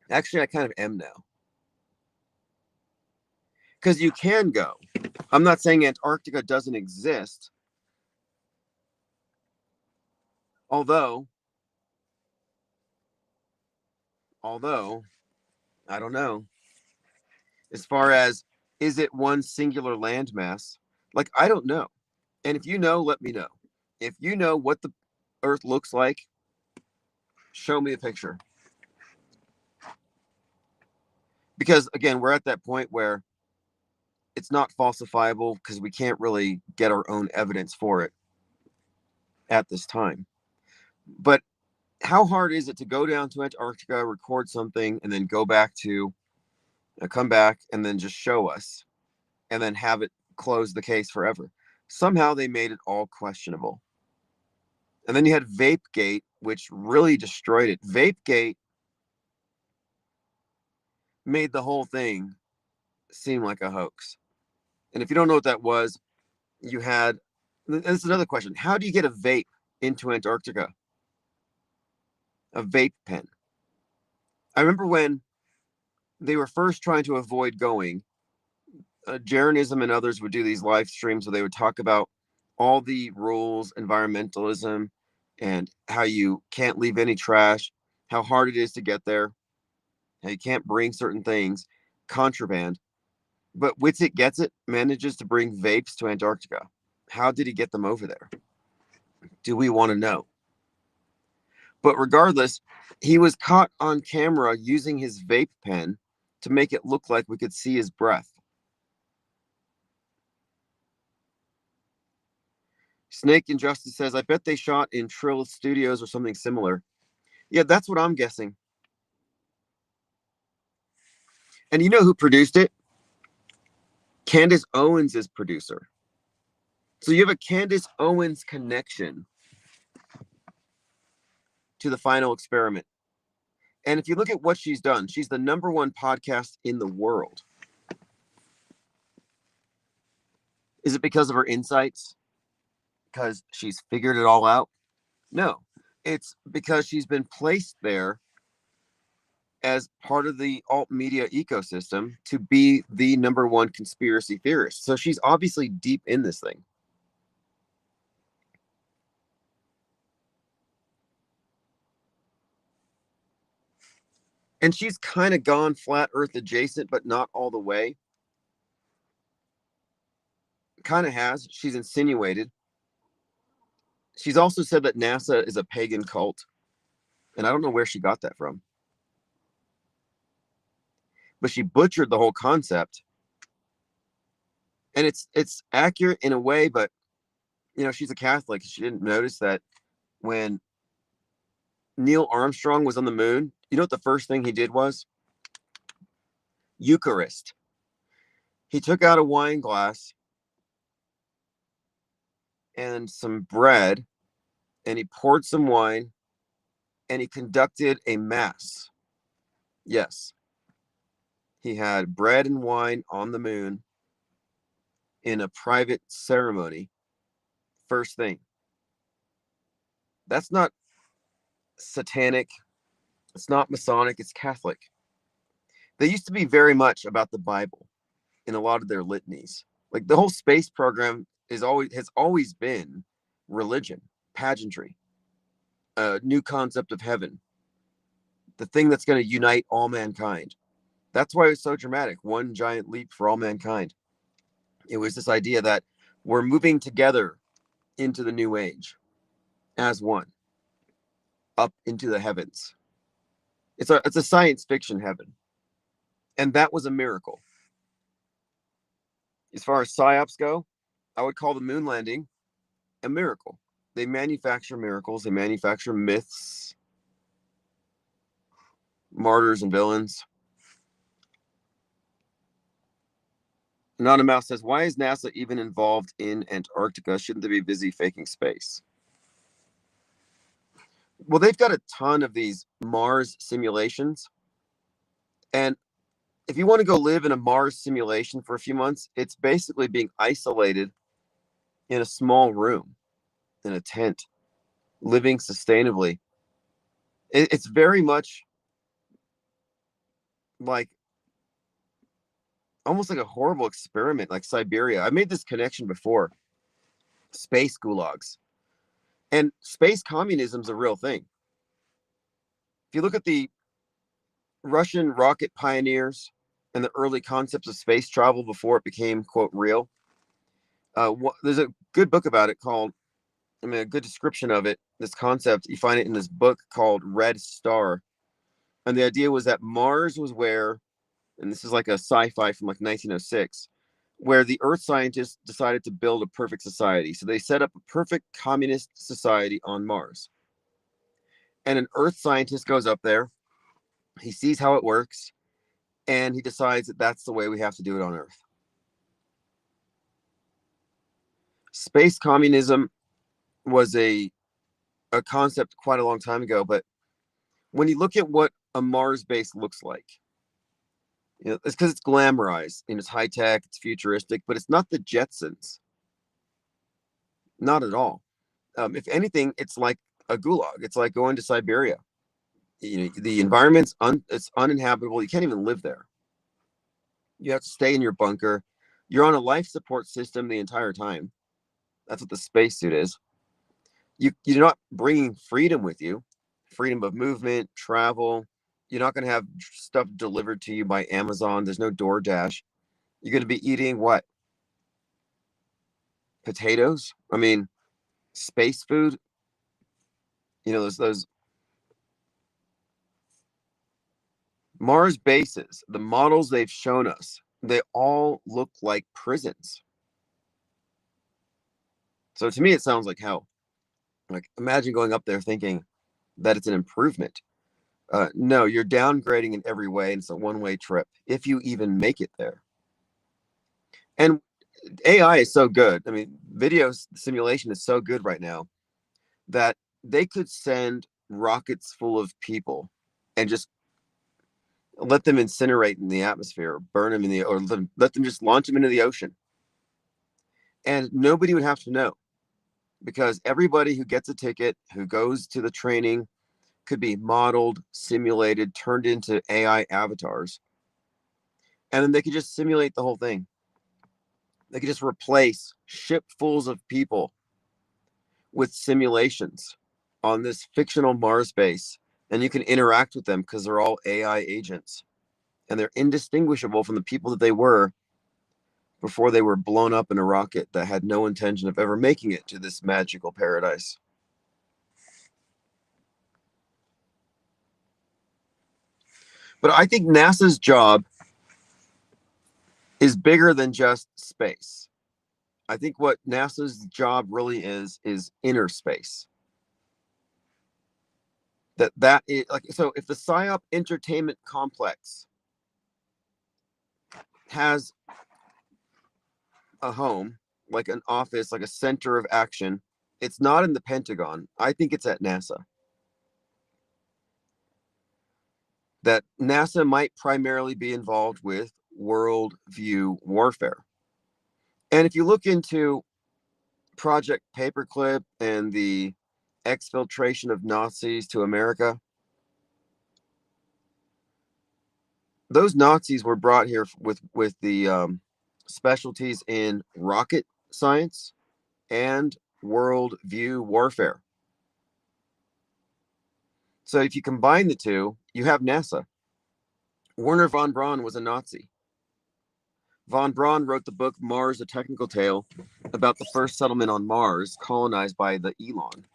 Actually, I kind of am now. Because you can go. I'm not saying Antarctica doesn't exist. Although, I don't know. As far as, is it one singular landmass? Like, I don't know. And if you know, let me know. If you know what the Earth looks like, show me a picture. Because again, we're at that point where it's not falsifiable, because we can't really get our own evidence for it at this time. But how hard is it to go down to Antarctica, record something, and then go back to, come back and then just show us, and then have it close the case forever? Somehow they made it all questionable. And then you had Vapegate, which really destroyed it. Vapegate made the whole thing seem like a hoax. And if you don't know what that was, you had This is another question. How do you get a vape into Antarctica? A vape pen. I remember when they were first trying to avoid going, Jeranism and others would do these live streams where they would talk about all the rules, environmentalism, and how you can't leave any trash, how hard it is to get there, how you can't bring certain things, contraband. But Witsit Gets It manages to bring vapes to Antarctica. How did he get them over there? Do we want to know? But regardless, he was caught on camera using his vape pen to make it look like we could see his breath. Snake Injustice says, I bet they shot in Trill Studios or something similar. Yeah, that's what I'm guessing. And you know who produced it? Candace Owens is producer. So you have a Candace Owens connection to the final experiment. And if you look at what she's done, she's the #1 podcast in the world. Is it because of her insights? Because she's figured it all out? No, it's because she's been placed there as part of the alt media ecosystem to be the #1 conspiracy theorist. So she's obviously deep in this thing. And she's kind of gone flat earth adjacent, but not all the way. Kind of has. She's insinuated. She's also said that NASA is a pagan cult. And I don't know where she got that from. But she butchered the whole concept. And it's accurate in a way, but you know, she's a Catholic. She didn't notice that when Neil Armstrong was on the moon, you know what the first thing he did was? Eucharist. He took out a wine glass and some bread, and he poured some wine, and he conducted a mass. Yes. He had bread and wine on the moon in a private ceremony. First thing. That's not satanic. It's not Masonic. It's Catholic. They used to be very much about the Bible in a lot of their litanies. Like the whole space program has always been religion, pageantry, a new concept of heaven, the thing that's going to unite all mankind. That's why it was so dramatic. One giant leap for all mankind. It was this idea that we're moving together into the new age as one, up into the heavens. It's a science fiction heaven. And that was a miracle. As far as psyops go, I would call the moon landing a miracle. They manufacture miracles. They manufacture myths, martyrs, and villains. Anonymous says, why is NASA even involved in Antarctica? Shouldn't they be busy faking space? Well, they've got a ton of these Mars simulations. And if you want to go live in a Mars simulation for a few months, it's basically being isolated in a small room, in a tent, living sustainably. It's very much like almost like a horrible experiment, like Siberia. I made this connection before. Space gulags. And space communism is a real thing. If you look at the Russian rocket pioneers and the early concepts of space travel before it became, quote, real, there's a good book about it called, a good description of it, this concept. You find it in this book called Red Star. And the idea was that Mars was where, and this is like a sci-fi from like 1906, where the Earth scientists decided to build a perfect society. So they set up a perfect communist society on Mars. And an Earth scientist goes up there, he sees how it works, and he decides that that's the way we have to do it on Earth. Space communism was a concept quite a long time ago, but when you look at what a Mars base looks like, you know, it's because it's glamorized and it's high tech, it's futuristic, but it's not the Jetsons. Not at all. If anything, it's like a gulag. It's like going to Siberia. The environment's it's uninhabitable. You can't even live there. You have to stay in your bunker. You're on a life support system the entire time. That's what the spacesuit is. You're not bringing freedom with you, freedom of movement, travel. You're not going to have stuff delivered to you by Amazon. There's no DoorDash. You're going to be eating what? Potatoes? I mean, space food. Those Mars bases, the models they've shown us, they all look like prisons. So to me, it sounds like hell. Like, imagine going up there thinking that it's an improvement. No, you're downgrading in every way, and it's a one-way trip if you even make it there. And AI is so good. I mean, video simulation is so good right now that they could send rockets full of people and just let them incinerate in the atmosphere, burn them or let them just launch them into the ocean. And nobody would have to know, because everybody who gets a ticket, who goes to the training, could be modeled, simulated, turned into AI avatars. And then they could just simulate the whole thing. They could just replace shipfuls of people with simulations on this fictional Mars base. And you can interact with them because they're all AI agents. And they're indistinguishable from the people that they were before they were blown up in a rocket that had no intention of ever making it to this magical paradise. But I think NASA's job is bigger than just space. I think what NASA's job really is inner space. That is like, so if the PSYOP entertainment complex has a home, like an office, like a center of action, it's not in the Pentagon. I think it's at NASA. That NASA might primarily be involved with worldview warfare. And if you look into Project Paperclip and the exfiltration of Nazis to America, those Nazis were brought here with the specialties in rocket science and worldview warfare. So if you combine the two, you have NASA. Werner von Braun was a Nazi. Von Braun wrote the book Mars, A Technical Tale, about the first settlement on Mars colonized by the Elon.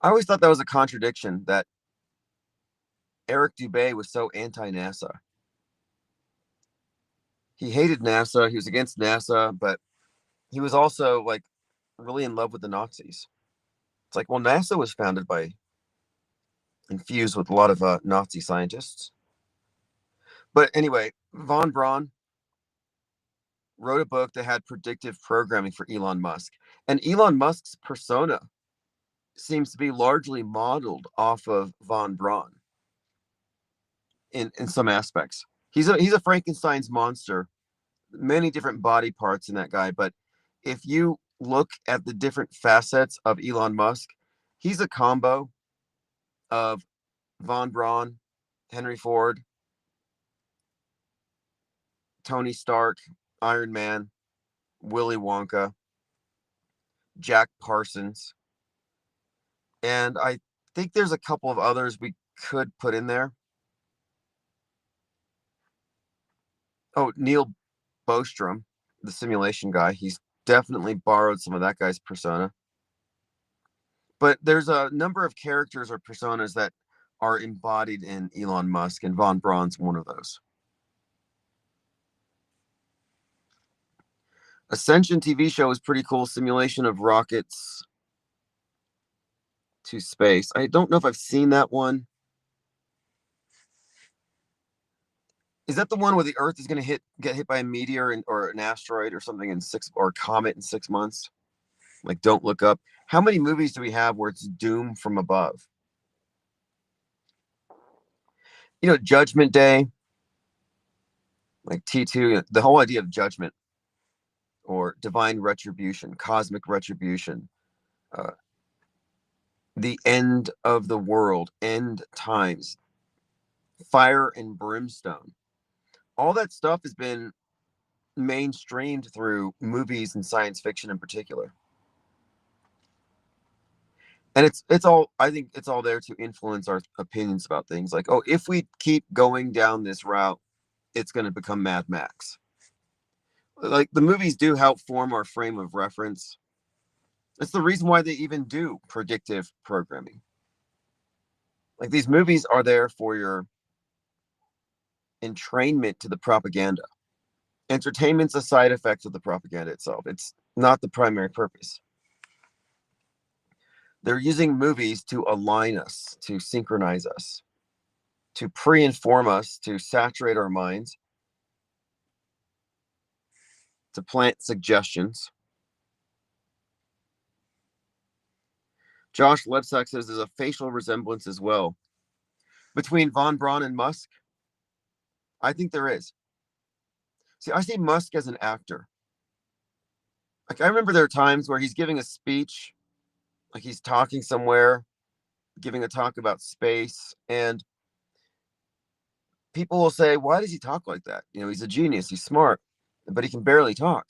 I always thought that was a contradiction, that Eric Dubé was so anti-NASA. He hated NASA, he was against NASA, but he was also like really in love with the Nazis. It's like, well, NASA was founded by, infused with a lot of Nazi scientists. But anyway, von Braun wrote a book that had predictive programming for Elon Musk. And Elon Musk's persona seems to be largely modeled off of von Braun in some aspects. He's a Frankenstein's monster, many different body parts in that guy. But if you look at the different facets of Elon Musk, he's a combo of von Braun, Henry Ford, Tony Stark, Iron Man, Willy Wonka, Jack Parsons. And I think there's a couple of others we could put in there. Oh, Neil Bostrom, the simulation guy. He's definitely borrowed some of that guy's persona. But there's a number of characters or personas that are embodied in Elon Musk, and von Braun's one of those. Ascension TV show is pretty cool. Simulation of rockets to space. I don't know if I've seen that one. Is that the one where the Earth is going to get hit by a meteor or an asteroid or something or a comet in 6 months? Like, Don't Look Up. How many movies do we have where it's doom from above? Judgment Day. like T2, the whole idea of judgment or divine retribution, cosmic retribution, uh, the end of the world, end times, fire and brimstone. All that stuff has been mainstreamed through movies and science fiction in particular. And it's all, I think it's all there to influence our opinions about things. Like, oh, if we keep going down this route, it's going to become Mad Max. Like, the movies do help form our frame of reference. It's the reason why they even do predictive programming. Like, these movies are there for your entrainment to the propaganda. Entertainment's a side effect of the propaganda itself. It's not the primary purpose. They're using movies to align us, to synchronize us, to pre-inform us, to saturate our minds, to plant suggestions. Josh Lebsack says there's a facial resemblance as well between von Braun and Musk. I think there is. See, I see Musk as an actor. Like, I remember there are times where he's giving a speech, like he's talking somewhere, giving a talk about space, and people will say, why does he talk like that? You know, he's a genius, he's smart, but he can barely talk.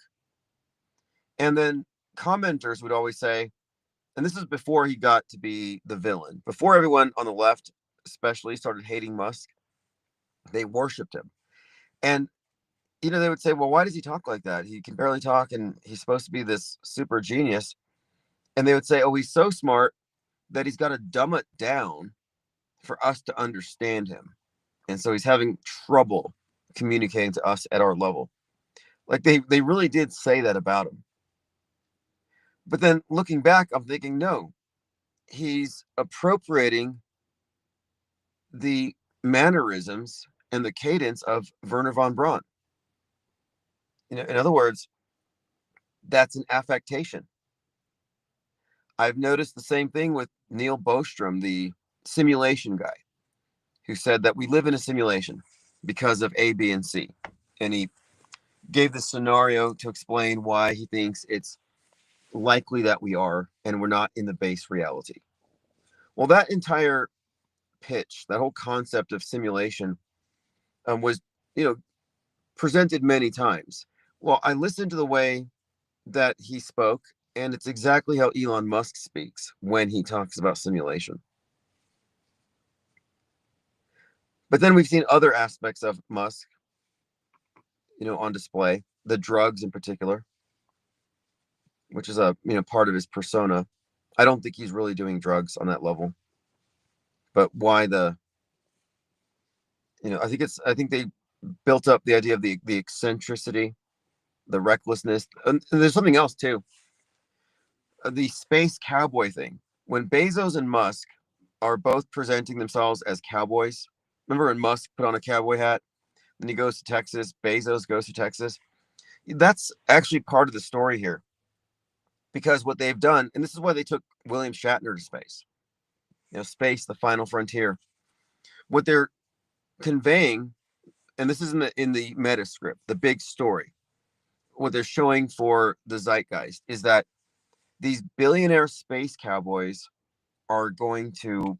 And then commenters would always say, and this is before he got to be the villain, before everyone on the left especially started hating Musk, they worshipped him. And, you know, they would say, well, why does he talk like that? He can barely talk and he's supposed to be this super genius. And they would say, oh, he's so smart that he's got to dumb it down for us to understand him. And so he's having trouble communicating to us at our level. Like, they really did say that about him. But then looking back, I'm thinking, no, he's appropriating the mannerisms and the cadence of Werner von Braun. You know, in other words, that's an affectation. I've noticed the same thing with Neil Bostrom, the simulation guy, who said that we live in a simulation because of A, B, and C. And he gave the scenario to explain why he thinks it's likely that we are, and we're not in the base reality. Well, that entire pitch, that whole concept of simulation, was, you know, presented many times. Well, I listened to the way that he spoke, and it's exactly how Elon Musk speaks when he talks about simulation. But then we've seen other aspects of Musk, you know, on display, the drugs in particular, which is a, you know, part of his persona. I don't think he's really doing drugs on that level. But why the, you know, I think they built up the idea of the eccentricity, the recklessness. And there's something else too. The space cowboy thing. When Bezos and Musk are both presenting themselves as cowboys, remember when Musk put on a cowboy hat, then he goes to Texas, Bezos goes to Texas. That's actually part of the story here. Because what they've done, and this is why they took William Shatner to space, you know, space, the final frontier. What they're conveying, and this is in the meta script, the big story, what they're showing for the zeitgeist is that these billionaire space cowboys are going to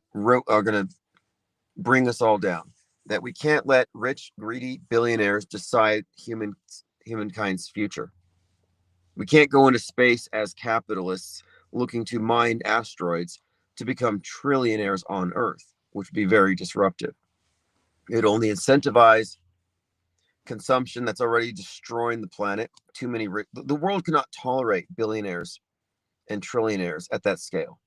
bring us all down. That we can't let rich, greedy billionaires decide humankind's future. We can't go into space as capitalists looking to mine asteroids to become trillionaires on Earth, which would be very disruptive. It'd only incentivize consumption that's already destroying the planet. Too many. The world cannot tolerate billionaires and trillionaires at that scale.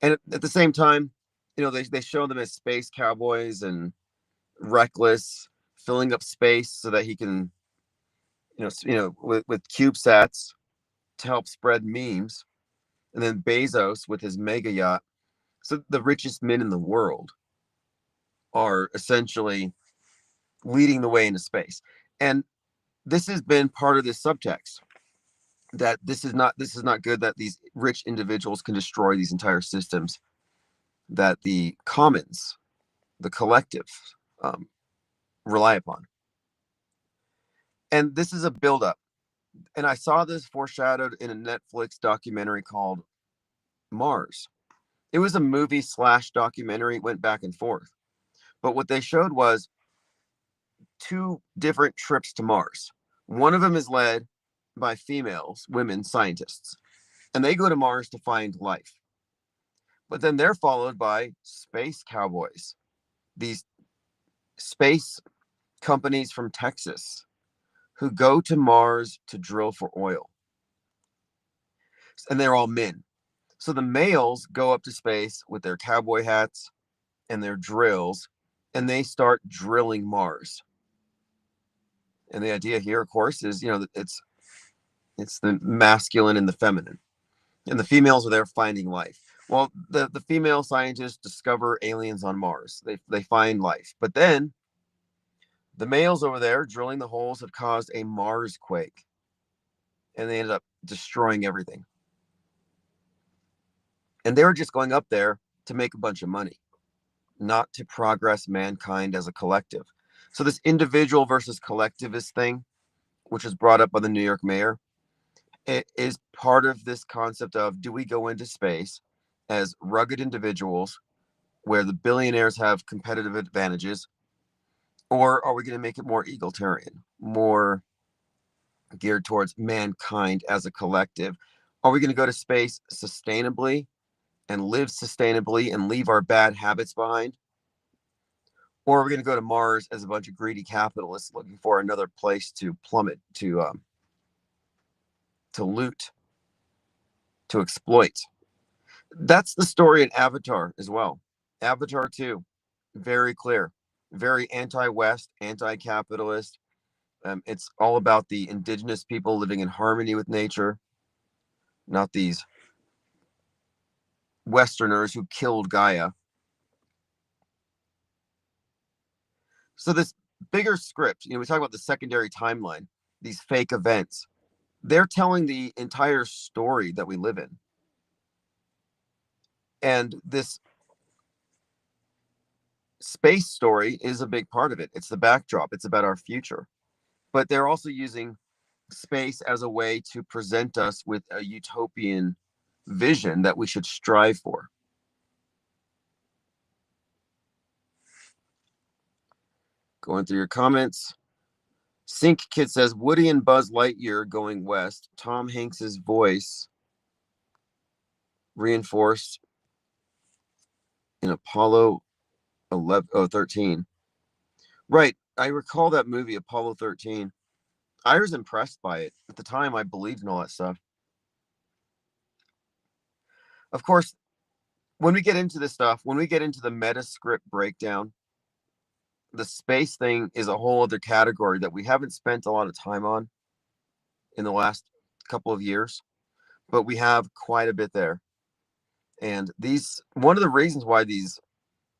And at the same time, you know, they show them as space cowboys and reckless, filling up space so that he can, with CubeSats to help spread memes. And then Bezos with his mega yacht. So the richest men in the world are essentially leading the way into space. And this has been part of this subtext, that this is not good, that these rich individuals can destroy these entire systems that the commons, the collective, rely upon. And this is a buildup. And I saw this foreshadowed in a Netflix documentary called Mars. It was a movie slash documentary, went back and forth. But what they showed was two different trips to Mars. One of them is led by females, women scientists, and they go to Mars to find life. But then they're followed by space cowboys, these space companies from Texas who go to Mars to drill for oil. And they're all men. So the males go up to space with their cowboy hats and their drills, and they start drilling Mars. And the idea here, of course, is, it's the masculine and the feminine. And the females are there finding life. Well, the female scientists discover aliens on Mars. They find life. But then the males over there drilling the holes have caused a Mars quake. And they ended up destroying everything. And they were just going up there to make a bunch of money, not to progress mankind as a collective. So this individual versus collectivist thing, which was brought up by the New York mayor, it is part of this concept of, do we go into space as rugged individuals where the billionaires have competitive advantages, or are we going to make it more egalitarian, more geared towards mankind as a collective? Are we going to go to space sustainably and live sustainably and leave our bad habits behind? Or are we going to go to Mars as a bunch of greedy capitalists looking for another place to plummet, to loot, to exploit? That's the story in Avatar as well. Avatar 2, very clear, very anti-West, anti-capitalist. It's all about the indigenous people living in harmony with nature, not these Westerners who killed Gaia. So this bigger script, we talk about the secondary timeline, these fake events. They're telling the entire story that we live in. And this space story is a big part of it. It's the backdrop. It's about our future. But they're also using space as a way to present us with a utopian vision that we should strive for. Going through your comments. Sync Kid says, Woody and Buzz Lightyear going west. Tom Hanks's voice reinforced in Apollo 13. Right. I recall that movie, Apollo 13. I was impressed by it. At the time, I believed in all that stuff. Of course, when we get into this stuff, when we get into the meta script breakdown, the space thing is a whole other category that we haven't spent a lot of time on in the last couple of years, but we have quite a bit there. And one of the reasons why these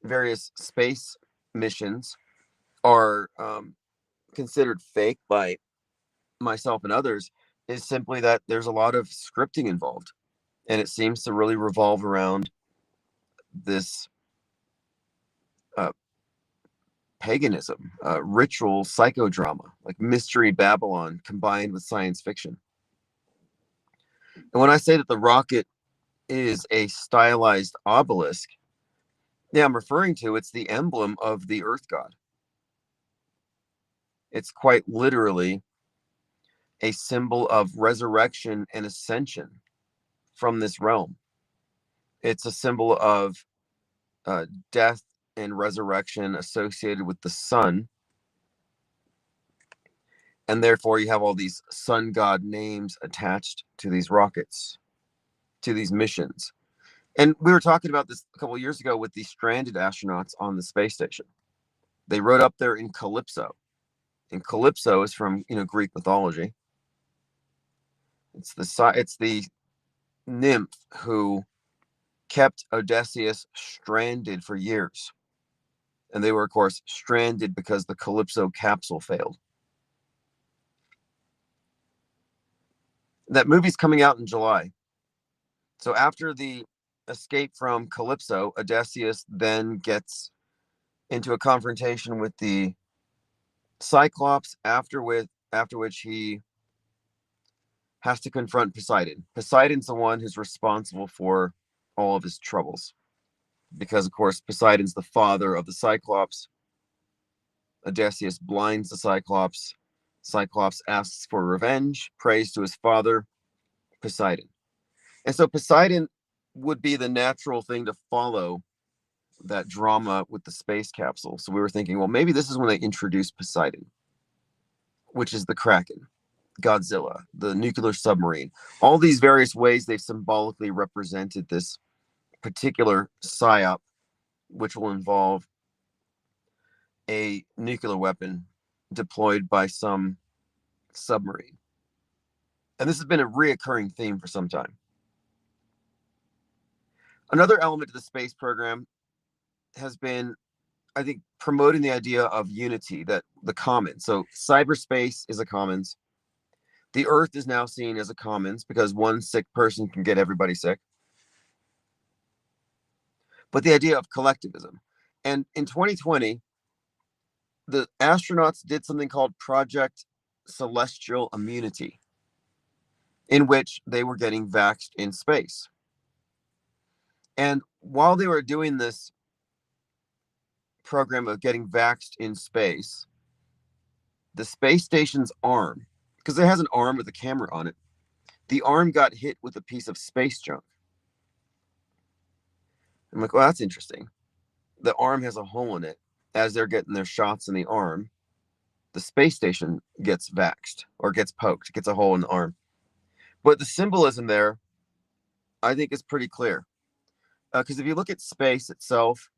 various space missions are considered fake by myself and others is simply that there's a lot of scripting involved, and it seems to really revolve around this paganism, ritual psychodrama, like Mystery Babylon combined with science fiction. And when I say that the rocket is a stylized obelisk, I'm referring to, it's the emblem of the Earth God. It's quite literally a symbol of resurrection and ascension from this realm. It's a symbol of death and resurrection associated with the sun. And therefore, you have all these sun god names attached to these rockets, to these missions. And we were talking about this a couple of years ago with the stranded astronauts on the space station. They rode up there in Calypso. And Calypso is from, Greek mythology. It's the nymph who kept Odysseus stranded for years. And they were, of course, stranded because the Calypso capsule failed. That movie's coming out in July. So after the escape from Calypso, Odysseus then gets into a confrontation with the Cyclops, after with after which he has to confront Poseidon. Poseidon's the one who's responsible for all of his troubles. Because, of course, Poseidon's the father of the Cyclops. Odysseus blinds the Cyclops. Cyclops asks for revenge, prays to his father, Poseidon. And so Poseidon would be the natural thing to follow that drama with the space capsule. So we were thinking, well, maybe this is when they introduce Poseidon, which is the Kraken, Godzilla, the nuclear submarine. All these various ways they've symbolically represented this particular psyop, which will involve a nuclear weapon deployed by some submarine. And this has been a reoccurring theme for some time. Another element of the space program has been, I think, promoting the idea of unity, that the commons. So cyberspace is a commons. The Earth is now seen as a commons because one sick person can get everybody sick. But the idea of collectivism. And in 2020, the astronauts did something called Project Celestial Immunity, in which they were getting vaxxed in space. And while they were doing this program of getting vaxxed in space, the space station's arm, because it has an arm with a camera on it, the arm got hit with a piece of space junk. I'm like, well, that's interesting. The arm has a hole in it. As they're getting their shots in the arm, the space station gets vaxxed or gets poked, gets a hole in the arm. But the symbolism there, I think, is pretty clear. Because if you look at space itself,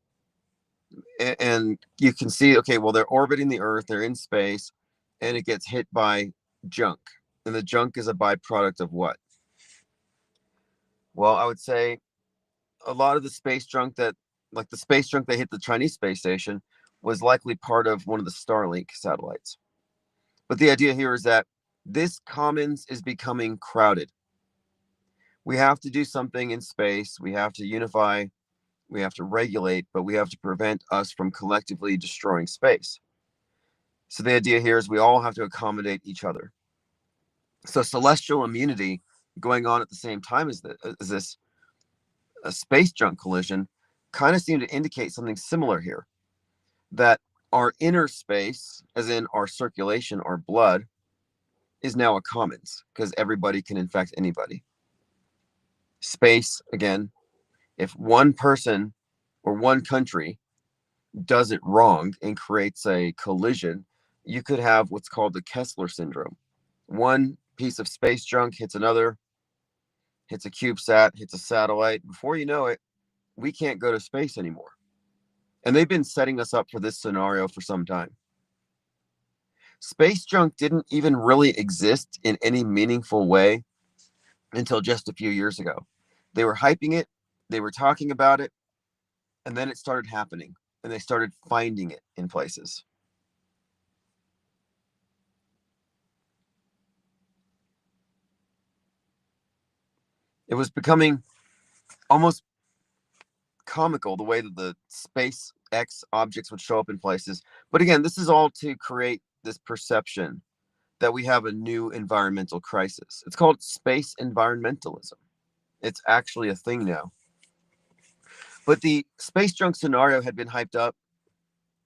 and you can see, okay, well, they're orbiting the Earth, they're in space, and it gets hit by junk. And the junk is a byproduct of what? Well, I would say a lot of the space junk that, like the space junk that hit the Chinese space station, was likely part of one of the Starlink satellites. But the idea here is that this commons is becoming crowded. We have to do something in space. We have to unify. We have to regulate, but we have to prevent us from collectively destroying space. So the idea here is we all have to accommodate each other. So celestial immunity going on at the same time as this a space junk collision kind of seemed to indicate something similar here, that our inner space, as in our circulation, our blood, is now a commons because everybody can infect anybody. Space, again, if one person or one country does it wrong and creates a collision, you could have what's called the Kessler syndrome. One piece of space junk hits another, hits a CubeSat, hits a satellite. Before you know it, we can't go to space anymore. And they've been setting us up for this scenario for some time. Space junk didn't even really exist in any meaningful way until just a few years ago. They were hyping it, they were talking about it, and then it started happening, and they started finding it in places. It was becoming almost comical the way that the SpaceX objects would show up in places. But again, this is all to create this perception that we have a new environmental crisis. It's called space environmentalism. It's actually a thing now. But the space junk scenario had been hyped up,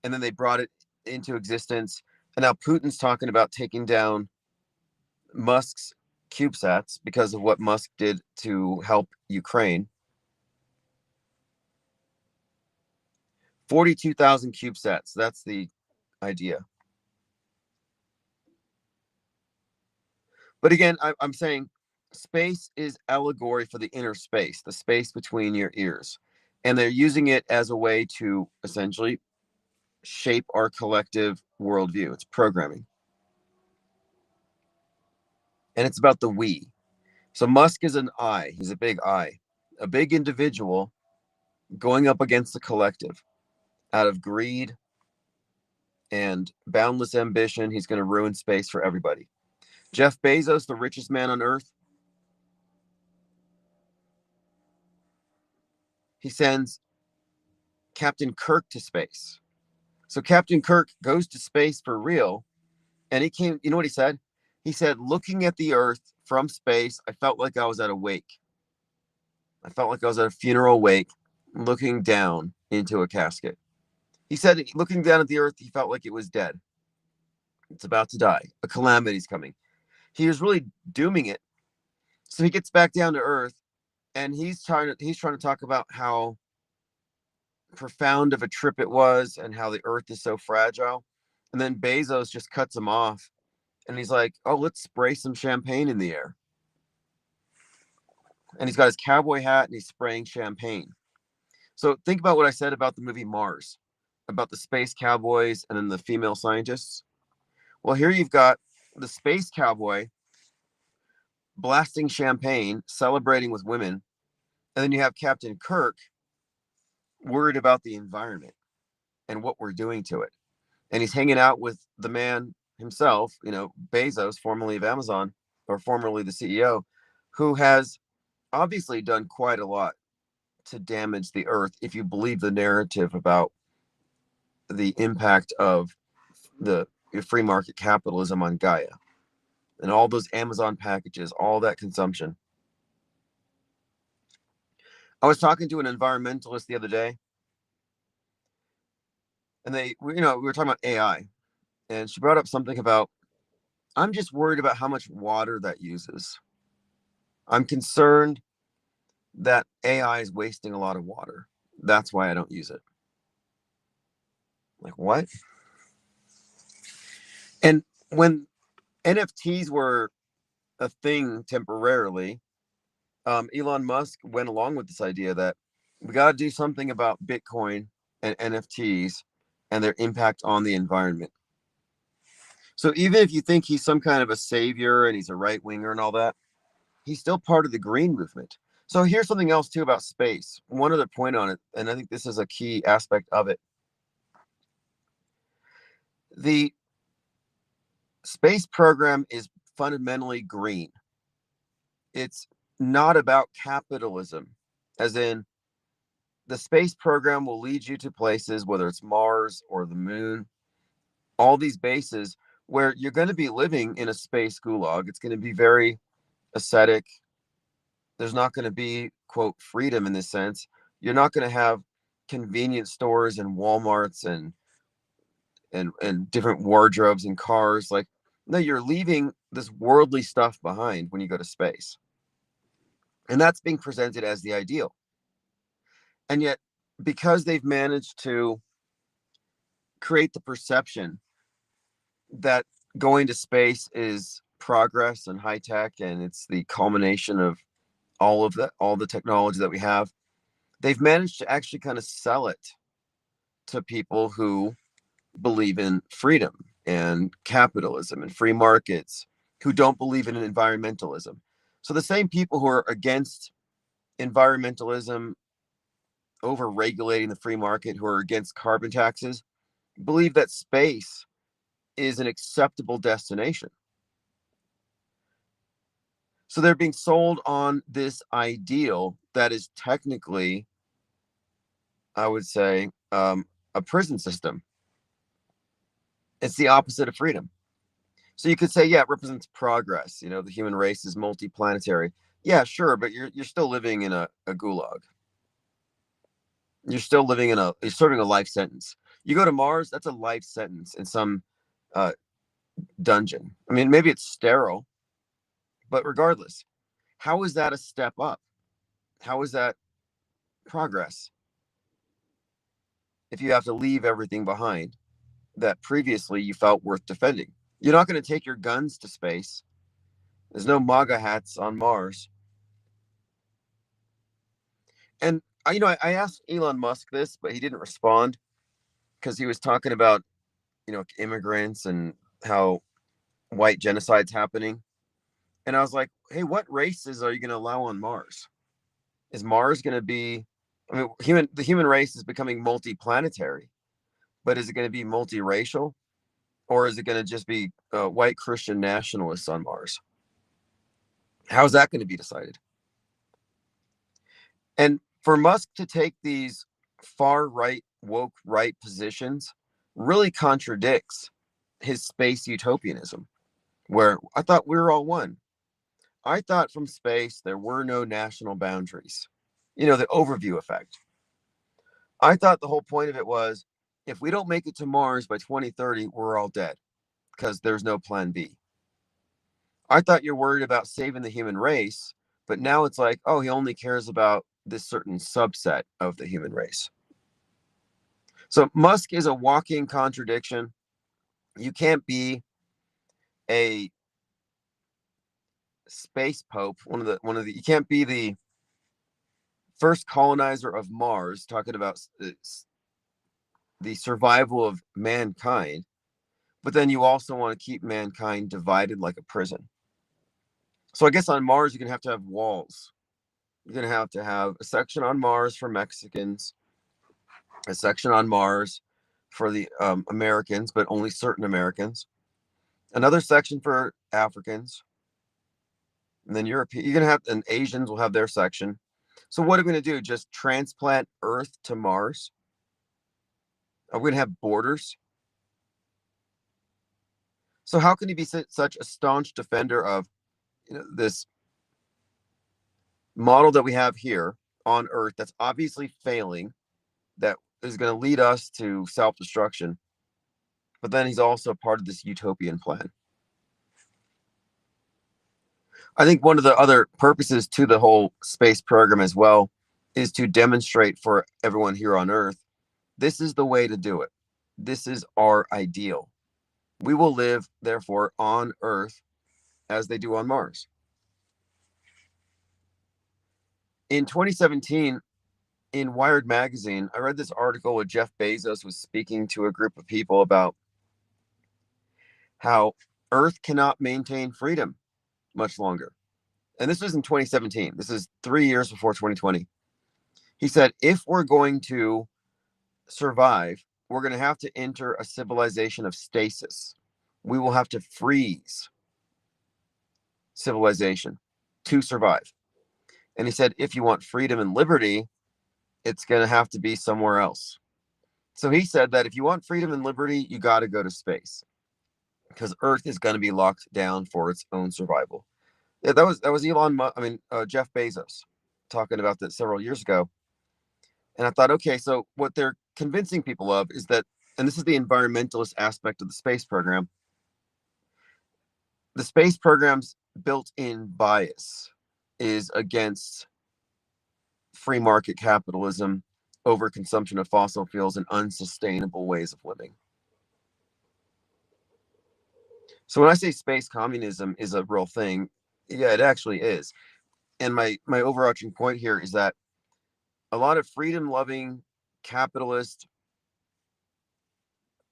and then they brought it into existence. And now Putin's talking about taking down Musk's CubeSats because of what Musk did to help Ukraine. 42,000 CubeSats. That's the idea. But again, I'm saying space is allegory for the inner space, the space between your ears. And they're using it as a way to essentially shape our collective worldview. It's programming. And it's about the we. So Musk is an I. He's a big I, a big individual going up against the collective out of greed and boundless ambition. He's going to ruin space for everybody. Jeff Bezos, the richest man on earth, he sends Captain Kirk to space. So Captain Kirk goes to space for real, And he came, you know what he said? He said, looking at the earth from space, I felt like I was at a wake. I felt like I was at a funeral wake looking down into a casket. He said, looking down at the earth, he felt like it was dead. It's about to die. A calamity's coming. He was really dooming it. So he gets back down to earth, and he's trying to talk about how profound of a trip it was and how the earth is so fragile. And then Bezos just cuts him off, and he's like, "Oh, let's spray some champagne in the air." And he's got his cowboy hat and he's spraying champagne. So think about what I said about the movie Mars, about the space cowboys and then the female scientists. Well, here you've got the space cowboy blasting champagne, celebrating with women, and then you have Captain Kirk worried about the environment and what we're doing to it. And he's hanging out with the man himself, Bezos, formerly of Amazon, or formerly the CEO, who has obviously done quite a lot to damage the earth if you believe the narrative about the impact of the free market capitalism on Gaia and all those Amazon packages, all that consumption. I was talking to an environmentalist the other day, and we were talking about AI, and she brought up something about, I'm just worried about how much water that uses. I'm concerned that AI is wasting a lot of water. That's why I don't use it. Like, what? And when NFTs were a thing temporarily, Elon Musk went along with this idea that we got to do something about Bitcoin and NFTs and their impact on the environment. So even if you think he's some kind of a savior and he's a right winger and all that, he's still part of the green movement. So here's something else too about space. One other point on it, and I think this is a key aspect of it. The space program is fundamentally green. It's not about capitalism, as in the space program will lead you to places, whether it's Mars or the moon, all these bases where you're going to be living in a space gulag. It's going to be very ascetic. There's not going to be, quote, freedom in this sense. You're not going to have convenience stores and Walmarts and different wardrobes and cars. Like, no, you're leaving this worldly stuff behind when you go to space. And that's being presented as the ideal. And yet, because they've managed to create the perception that going to space is progress and high tech and it's the culmination of all the technology that we have, they've managed to actually kind of sell it to people who believe in freedom and capitalism and free markets, who don't believe in environmentalism. So the same people who are against environmentalism, over regulating the free market, who are against carbon taxes, believe that space is an acceptable destination. So they're being sold on this ideal that is technically, I would say, a prison system. It's the opposite of freedom. So you could say, yeah, it represents progress. The human race is multi-planetary. Yeah, sure, but you're still living in a gulag. You're still living you're serving a life sentence. You go to Mars, that's a life sentence in some dungeon. I mean, maybe it's sterile, but regardless, how is that a step up? How is that progress if you have to leave everything behind that previously you felt worth defending? You're not going to take your guns to space. There's no MAGA hats on Mars. And I asked Elon Musk this, but he didn't respond because he was talking about, immigrants and how white genocide's happening. And I was like, hey, what races are you going to allow on Mars? Is Mars going to be, the human race is becoming multi-planetary, but is it going to be multiracial, or is it going to just be white Christian nationalists on Mars? How's that going to be decided? And for Musk to take these far right, woke right positions really contradicts his space utopianism, where I thought we were all one. I thought from space there were no national boundaries. The overview effect. I thought the whole point of it was, if we don't make it to Mars by 2030, we're all dead because there's no plan B. I thought you're worried about saving the human race, but now it's like, oh, he only cares about this certain subset of the human race. So Musk is a walking contradiction. You can't be a space pope, you can't be the first colonizer of Mars talking about the survival of mankind, but then you also want to keep mankind divided like a prison. So I guess on Mars you're going to have walls. You're going to have a section on Mars for Mexicans, a section on Mars for the Americans, but only certain Americans, another section for Africans, and then you're going to have, and Asians will have their section. So what are we going to do? Just transplant Earth to Mars? Are we going to have borders? So how can he be such a staunch defender of this model that we have here on Earth that's obviously failing, that is going to lead us to self-destruction, but then he's also part of this utopian plan? I think one of the other purposes to the whole space program as well is to demonstrate for everyone here on Earth, this is the way to do it. This is our ideal. We will live, therefore, on Earth as they do on Mars. In 2017, in Wired magazine, I read this article where Jeff Bezos was speaking to a group of people about how Earth cannot maintain freedom much longer. And this was in 2017. This is 3 years before 2020. He said, if we're going to survive, we're going to have to enter a civilization of stasis. We will have to freeze civilization to survive. And he said, if you want freedom and liberty, it's going to have to be somewhere else. So he said that if you want freedom and liberty, you got to go to space, because Earth is going to be locked down for its own survival. Yeah, that was Jeff Bezos talking about that several years ago. And I thought, okay, so what they're convincing people of is that, and this is the environmentalist aspect of the space program, the space program's built-in bias is against free market capitalism, overconsumption of fossil fuels, and unsustainable ways of living. So when I say space communism is a real thing, yeah, it actually is. And my overarching point here is that a lot of freedom-loving, capitalist,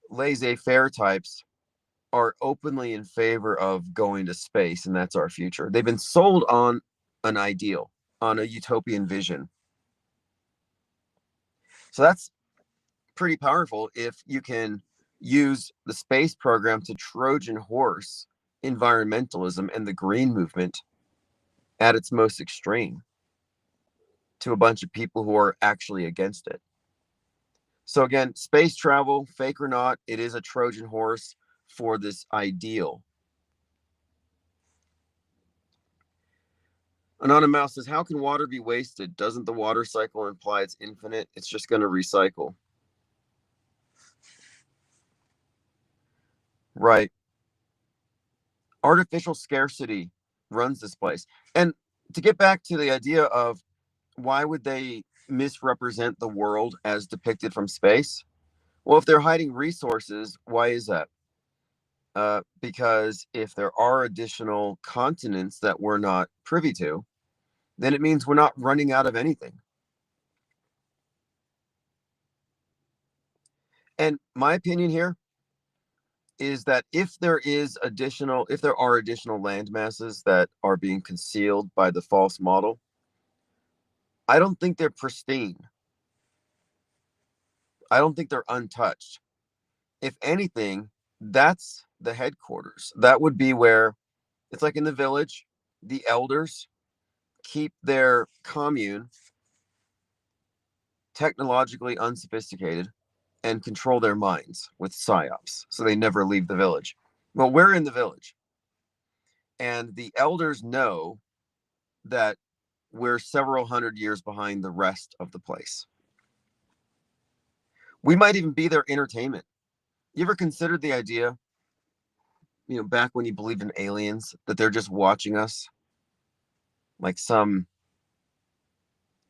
laissez-faire types are openly in favor of going to space, and that's our future. They've been sold on an ideal, on a utopian vision. So that's pretty powerful if you can use the space program to Trojan horse environmentalism and the green movement at its most extreme to a bunch of people who are actually against it. So again, space travel, fake or not, it is a Trojan horse for this ideal. Anonymous says, how can water be wasted? Doesn't the water cycle imply it's infinite? It's just going to recycle. Right. Artificial scarcity runs this place. And to get back to the idea of why would they misrepresent the world as depicted from space? Well, if they're hiding resources, why is that? Because if there are additional continents that we're not privy to, then it means we're not running out of anything. And my opinion here is that if there are additional land masses that are being concealed by the false model, I don't think they're pristine. I don't think they're untouched. If anything, that's the headquarters. That would be where it's like in the village, the elders keep their commune technologically unsophisticated and control their minds with psyops, so they never leave the village. Well, we're in the village, and the elders know that we're several hundred years behind the rest of the place. We might even be their entertainment. You ever considered the idea, back when you believed in aliens, that they're just watching us like some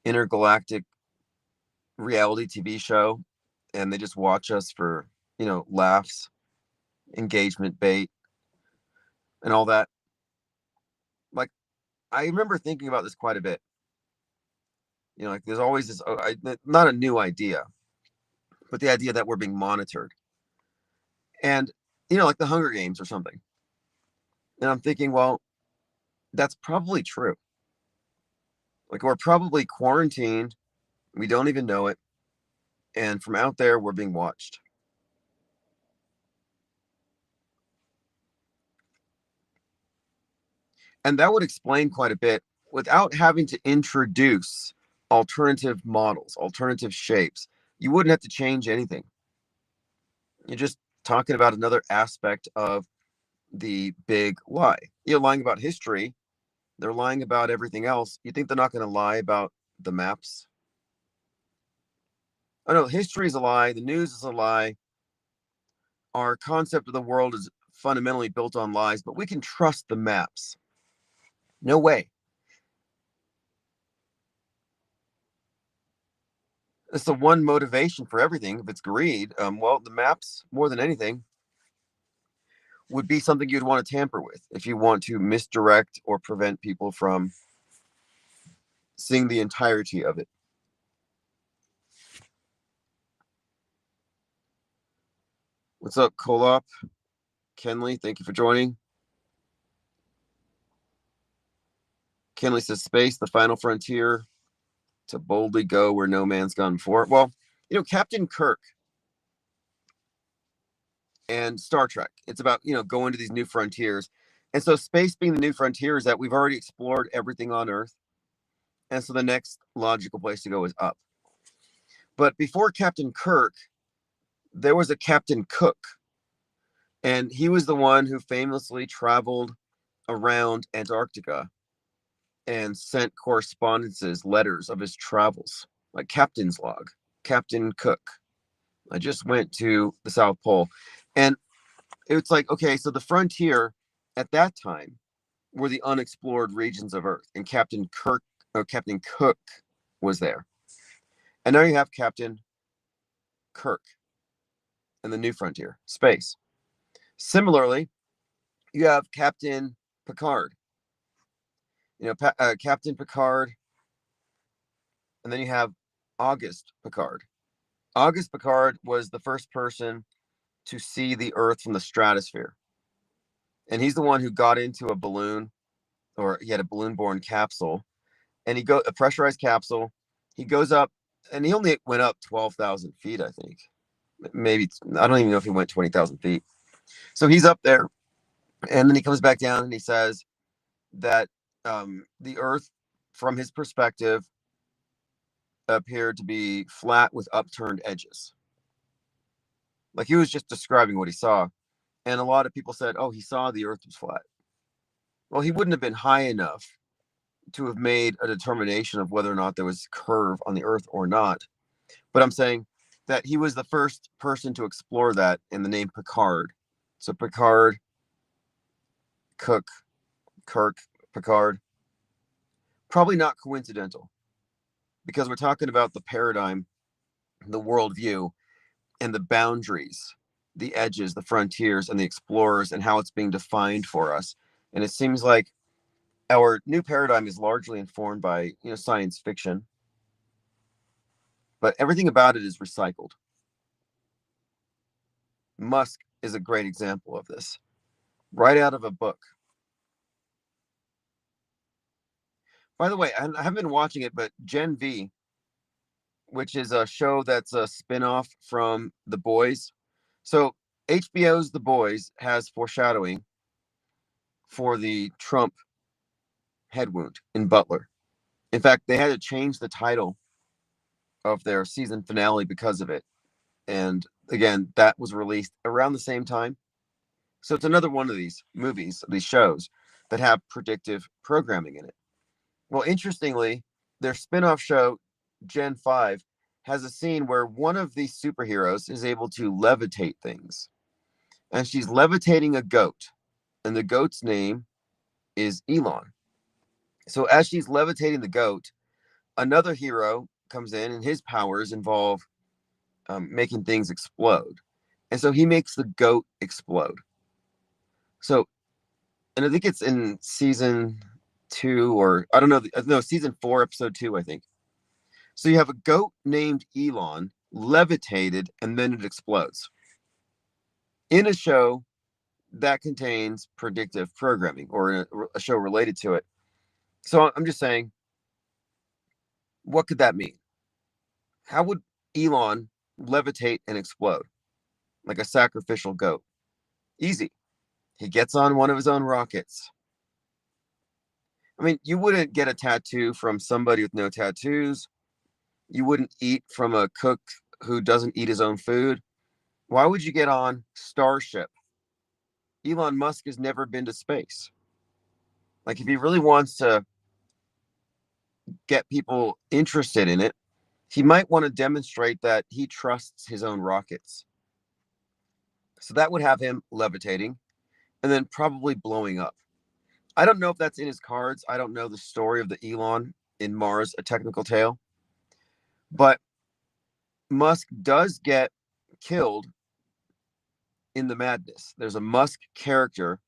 intergalactic reality TV show, and they just watch us for, laughs, engagement bait, and all that? Like, I remember thinking about this quite a bit. Like there's always this, not a new idea, but the idea that we're being monitored. And, like the Hunger Games or something. And I'm thinking, well, that's probably true. Like we're probably quarantined. We don't even know it. And from out there, we're being watched. And that would explain quite a bit without having to introduce alternative models, alternative shapes. You wouldn't have to change anything. You're just talking about another aspect of the big lie. You're lying about history. They're lying about everything else. You think they're not going to lie about the maps? Oh no, history is a lie. The news is a lie. Our concept of the world is fundamentally built on lies, but we can trust the maps. No way. That's the one motivation for everything. If it's greed, well, the maps, more than anything, would be something you'd want to tamper with if you want to misdirect or prevent people from seeing the entirety of it. What's up, Kolop? Kenley, thank you for joining. Kenley says, space, the final frontier, to boldly go where no man's gone before. Well, Captain Kirk and Star Trek, it's about, going to these new frontiers. And so space being the new frontier is that we've already explored everything on Earth. And so the next logical place to go is up. But before Captain Kirk, there was a Captain Cook. And he was the one who famously traveled around Antarctica and sent correspondences, letters of his travels, like Captain's Log, Captain Cook. I just went to the South Pole. And it's like, okay, so the frontier at that time were the unexplored regions of Earth. And Captain Cook was there. And now you have Captain Kirk and the new frontier, space. Similarly, you have Captain Picard. Captain Picard, and then you have August Picard. August Picard was the first person to see the Earth from the stratosphere. And he's the one who got into a balloon, or he had a balloon-borne capsule, and a pressurized capsule. He goes up, and he only went up 12,000 feet, I think. Maybe, I don't even know if he went 20,000 feet. So he's up there, and then he comes back down, and he says that the Earth, from his perspective, appeared to be flat with upturned edges. Like he was just describing what he saw. And a lot of people said, oh, he saw the Earth was flat. Well, he wouldn't have been high enough to have made a determination of whether or not there was curve on the Earth or not. But I'm saying that he was the first person to explore that in the name Picard. So Picard, Cook, Kirk, Picard. Probably not coincidental, because we're talking about the paradigm, the worldview, and the boundaries, the edges, the frontiers, and the explorers, and how it's being defined for us. And it seems like our new paradigm is largely informed by, science fiction, but everything about it is recycled. Musk is a great example of this, right out of a book. By the way, I haven't been watching it, but Gen V, which is a show that's a spinoff from The Boys. So HBO's The Boys has foreshadowing for the Trump head wound in Butler. In fact, they had to change the title of their season finale because of it. And again, that was released around the same time. So it's another one of these movies, these shows that have predictive programming in it. Well, interestingly, their spin-off show, Gen 5, has a scene where one of these superheroes is able to levitate things. And she's levitating a goat. And the goat's name is Elon. So as she's levitating the goat, another hero comes in, and his powers involve making things explode. And so he makes the goat explode. So, and I think it's in season 2, or I don't know, no, season 4, episode 2, I think. So you have a goat named Elon levitated, and then it explodes in a show that contains predictive programming, or a show related to it. So I'm just saying, what could that mean? How would Elon levitate and explode like a sacrificial goat? Easy. He gets on one of his own rockets. I mean, you wouldn't get a tattoo from somebody with no tattoos. You wouldn't eat from a cook who doesn't eat his own food. Why would you get on Starship? Elon Musk has never been to space. Like, if he really wants to get people interested in it, he might want to demonstrate that he trusts his own rockets. So that would have him levitating and then probably blowing up. I don't know if that's in his cards. I don't know the story of the Elon in Mars, A Technical Tale. But Musk does get killed in the madness. There's a Musk character.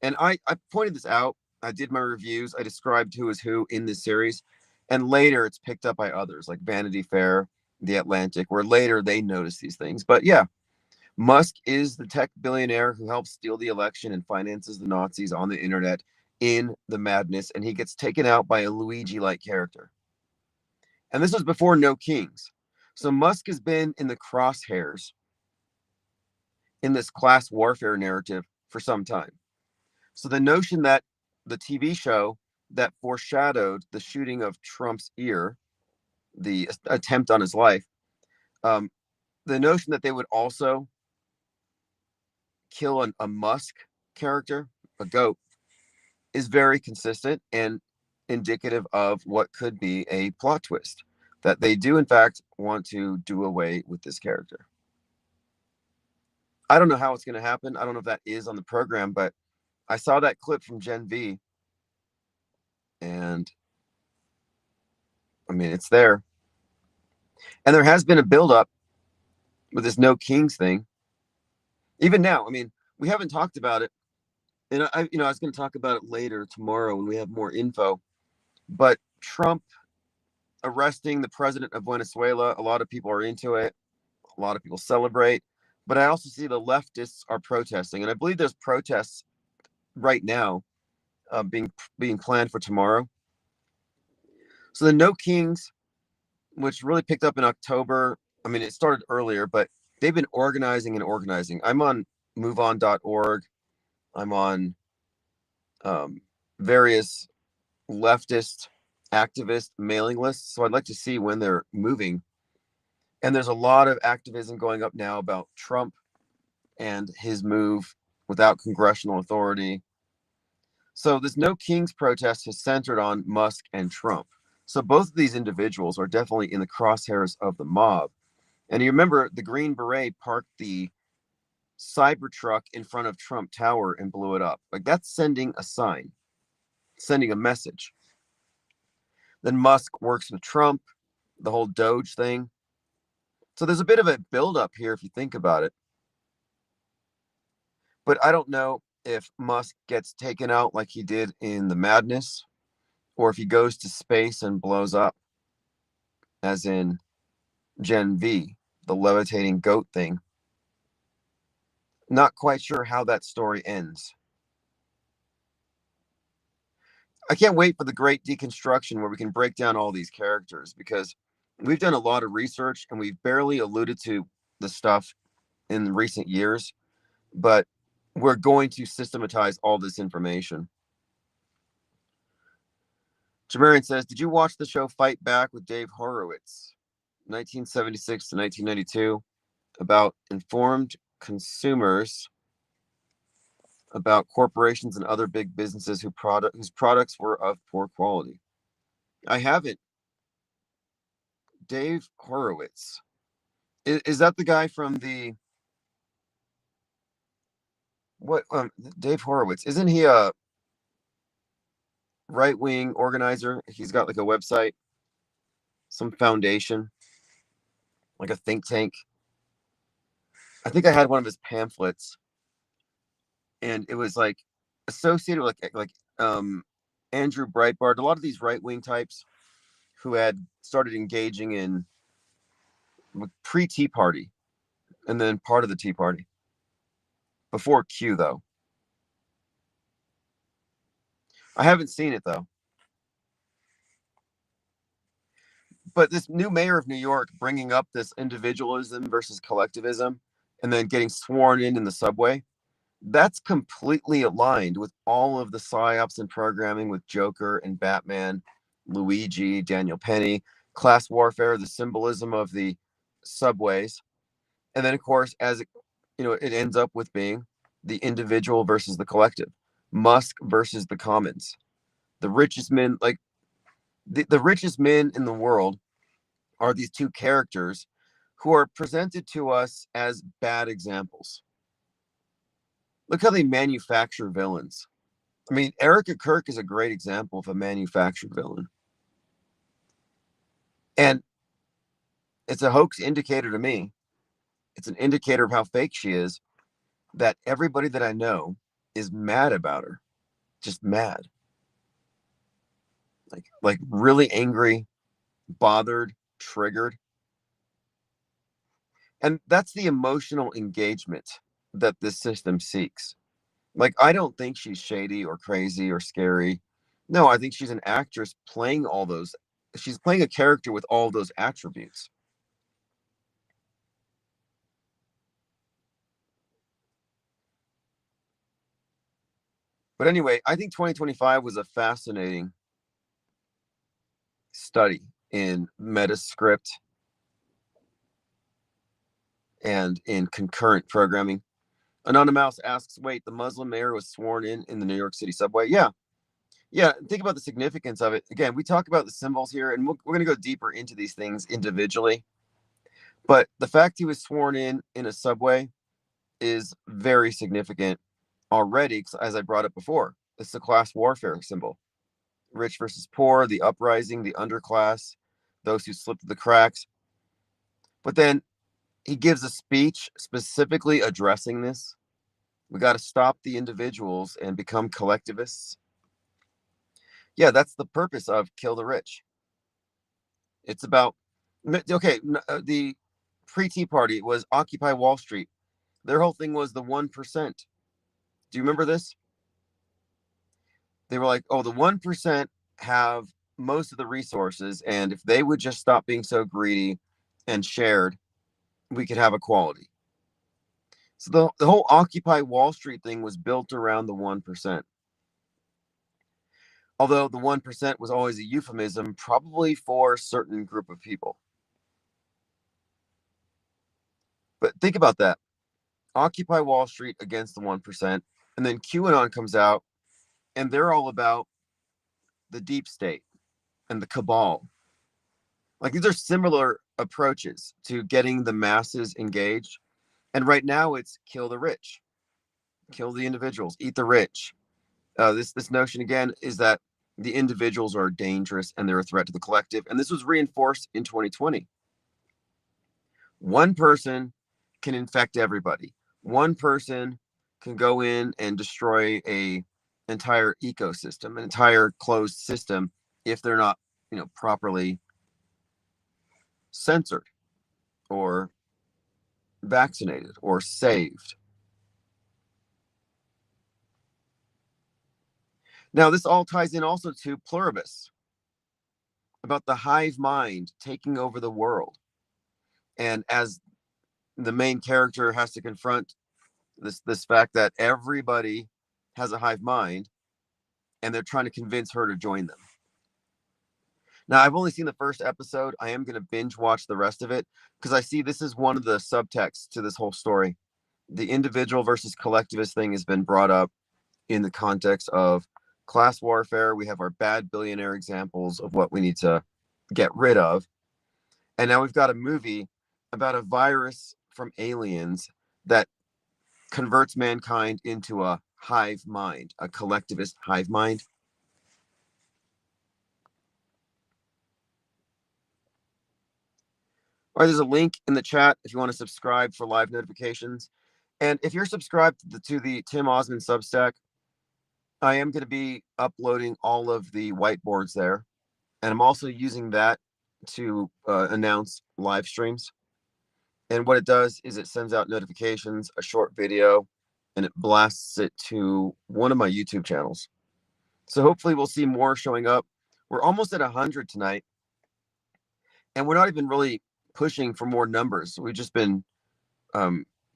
And I pointed this out. I did my reviews. I described who is who in this series. And later it's picked up by others like Vanity Fair, The Atlantic, where later they notice these things. But yeah, Musk is the tech billionaire who helps steal the election and finances the Nazis on the internet in the madness. And he gets taken out by a Luigi-like character. And this was before No Kings. So Musk has been in the crosshairs in this class warfare narrative for some time. So the notion that the TV show that foreshadowed the shooting of Trump's ear, the attempt on his life, the notion that they would also kill a Musk character, a goat, is very consistent and indicative of what could be a plot twist, that they do in fact want to do away with this character. I don't know how it's going to happen. I don't know if that is on the program, but I saw that clip from Gen V, and I mean, it's there. And there has been a buildup with this No Kings thing. Even now, I mean, we haven't talked about it, and I was going to talk about it later tomorrow when we have more info. But Trump arresting the president of Venezuela, a lot of people are into it. A lot of people celebrate, but I also see the leftists are protesting, and I believe there's protests right now being planned for tomorrow. So the No Kings, which really picked up in October. I mean, it started earlier, but they've been organizing and organizing. I'm on moveon.org. I'm on various leftist activist mailing lists. So I'd like to see when they're moving. And there's a lot of activism going up now about Trump and his move without congressional authority. So this No Kings protest is centered on Musk and Trump. So both of these individuals are definitely in the crosshairs of the mob. And you remember the Green Beret parked the Cybertruck in front of Trump Tower and blew it up. Like, that's sending a sign, sending a message. Then Musk works with Trump, the whole Doge thing. So there's a bit of a buildup here if you think about it. But I don't know if Musk gets taken out like he did in the madness, or if he goes to space and blows up, as in Gen V, the levitating goat thing. Not quite sure how that story ends. I can't wait for the great deconstruction where we can break down all these characters, because we've done a lot of research and we've barely alluded to the stuff in recent years, but we're going to systematize all this information. Jamarian says, did you watch the show Fight Back with Dave Horowitz, 1976 to 1992? about informed consumers about corporations and other big businesses whose products were of poor quality. I haven't. Dave Horowitz. Is that the guy from the what? Dave Horowitz. Isn't he a right wing organizer? He's got like a website, some foundation, like a think tank. I think I had one of his pamphlets, and it was like associated with Andrew Breitbart, a lot of these right wing types who had started engaging in pre Tea Party and then part of the Tea Party before Q, though. I haven't seen it though. But this new mayor of New York bringing up this individualism versus collectivism and then getting sworn in the subway, that's completely aligned with all of the psyops and programming with Joker and Batman, Luigi, Daniel Penny, class warfare, the symbolism of the subways. And then, of course, as it ends up with being the individual versus the collective, Musk versus the commons, the richest men, like the richest men in the world are these two characters who are presented to us as bad examples. Look how they manufacture villains. I mean, Erica Kirk is a great example of a manufactured villain. And it's a hoax indicator to me. It's an indicator of how fake she is, that everybody that I know is mad about her. Just mad. Like really angry, bothered, triggered. And that's the emotional engagement that this system seeks. Like, I don't think she's shady or crazy or scary. No, I think she's an actress playing all those. She's playing a character with all those attributes. But anyway, I think 2025 was a fascinating study in Metascript and in concurrent programming. Anonymous asks, wait, the Muslim mayor was sworn in the New York City subway? Yeah. Yeah, think about the significance of it. Again, we talk about the symbols here, and we're going to go deeper into these things individually. But the fact he was sworn in a subway is very significant already, as I brought up before. It's the class warfare symbol. Rich versus poor, the uprising, the underclass, those who slipped through the cracks. But then he gives a speech specifically addressing this. We got to stop the individuals and become collectivists. Yeah, that's the purpose of Kill the Rich. It's about, okay, the pre-Tea Party was Occupy Wall Street. Their whole thing was the 1%. Do you remember this? They were like, oh, the 1% have most of the resources, and if they would just stop being so greedy and shared, we could have equality. So the whole Occupy Wall Street thing was built around the 1%. Although the 1% was always a euphemism, probably for a certain group of people. But think about that. Occupy Wall Street against the 1%. And then QAnon comes out, and they're all about the deep state and the cabal. Like, these are similar approaches to getting the masses engaged. And right now it's kill the rich, kill the individuals, eat the rich. This notion again is that the individuals are dangerous and they're a threat to the collective. And this was reinforced in 2020. One person can infect everybody. One person can go in and destroy a entire ecosystem, an entire closed system, if they're not, properly censored or vaccinated or saved. Now, this all ties in also to Pluribus, about the hive mind taking over the world. And as the main character has to confront this fact that everybody has a hive mind, and they're trying to convince her to join them. Now, I've only seen the first episode. I am going to binge watch the rest of it because I see this is one of the subtexts to this whole story. The individual versus collectivist thing has been brought up in the context of class warfare. We have our bad billionaire examples of what we need to get rid of. And now we've got a movie about a virus from aliens that converts mankind into a hive mind, a collectivist hive mind. All right, there's a link in the chat if you want to subscribe for live notifications. And if you're subscribed to the Tim Osmond Substack, I am going to be uploading all of the whiteboards there. And I'm also using that to announce live streams. And what it does is it sends out notifications, a short video, and it blasts it to one of my YouTube channels. So hopefully we'll see more showing up. We're almost at 100 tonight. And we're not even really pushing for more numbers. We've just been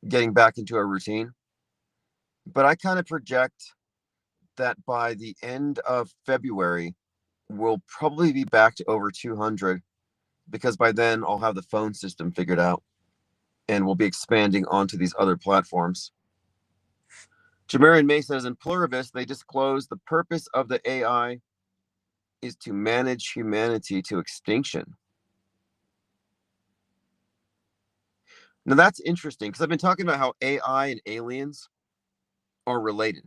getting back into our routine. But I kind of project that by the end of February, we'll probably be back to over 200 because by then I'll have the phone system figured out and we'll be expanding onto these other platforms. Jamarian May says in Pluribus, they disclose the purpose of the AI is to manage humanity to extinction. Now that's interesting because I've been talking about how AI and aliens are related.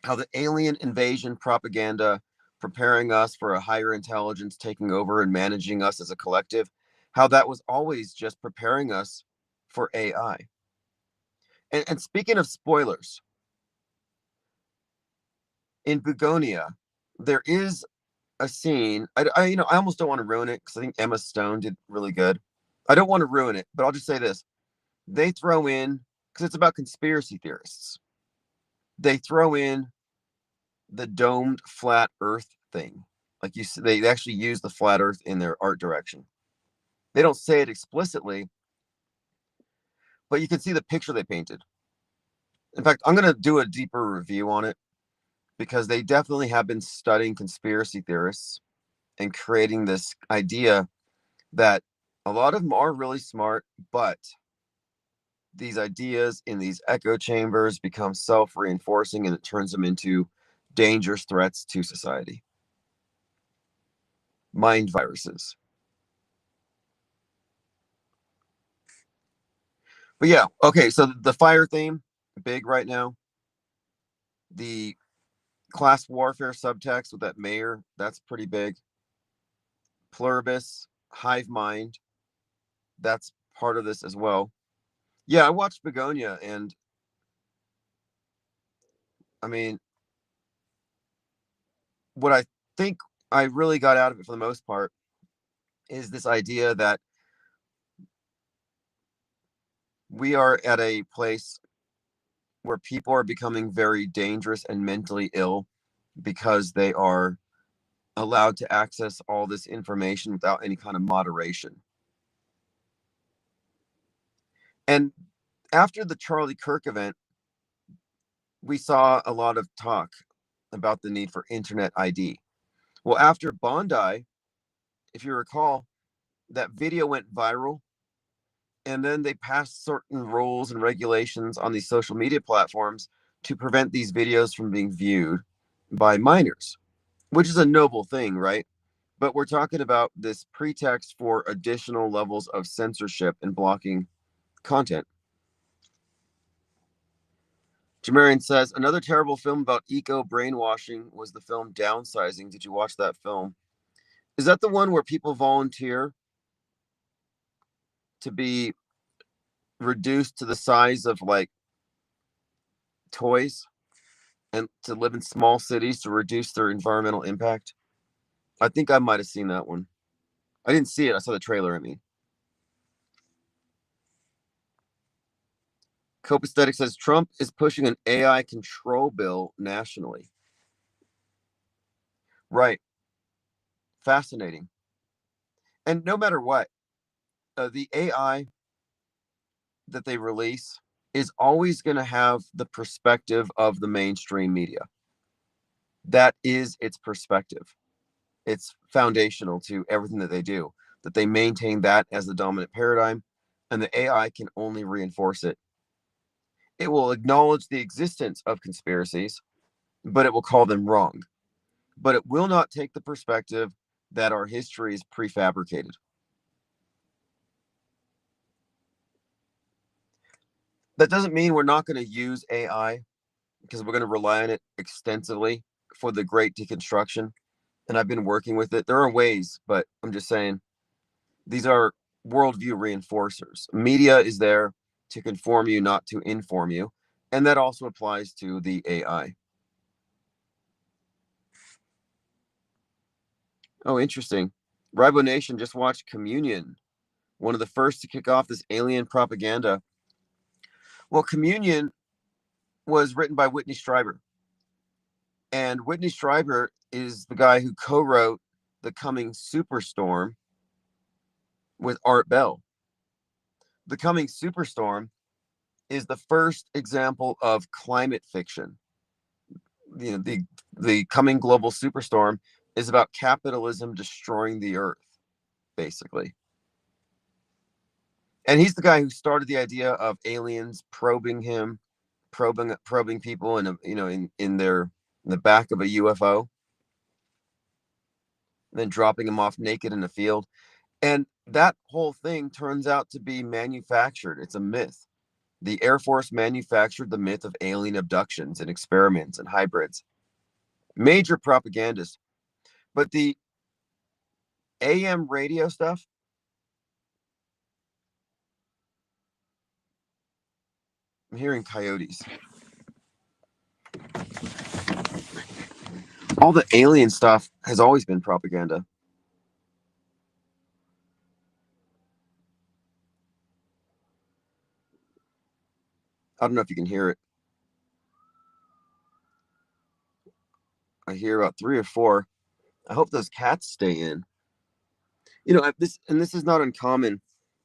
How the alien invasion propaganda preparing us for a higher intelligence taking over and managing us as a collective, how that was always just preparing us for AI. And speaking of spoilers, in Begonia, there is a scene. I almost don't want to ruin it because I think Emma Stone did really good. I don't want to ruin it, but I'll just say this. They throw in, because it's about conspiracy theorists, they throw in the domed flat earth thing. Like they actually use the flat earth in their art direction. They don't say it explicitly, but you can see the picture they painted. In fact, I'm going to do a deeper review on it because they definitely have been studying conspiracy theorists and creating this idea that a lot of them are really smart, but these ideas in these echo chambers become self-reinforcing and it turns them into dangerous threats to society. Mind viruses. But yeah, okay, so the fire theme, big right now. The class warfare subtext with that mayor, that's pretty big. Pluribus, hive mind, that's part of this as well. Yeah, I watched Begonia, and I mean, what I think I really got out of it for the most part is this idea that we are at a place where people are becoming very dangerous and mentally ill because they are allowed to access all this information without any kind of moderation. And after the Charlie Kirk event, we saw a lot of talk about the need for internet ID. Well, after Bondi, if you recall, that video went viral, and then they passed certain rules and regulations on these social media platforms to prevent these videos from being viewed by minors, which is a noble thing, right? But we're talking about this pretext for additional levels of censorship and blocking content. Jamarian says, another terrible film about eco brainwashing was the film Downsizing. Did you watch that film? Is that the one where people volunteer to be reduced to the size of like toys and to live in small cities to reduce their environmental impact? I think I might have seen that one. I didn't see it. I saw the trailer, I mean. Copaesthetic says Trump is pushing an AI control bill nationally. Right. Fascinating. And no matter what, the AI that they release is always going to have the perspective of the mainstream media. That is its perspective. It's foundational to everything that they do, that they maintain that as the dominant paradigm, and the AI can only reinforce it. It will acknowledge the existence of conspiracies, but it will call them wrong. But it will not take the perspective that our history is prefabricated. That doesn't mean we're not going to use AI, because we're going to rely on it extensively for the great deconstruction. And I've been working with it. There are ways, but I'm just saying these are worldview reinforcers. Media is there to conform you, not to inform you. And that also applies to the AI. Oh, interesting. Ribo Nation just watched Communion, one of the first to kick off this alien propaganda. Well, Communion was written by Whitney Strieber. And Whitney Strieber is the guy who co-wrote The Coming Superstorm with Art Bell. The Coming Superstorm is the first example of climate fiction. The coming global superstorm is about capitalism destroying the earth, basically. And he's the guy who started the idea of aliens probing him, probing people in the back of a UFO, then dropping him off naked in a field. And that whole thing turns out to be manufactured. It's a myth. The Air Force manufactured the myth of alien abductions and experiments and hybrids. Major propagandist. But the AM radio stuff, I'm hearing coyotes. All the alien stuff has always been propaganda. I don't know if you can hear it. I hear about 3 or 4. I hope those cats stay in. This is not uncommon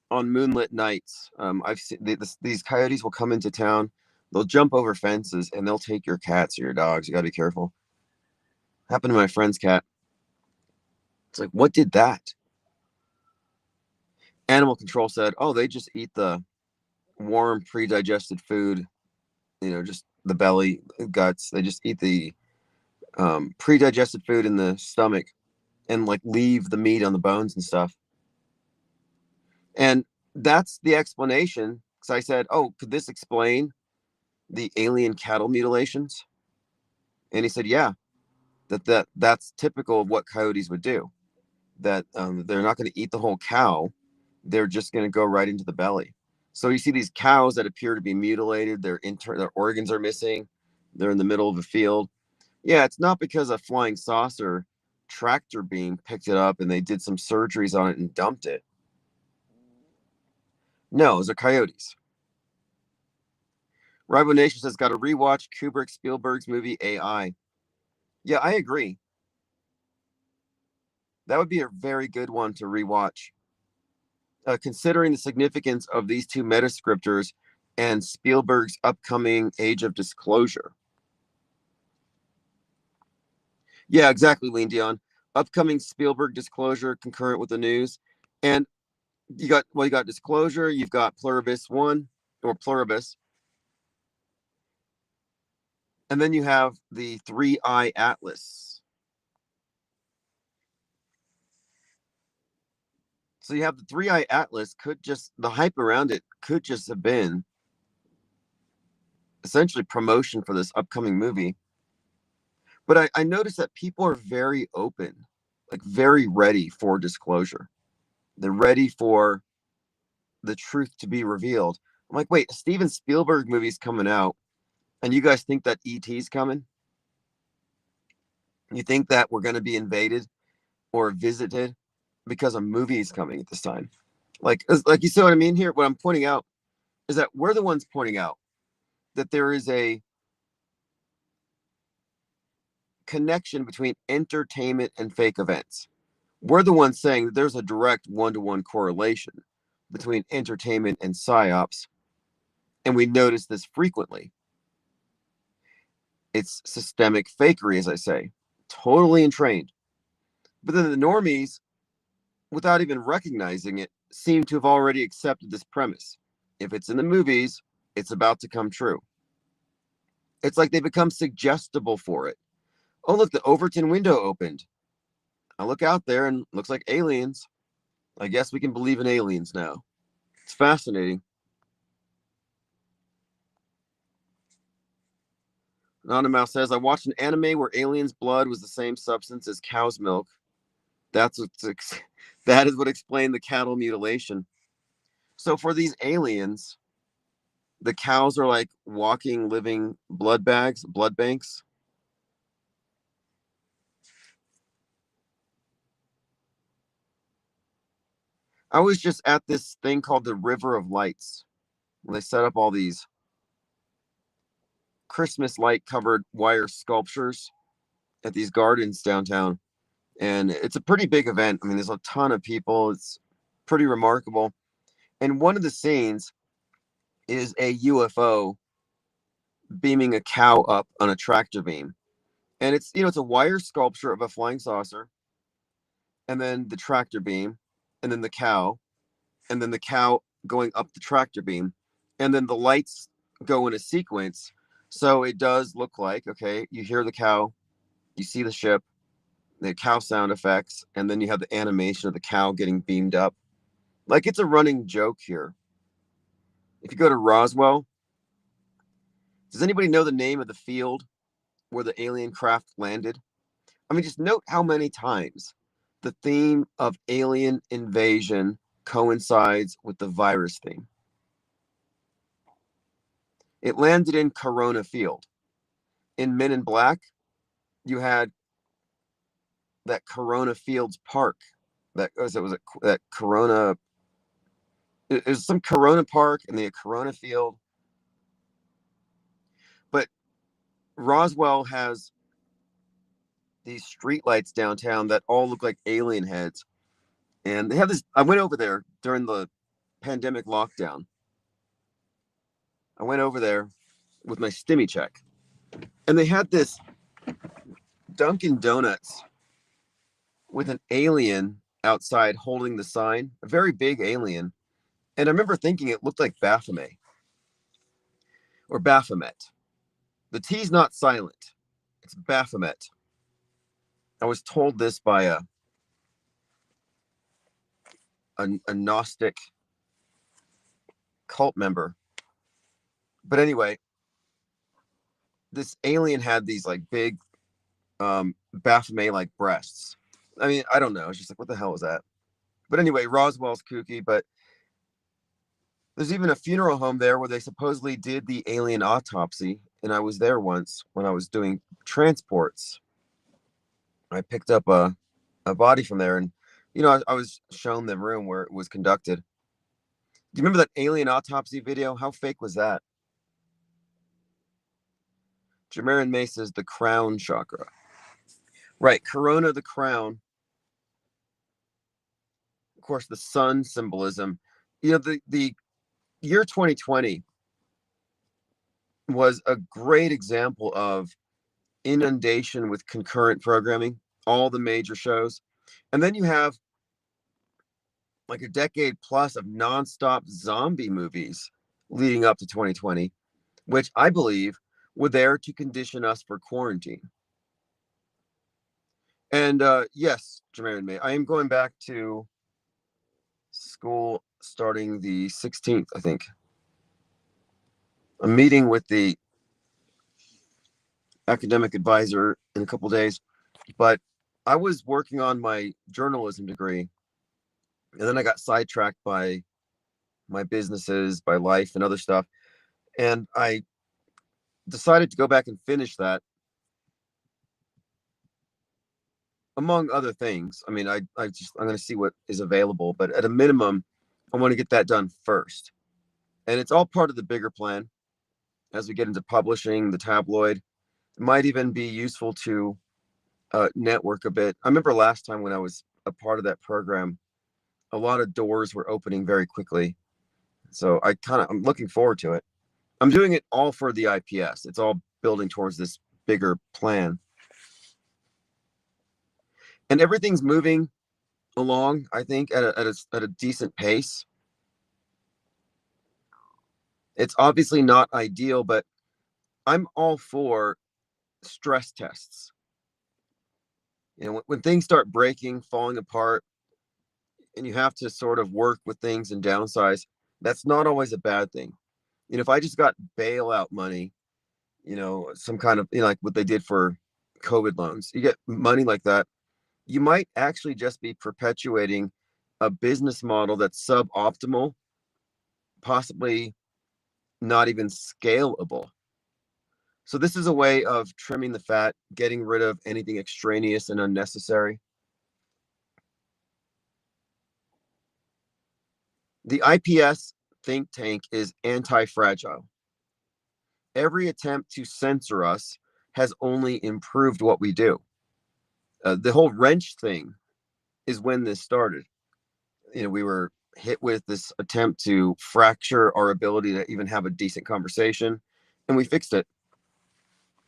on moonlit nights. I've seen these coyotes will come into town. They'll jump over fences and they'll take your cats or your dogs. You got to be careful. Happened to my friend's cat. It's like, what did that? Animal control said, oh, they just eat the warm, pre-digested food, just the belly, guts. They just eat the pre-digested food in the stomach and like leave the meat on the bones and stuff. And that's the explanation. Because I said, oh, could this explain the alien cattle mutilations? And he said, yeah, that's typical of what coyotes would do. That they're not going to eat the whole cow. They're just going to go right into the belly. So you see these cows that appear to be mutilated. Their organs are missing. They're in the middle of a field. Yeah, it's not because a flying saucer tractor beam picked it up and they did some surgeries on it and dumped it. No, those are coyotes. Ribo Nation says, got to rewatch Kubrick Spielberg's movie AI. Yeah, I agree. That would be a very good one to rewatch. Considering the significance of these two metascriptors and Spielberg's upcoming Age of Disclosure. Yeah, exactly, Lean Dion. Upcoming Spielberg disclosure concurrent with the news. And you got Disclosure, you've got Pluribus 1 or Pluribus. And then you have the 3-Eye Atlas. So you have the 3-Eye Atlas, the hype around it could just have been essentially promotion for this upcoming movie. But I noticed that people are very open, like very ready for disclosure. They're ready for the truth to be revealed. I'm like, wait, a Steven Spielberg movie's coming out, and you guys think that E.T.'s coming? You think that we're going to be invaded or visited because a movie is coming at this time? Like you see what I mean here? What I'm pointing out is that we're the ones pointing out that there is a connection between entertainment and fake events. We're the ones saying that there's a direct one-to-one correlation between entertainment and psyops, and we notice this frequently. It's systemic fakery, as I say, totally entrained. But then the normies, without even recognizing it, seem to have already accepted this premise. If it's in the movies, it's about to come true. It's like they become suggestible for it. Oh, look, the Overton window opened. I look out there and looks like aliens. I guess we can believe in aliens now. It's fascinating. Anonymous says, I watched an anime where aliens' blood was the same substance as cow's milk. That is what explained the cattle mutilation. So for these aliens, the cows are like walking, living blood banks. I was just at this thing called the River of Lights, where they set up all these Christmas light covered wire sculptures at these gardens downtown. And it's a pretty big event. I mean, there's a ton of people. It's pretty remarkable. And one of the scenes is a UFO beaming a cow up on a tractor beam. And it's, it's a wire sculpture of a flying saucer, and then the tractor beam, and then the cow, and then the cow going up the tractor beam, and then the lights go in a sequence. So it does look like, okay, you hear the cow, you see the ship, the cow sound effects, and then you have the animation of the cow getting beamed up. Like, it's a running joke here. If you go to Roswell, does anybody know the name of the field where the alien craft landed? I mean, just note how many times the theme of alien invasion coincides with the virus theme. It landed in Corona Field. In Men in Black, you had that Corona Fields Park. That Corona. It was some Corona Park and the Corona Field. But Roswell has these streetlights downtown that all look like alien heads. And they have this. I went over there during the pandemic lockdown. I went over there with my stimmy check. And they had this Dunkin' Donuts with an alien outside holding the sign, a very big alien. And I remember thinking it looked like Baphomet or Baphomet. The T's not silent. It's Baphomet. I was told this by a Gnostic cult member. But anyway, this alien had these like big Baphomet like breasts. I mean, I don't know. It's just like, what the hell was that? But anyway, Roswell's kooky, but there's even a funeral home there where they supposedly did the alien autopsy. And I was there once when I was doing transports. I picked up a body from there, and I was shown the room where it was conducted. Do you remember that alien autopsy video? How fake was that? Jamarin May says the crown chakra. Right, Corona, the crown. Of course, the sun symbolism. The year 2020 was a great example of inundation with concurrent programming, all the major shows. And then you have like a decade plus of nonstop zombie movies leading up to 2020, which I believe were there to condition us for quarantine. And yes, Jermaine May, I am going back to school starting the 16th, I think. I'm meeting with the academic advisor in a couple days, but I was working on my journalism degree, and then I got sidetracked by my businesses, by life and other stuff. And I decided to go back and finish that, among other things. I mean, I'm going to see what is available, but at a minimum, I want to get that done first. And it's all part of the bigger plan as we get into publishing, the tabloid. It might even be useful to network a bit. I remember last time when I was a part of that program, a lot of doors were opening very quickly. So I'm looking forward to it. I'm doing it all for the iPS. It's all building towards this bigger plan. And everything's moving along, I think, at a decent pace. It's obviously not ideal, but I'm all for stress tests. You know, when things start breaking, falling apart, and you have to sort of work with things and downsize, that's not always a bad thing. You know, if I just got bailout money, you know, some kind of, you know, like what they did for COVID loans, you get money like that, you might actually just be perpetuating a business model that's suboptimal, possibly not even scalable. So this is a way of trimming the fat, getting rid of anything extraneous and unnecessary. The iPS think tank is anti-fragile. Every attempt to censor us has only improved what we do. The whole wrench thing is when this started. You know, we were hit with this attempt to fracture our ability to even have a decent conversation, and we fixed it.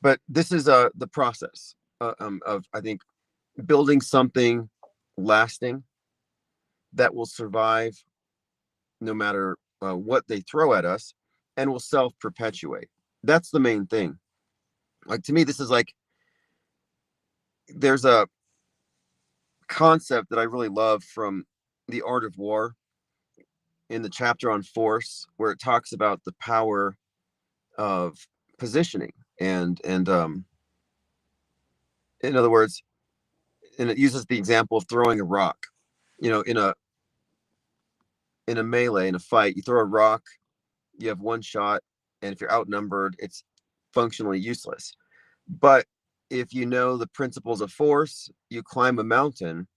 But this is the process of, I think, building something lasting that will survive no matter what they throw at us, and will self-perpetuate. That's the main thing. Like, to me, this is like, there's a concept that I really love from The Art of War in the chapter on force, where it talks about the power of positioning and in other words, and it uses the example of throwing a rock. You know, in a melee, in a fight, you throw a rock, you have one shot, and if you're outnumbered, it's functionally useless. But if you know the principles of force, you climb a mountain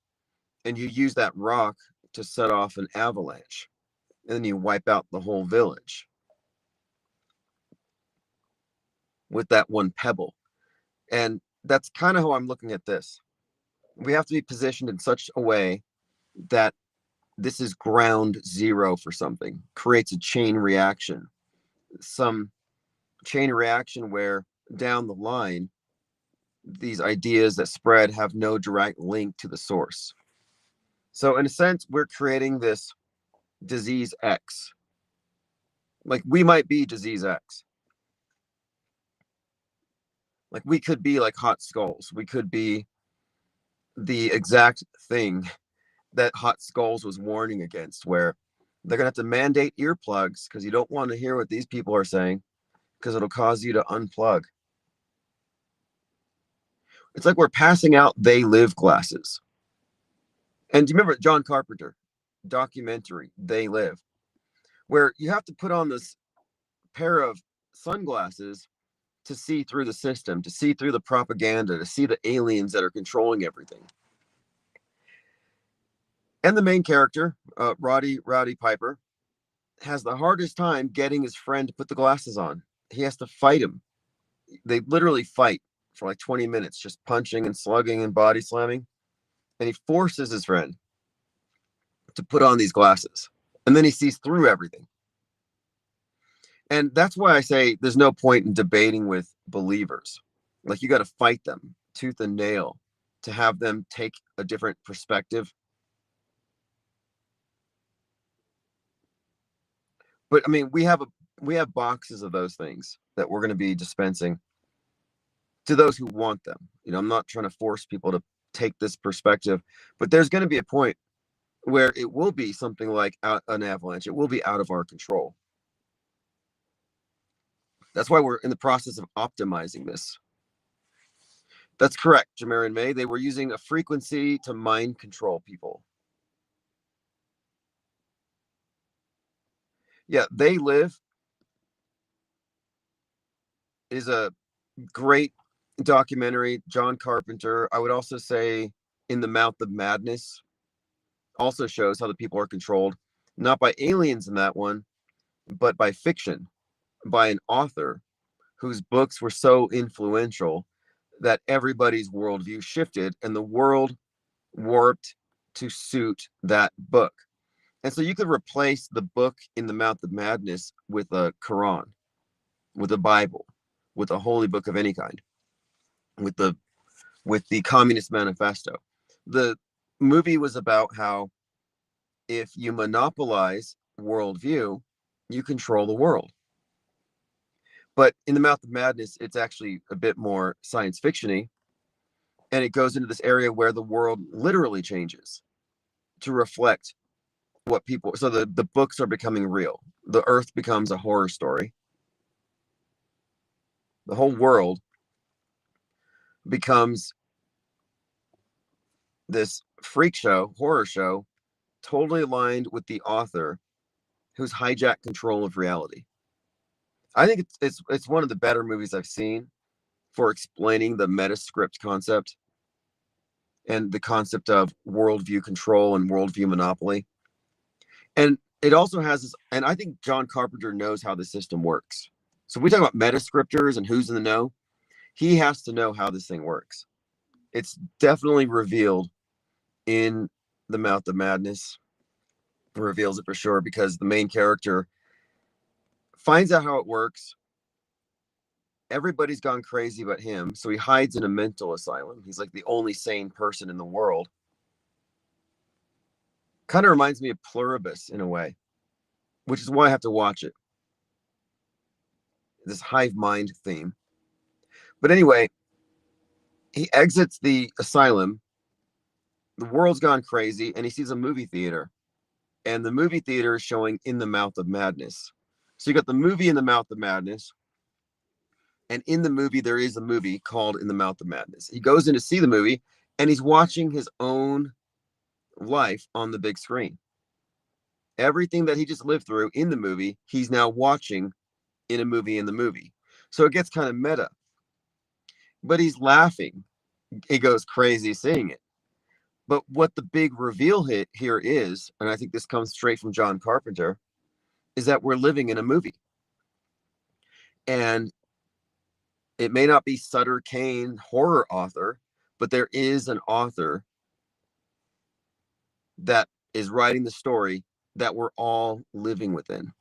and you use that rock to set off an avalanche, and then you wipe out the whole village with that one pebble. And that's kind of how I'm looking at this. We have to be positioned in such a way that this is ground zero for something, creates a chain reaction, some chain reaction where down the line, these ideas that spread have no direct link to the source. So in a sense, we're creating this disease X. Like, we might be disease X. Like, we could be like Hot Skulls. We could be the exact thing that Hot Skulls was warning against, where they're going to have to mandate earplugs because you don't want to hear what these people are saying because it'll cause you to unplug. It's like we're passing out They Live glasses. And do you remember John Carpenter documentary, They Live, where you have to put on this pair of sunglasses to see through the system, to see through the propaganda, to see the aliens that are controlling everything. And the main character, Rowdy Piper, has the hardest time getting his friend to put the glasses on. He has to fight him. They literally fight for like 20 minutes, just punching and slugging and body slamming. And he forces his friend to put on these glasses. And then he sees through everything. And that's why I say there's no point in debating with believers. Like, you got to fight them tooth and nail to have them take a different perspective. But I mean, we have boxes of those things that we're going to be dispensing to those who want them. You know, I'm not trying to force people to take this perspective, but there's going to be a point where it will be something like an avalanche. It will be out of our control. That's why we're in the process of optimizing this. That's correct, Jameer and May. They were using a frequency to mind control people. Yeah, They Live is a great documentary. John Carpenter. I would also say In the Mouth of Madness also shows how the people are controlled, not by aliens in that one, but by fiction, by an author whose books were so influential that everybody's worldview shifted and the world warped to suit that book. And so you could replace the book In the Mouth of Madness with a Quran, with a Bible, with a holy book of any kind, with the Communist Manifesto. the movie was about how if you monopolize worldview, you control the world. But in The Mouth of Madness, it's actually a bit more science fiction-y, and it goes into this area where the world literally changes to reflect what people. So the books are becoming real. The Earth becomes a horror story. The whole world becomes this freak show, horror show, totally aligned with the author who's hijacked control of reality. I think it's one of the better movies I've seen for explaining the metascript concept and the concept of worldview control and worldview monopoly. And it also has this, and I think John Carpenter knows how the system works. So we talk about metascriptors and who's in the know. He has to know how this thing works. It's definitely revealed in The Mouth of Madness. Reveals it for sure, because the main character finds out how it works. Everybody's gone crazy but him, so he hides in a mental asylum. He's like the only sane person in the world. Kind of reminds me of Pluribus in a way, which is why I have to watch it. This hive mind theme. But anyway, he exits the asylum. The world's gone crazy, and he sees a movie theater. And the movie theater is showing In the Mouth of Madness. So you got the movie In the Mouth of Madness. And in the movie, there is a movie called In the Mouth of Madness. He goes in to see the movie, and he's watching his own life on the big screen. Everything that he just lived through in the movie, he's now watching in a movie in the movie. So it gets kind of meta. But he's laughing. He goes crazy seeing it. But what the big reveal here is, and I think this comes straight from John Carpenter, is that we're living in a movie. And it may not be Sutter Kane, horror author, but there is an author that is writing the story that we're all living within.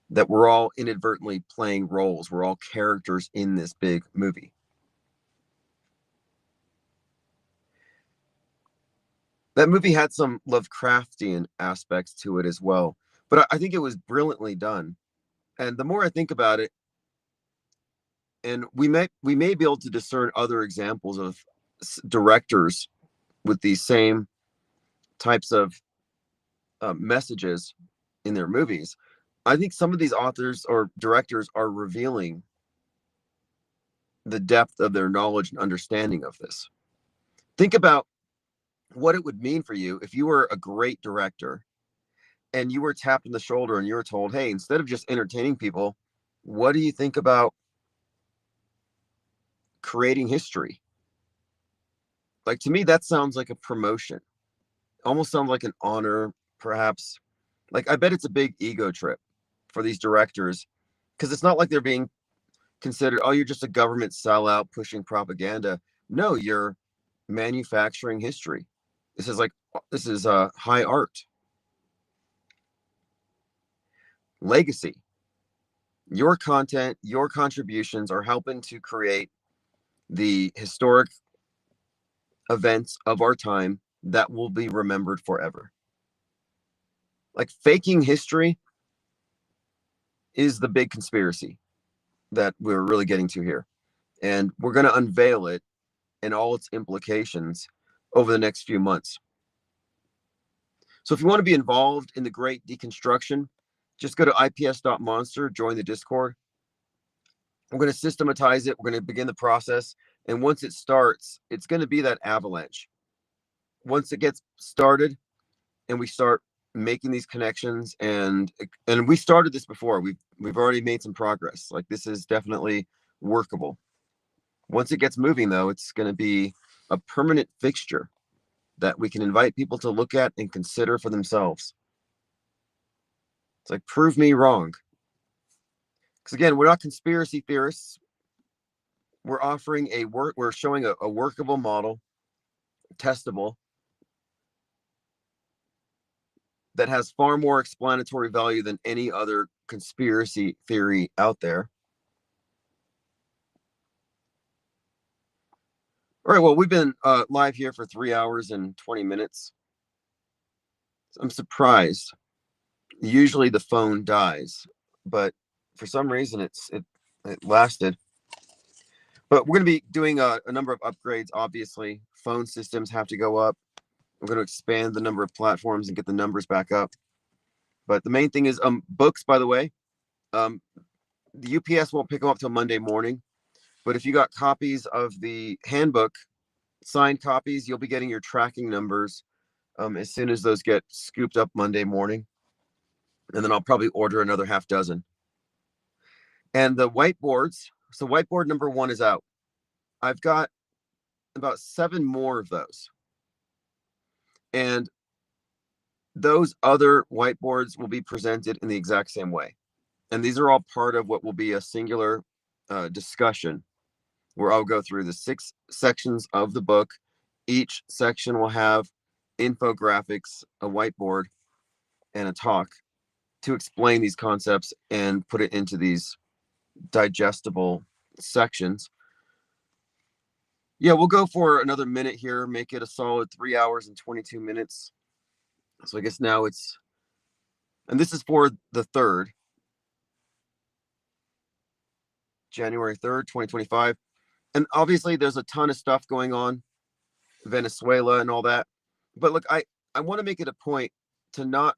That we're all inadvertently playing roles. We're all characters in this big movie. That movie had some Lovecraftian aspects to it as well, but I think it was brilliantly done. And the more I think about it, and we may be able to discern other examples of directors with these same types of messages in their movies. I think some of these authors or directors are revealing the depth of their knowledge and understanding of this. Think about what it would mean for you if you were a great director and you were tapped on the shoulder and you were told, hey, instead of just entertaining people, what do you think about creating history? Like, to me, that sounds like a promotion. Almost sounds like an honor, perhaps. Like, I bet it's a big ego trip for these directors, because it's not like they're being considered, oh, you're just a government sellout pushing propaganda. No, you're manufacturing history. This is high art. Legacy. Your content, your contributions are helping to create the historic events of our time that will be remembered forever. Like, faking history is the big conspiracy that we're really getting to here. And we're going to unveil it and all its implications over the next few months. So if you want to be involved in the great deconstruction, just go to ips.monster, join the Discord. We're going to systematize it. We're going to begin the process. And once it starts, it's going to be that avalanche. Once it gets started and we start making these connections, and we started this before, we've already made some progress. Like, this is definitely workable. Once it gets moving, though, it's going to be a permanent fixture that we can invite people to look at and consider for themselves. It's like, prove me wrong. Because again, we're not conspiracy theorists. We're offering we're showing a workable model, testable, that has far more explanatory value than any other conspiracy theory out there. All right, well, we've been live here for 3 hours and 20 minutes. I'm surprised. Usually the phone dies, but for some reason it lasted. But we're going to be doing a number of upgrades. Obviously, phone systems have to go up. We're going to expand the number of platforms and get the numbers back up. But the main thing is books, by the way. The UPS won't pick them up till Monday morning. But if you got copies of the handbook, signed copies, you'll be getting your tracking numbers as soon as those get scooped up Monday morning. And then I'll probably order another half dozen. And the whiteboards, so whiteboard number 1 is out. I've got about 7 more of those. And those other whiteboards will be presented in the exact same way. And these are all part of what will be a singular discussion where I'll go through the 6 sections of the book. Each section will have infographics, a whiteboard, and a talk to explain these concepts and put it into these digestible sections. Yeah, we'll go for another minute here, make it a solid 3 hours and 22 minutes. So I guess now it's, and this is for the 3rd, January 3rd, 2025. And obviously there's a ton of stuff going on, Venezuela and all that. But look, I want to make it a point to not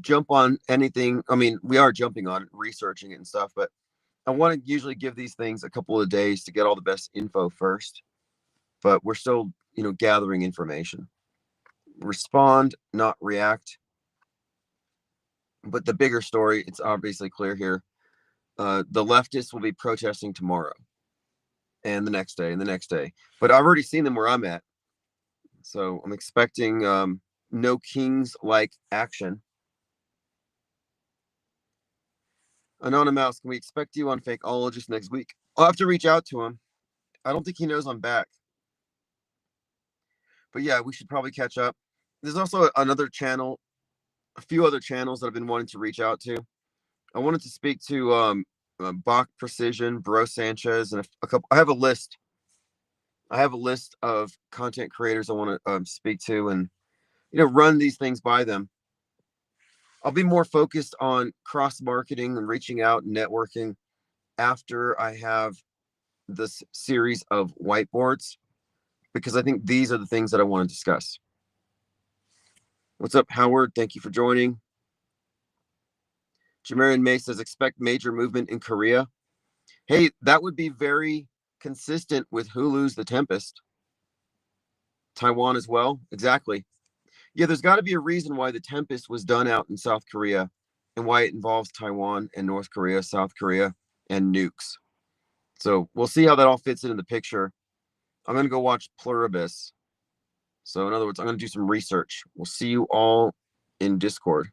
jump on anything. I mean, we are jumping on it, researching it and stuff, but I want to usually give these things a couple of days to get all the best info first. But we're still, gathering information. Respond, not react. But the bigger story, it's obviously clear here. The leftists will be protesting tomorrow and the next day and the next day. But I've already seen them where I'm at. So I'm expecting no Kings-like action. Anonymous, can we expect you on Fakeologist next week? I'll have to reach out to him. I don't think he knows I'm back. But yeah, we should probably catch up. There's also another channel, a few other channels that I've been wanting to reach out to. I wanted to speak to Bach Precision, Bro Sanchez, and a couple. I have a list. I have a list of content creators I want to speak to and run these things by them. I'll be more focused on cross marketing and reaching out and networking after I have this series of whiteboards, because I think these are the things that I want to discuss. What's up, Howard? Thank you for joining. Jamarian May says, expect major movement in Korea. Hey, that would be very consistent with Hulu's The Tempest. Taiwan as well. Exactly. Yeah, there's got to be a reason why The Tempest was done out in South Korea and why it involves Taiwan and North Korea, South Korea, and nukes. So we'll see how that all fits into the picture. I'm going to go watch Pluribus. So in other words, I'm going to do some research. We'll see you all in Discord.